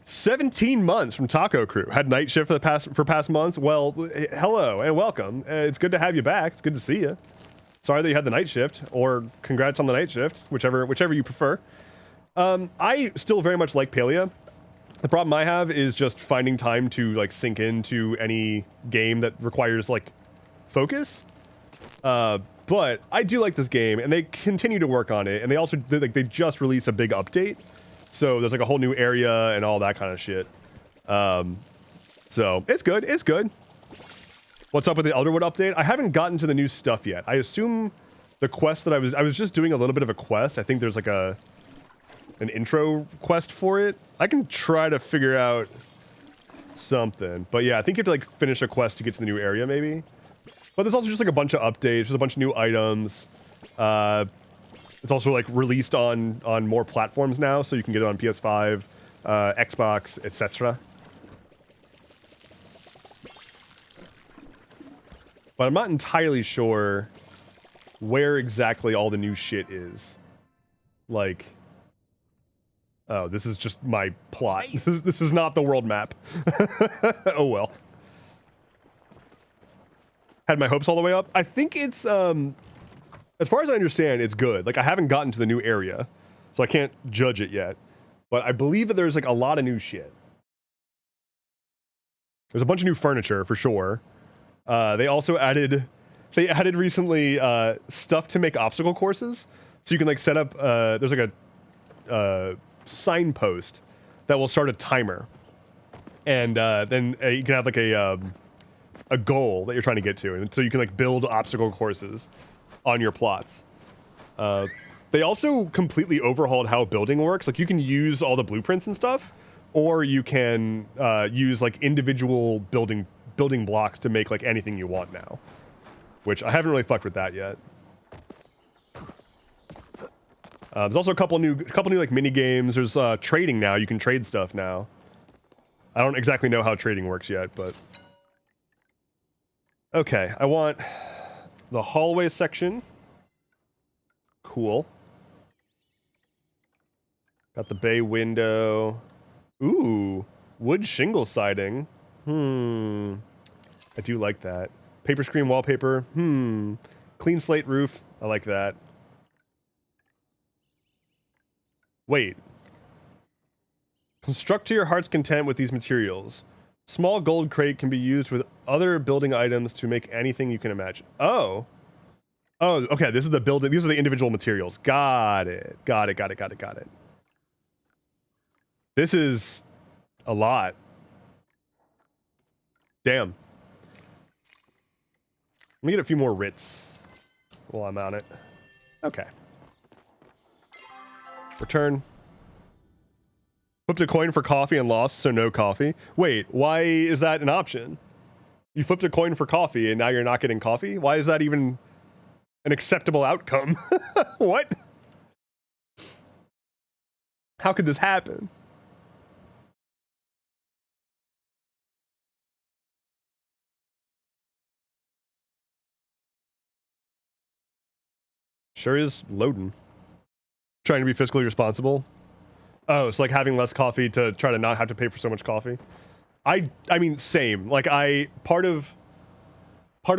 17 months from Taco Crew. Had night shift for past months. Well, hello and welcome. It's good to have you back. It's good to see you. Sorry that you had the night shift, or congrats on the night shift, whichever you prefer. I still very much like Palia. The problem I have is just finding time to like sink into any game that requires like focus. But I do like this game, and they continue to work on it. And they also they just released a big update, so there's like a whole new area and all that kind of shit. So it's good. It's good. What's up with the Elderwood update? I haven't gotten to the new stuff yet. I assume the quest that I was just doing a little bit of a quest. I think there's like an intro quest for it. I can try to figure out something, but yeah, I think you have to like finish a quest to get to the new area maybe. But there's also just like a bunch of updates. There's a bunch of new items. It's also like released on more platforms now, so you can get it on PS5, Xbox, etc. But I'm not entirely sure where exactly all the new shit is. Like, oh, this is just my plot. This is not the world map. Oh well. Had my hopes all the way up. I think it's as far as I understand, it's good. Like I haven't gotten to the new area, so I can't judge it yet. But I believe that there's like a lot of new shit. There's a bunch of new furniture for sure. They also added recently stuff to make obstacle courses, so you can like set up. There's like a signpost that will start a timer, and then you can have like a goal that you're trying to get to, and so you can like build obstacle courses on your plots. They also completely overhauled how building works. Like you can use all the blueprints and stuff, or you can use like individual building blocks to make like anything you want now, which I haven't really fucked with that yet. There's also a couple new like mini games. There's trading now. You can trade stuff now. I don't exactly know how trading works yet, but okay. I want the hallway section. Cool. Got the bay window. Ooh, wood shingle siding. I do like that. Paper screen wallpaper. Clean slate roof. I like that. Wait. Construct to your heart's content with these materials. Small gold crate can be used with other building items to make anything you can imagine. Oh. Oh, okay. This is the building. These are the individual materials. Got it. Got it. This is a lot. Damn. Let me get a few more writs while I'm on it. Okay. Return. Flipped a coin for coffee and lost, so no coffee. Wait, why is that an option? You flipped a coin for coffee and now you're not getting coffee? Why is that even an acceptable outcome? What? How could this happen? Sure is loading. Trying to be fiscally responsible. Oh, it's like having less coffee to try to not have to pay for so much coffee. I mean, same. Like part of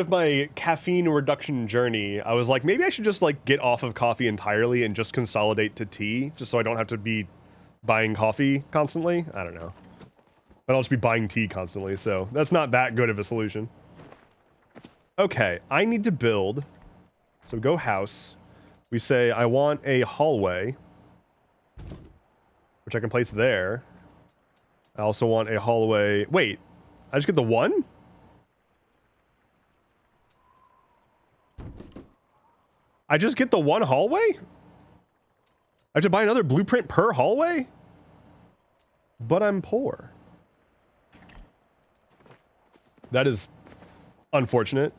my caffeine reduction journey, I was like, maybe I should just like get off of coffee entirely and just consolidate to tea, just so I don't have to be buying coffee constantly. I don't know. But I'll just be buying tea constantly, so that's not that good of a solution. Okay, I need to build. So go house. We say I want a hallway, which I can place there. I also want a hallway. Wait, I just get the one? I just get the one hallway? I have to buy another blueprint per hallway? But I'm poor. That is unfortunate.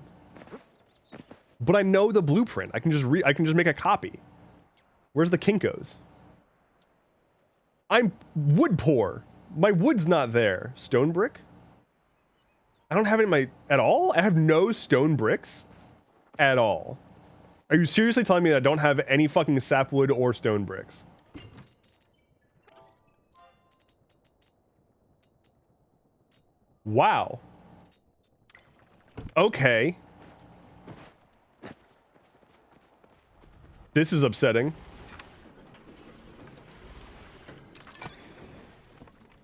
But I know the blueprint. I can just make a copy. Where's the Kinkos? I'm wood poor. My wood's not there. Stone brick? I don't have it in my... At all? I have no stone bricks? At all. Are you seriously telling me that I don't have any fucking sapwood or stone bricks? Wow. Okay. This is upsetting.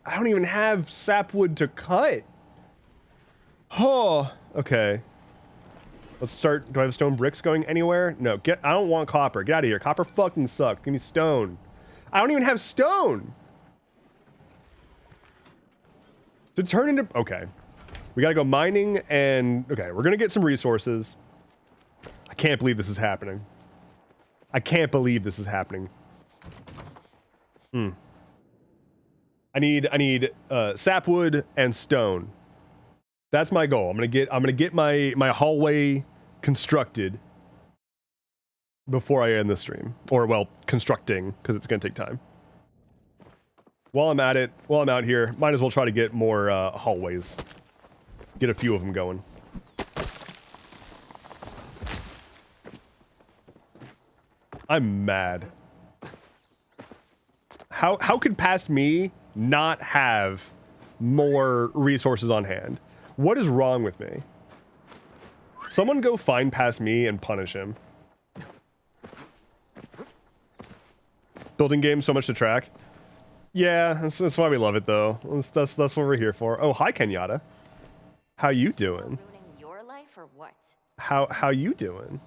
I don't even have sapwood to cut. Oh, okay. Let's start. Do I have stone bricks going anywhere? No, I don't want copper. Get out of here. Copper fucking sucks. Give me stone. I don't even have stone. To turn into, okay. We gotta go mining and, okay, we're gonna get some resources. I can't believe this is happening. I can't believe this is happening. I need sapwood and stone. That's my goal. I'm gonna get my hallway constructed before I end the stream. Or well, constructing, because it's gonna take time. While I'm at it, while I'm out here, might as well try to get more hallways. Get a few of them going. I'm mad. How could past me not have more resources on hand? What is wrong with me? Someone go find past me and punish him. Building game, so much to track. Yeah, that's why we love it though. That's what we're here for. Oh, hi Kenyatta. How you doing? Ruining your life or what? How you doing?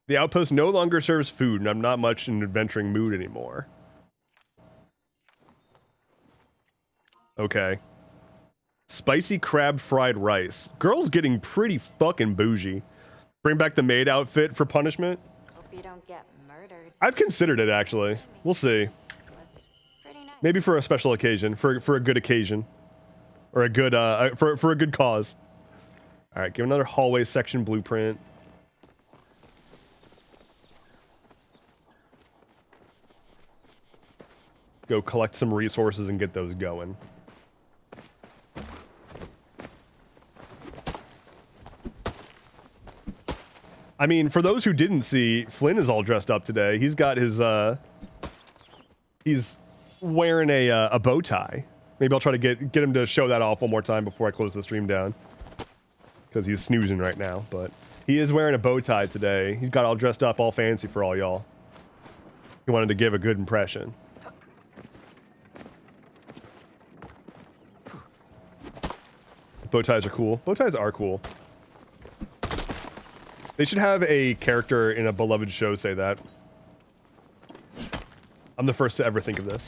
The outpost no longer serves food, and I'm not much in adventuring mood anymore. Okay. Spicy crab fried rice. Girl's getting pretty fucking bougie. Bring back the maid outfit for punishment. Hope you don't get murdered. I've considered it actually. We'll see. It was pretty nice. Maybe for a special occasion, for a good occasion, or a good for a good cause. All right, give another hallway section blueprint. Go collect some resources and get those going. I mean, for those who didn't see, Flynn is all dressed up today. He's got his, he's wearing a bow tie. Maybe I'll try to get him to show that off one more time before I close the stream down. Because he's snoozing right now, but he is wearing a bow tie today. He's got all dressed up, all fancy for all y'all. He wanted to give a good impression. Bow ties are cool. Bow ties are cool. They should have a character in a beloved show say that. I'm the first to ever think of this.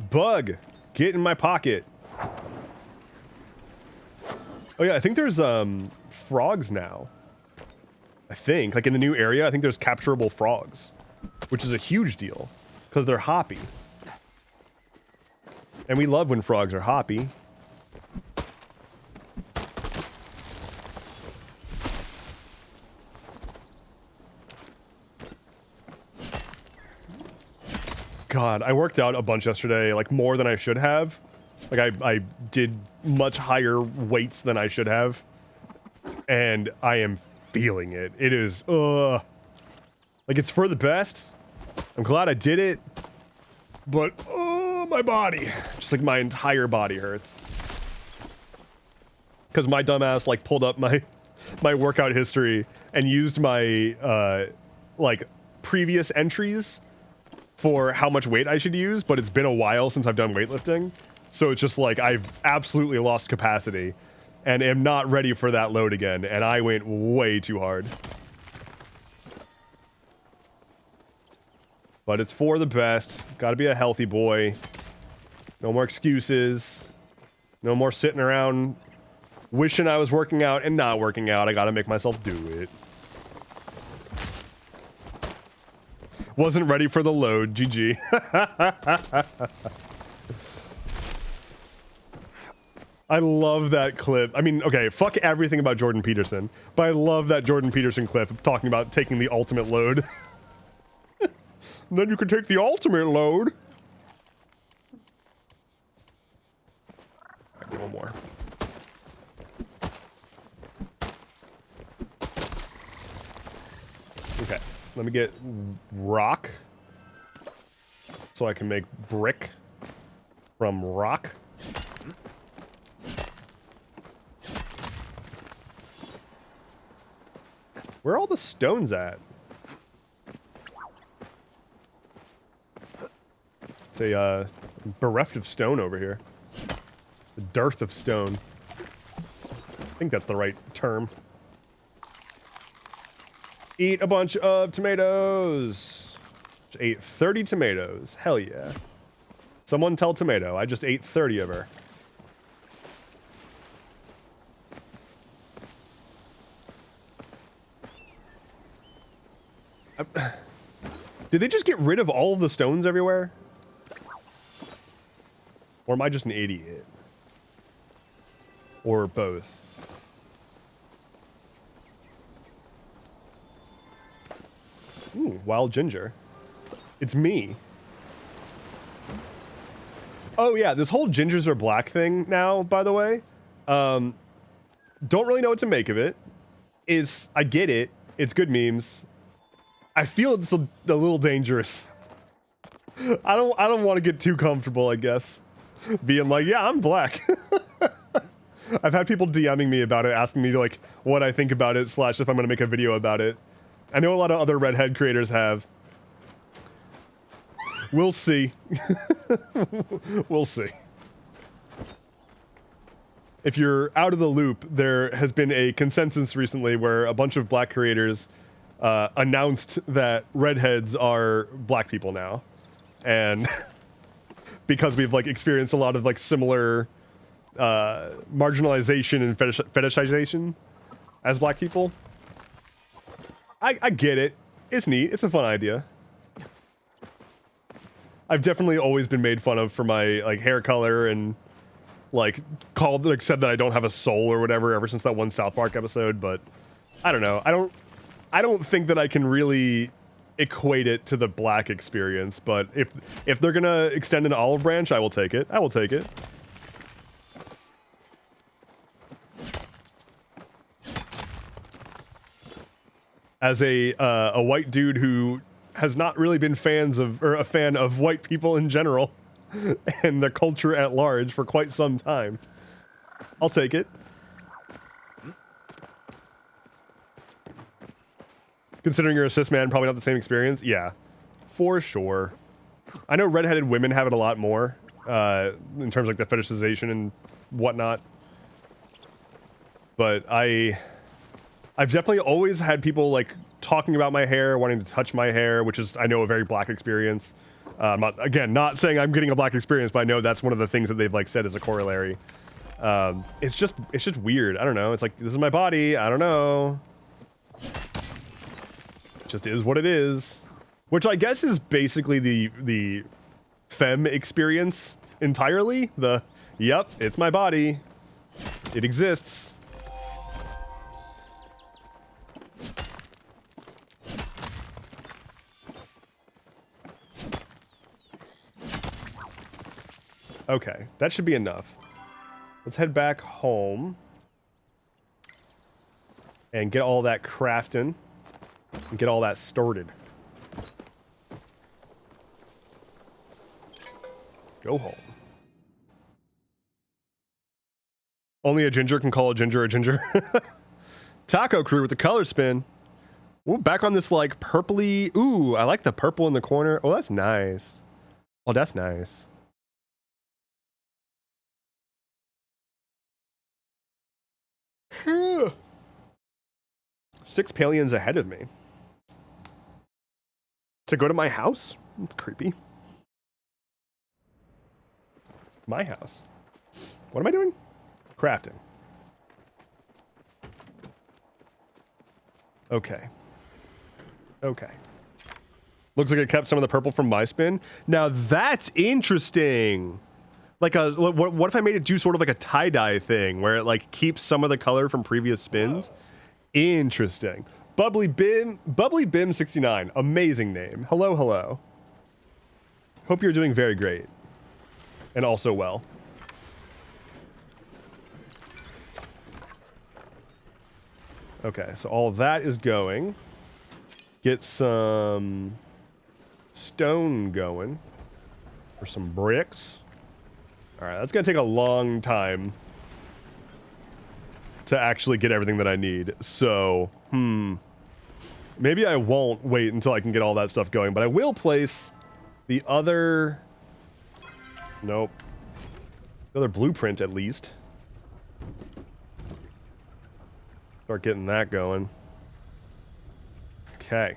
Bug! Get in my pocket. Oh yeah, I think there's frogs now. I think, like in the new area, I think there's capturable frogs, which is a huge deal because they're hoppy. And we love when frogs are hoppy. God, I worked out a bunch yesterday, like more than I should have. Like I did much higher weights than I should have. And I am feeling it. It is, like it's for the best. I'm glad I did it. But, my body. Just like my entire body hurts. Because my dumbass like pulled up my workout history and used my, like previous entries for how much weight I should use, but it's been a while since I've done weightlifting. So it's just like I've absolutely lost capacity and am not ready for that load again. And I went way too hard. But it's for the best. Gotta be a healthy boy. No more excuses. No more sitting around wishing I was working out and not working out. I gotta make myself do it. Wasn't ready for the load. GG. I love that clip. I mean, okay, fuck everything about Jordan Peterson, but I love that Jordan Peterson clip talking about taking the ultimate load. Then you can take the ultimate load. All right, one more. Okay, let me get rock so I can make brick from rock. Where are all the stones at? It's a bereft of stone over here. A dearth of stone. I think that's the right term. Eat a bunch of tomatoes. Just ate 30 tomatoes. Hell yeah. Someone tell Tomato, I just ate 30 of her. Did they just get rid of all of the stones everywhere? Or am I just an idiot? Or both? Ooh, wild ginger. It's me. Oh yeah, this whole gingers are black thing now, by the way. Don't really know what to make of it. I get it. It's good memes. I feel it's a little dangerous. I don't want to get too comfortable, I guess. Being like, yeah, I'm black. I've had people DMing me about it, asking me like what I think about it, / if I'm going to make a video about it. I know a lot of other redhead creators have. We'll see. We'll see. If you're out of the loop, there has been a consensus recently where a bunch of black creators announced that redheads are black people now. And because we've like experienced a lot of like similar marginalization and fetishization as black people. I get it. It's neat. It's a fun idea. I've definitely always been made fun of for my like hair color and like said that I don't have a soul or whatever ever since that one South Park episode, but I don't know. I don't think that I can really equate it to the black experience, but if they're gonna extend an olive branch, I will take it. I will take it. As a white dude who has not really been a fan of white people in general and the culture at large for quite some time, I'll take it. Considering you're a cis man, probably not the same experience. Yeah, for sure. I know redheaded women have it a lot more in terms of like the fetishization and whatnot. But I've definitely always had people like talking about my hair, wanting to touch my hair, which is, I know, a very black experience. I'm not saying I'm getting a black experience, but I know that's one of the things that they've like said as a corollary. It's just weird. I don't know. It's like, this is my body. I don't know. It just is what it is. Which I guess is basically the femme experience entirely. Yep, it's my body. It exists. Okay, that should be enough. Let's head back home and get all that crafting and get all that started. Go home. Only a ginger can call a ginger a ginger. Taco crew with the color spin. Ooh, back on this like purpley. Ooh, I like the purple in the corner. Oh, that's nice. Oh, that's nice. 6 Palians ahead of me. To go to my house? That's creepy. My house. What am I doing? Crafting. Okay. Okay. Looks like it kept some of the purple from my spin. Now that's interesting. Like a, what if I made it do sort of like a tie-dye thing where it like keeps some of the color from previous spins? Whoa. Interesting. Bubbly Bim 69. Amazing name. Hello, hello. Hope you're doing very great. And also well. Okay, so all that is going. Get some stone going. Or some bricks. Alright, that's gonna take a long time to actually get everything that I need. So, maybe I won't wait until I can get all that stuff going, but I will place the other... Nope. The other blueprint, at least. Start getting that going. Okay.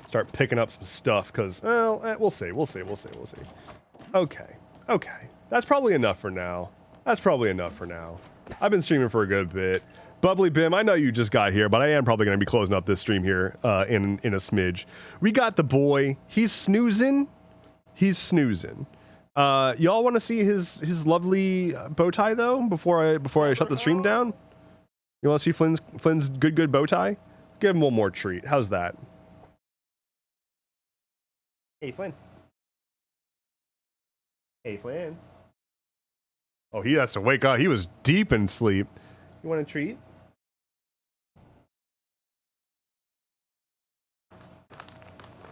Start picking up some stuff, because, well, we'll see. Okay. Okay. That's probably enough for now. I've been streaming for a good bit. Bubbly Bim, I know you just got here, but I am probably going to be closing up this stream here in a smidge. We got the boy. He's snoozing. Y'all want to see his lovely bow tie though before I shut the stream down? You want to see Flynn's good bow tie? Give him one more treat. How's that? Hey Flynn. Hey Flynn. Oh, he has to wake up. He was deep in sleep. You want a treat?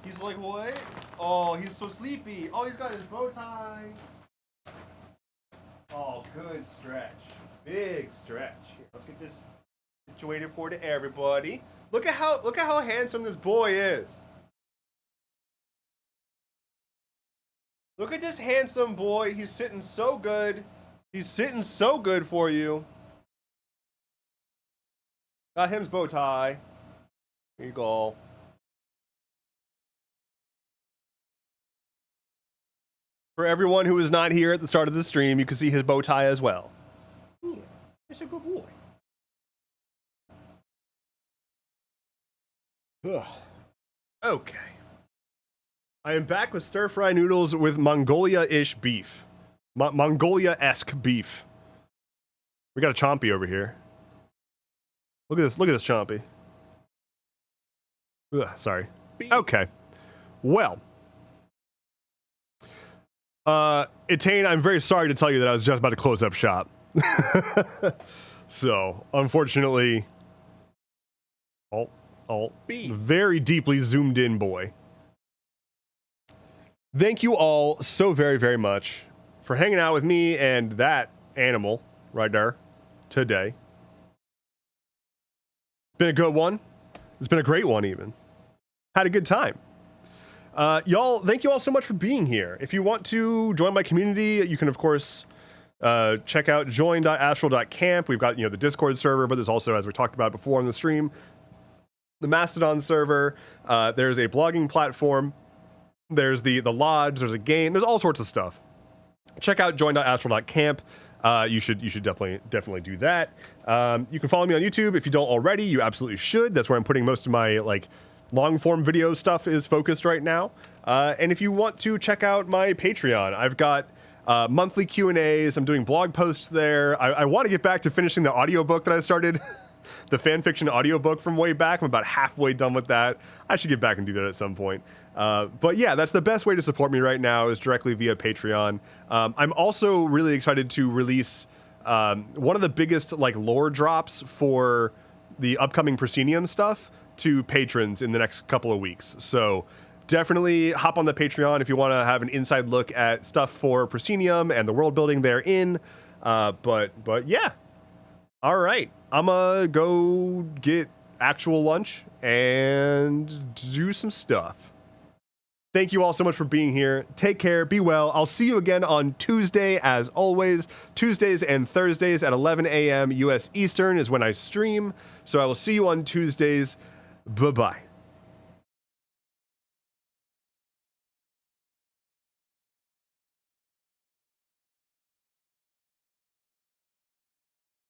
He's like, what? Oh, he's so sleepy. Oh, he's got his bow tie. Oh, good stretch. Big stretch. Here, let's get this situated for to everybody. Look at how handsome this boy is. Look at this handsome boy. He's sitting so good. He's sitting so good for you. Got him's bow tie. Here you go. For everyone who is not here at the start of the stream, you can see his bow tie as well. Yeah, it's a good boy. Ugh. Okay. I am back with stir-fry noodles with Mongolia-ish beef. Mongolia-esque beef. We got a Chompy over here. Look at this Chompy. Ugh, sorry. Okay. Well. Etain, I'm very sorry to tell you that I was just about to close up shop. So, unfortunately... very deeply zoomed in boy. Thank you all so very, very much for hanging out with me and that animal right there today. Been a good one. It's been a great one even. Had a good time. Y'all, thank you all so much for being here. If you want to join my community, you can of course check out join.astral.camp. We've got, the Discord server, but there's also, as we talked about before on the stream, the Mastodon server. There's a blogging platform There's the lodge. There's a game. There's all sorts of stuff. Check out join.astral.camp. You should definitely do that. You can follow me on YouTube if you don't already. You absolutely should. That's where I'm putting most of my long form video stuff is focused right now. And if you want to check out my Patreon, I've got monthly Q&As. I'm doing blog posts there. I want to get back to finishing the audiobook that I started. The fanfiction audiobook from way back. I'm about halfway done with that. I should get back and do that at some point. But yeah, that's the best way to support me right now is directly via Patreon. I'm also really excited to release one of the biggest lore drops for the upcoming Proscenium stuff to patrons in the next couple of weeks. So definitely hop on the Patreon if you want to have an inside look at stuff for Proscenium and the world building therein. But yeah. All right. I'm gonna go get actual lunch and do some stuff. Thank you all so much for being here. Take care. Be well. I'll see you again on Tuesday, as always. Tuesdays and Thursdays at 11 a.m. U.S. Eastern is when I stream. So I will see you on Tuesdays. Bye-bye.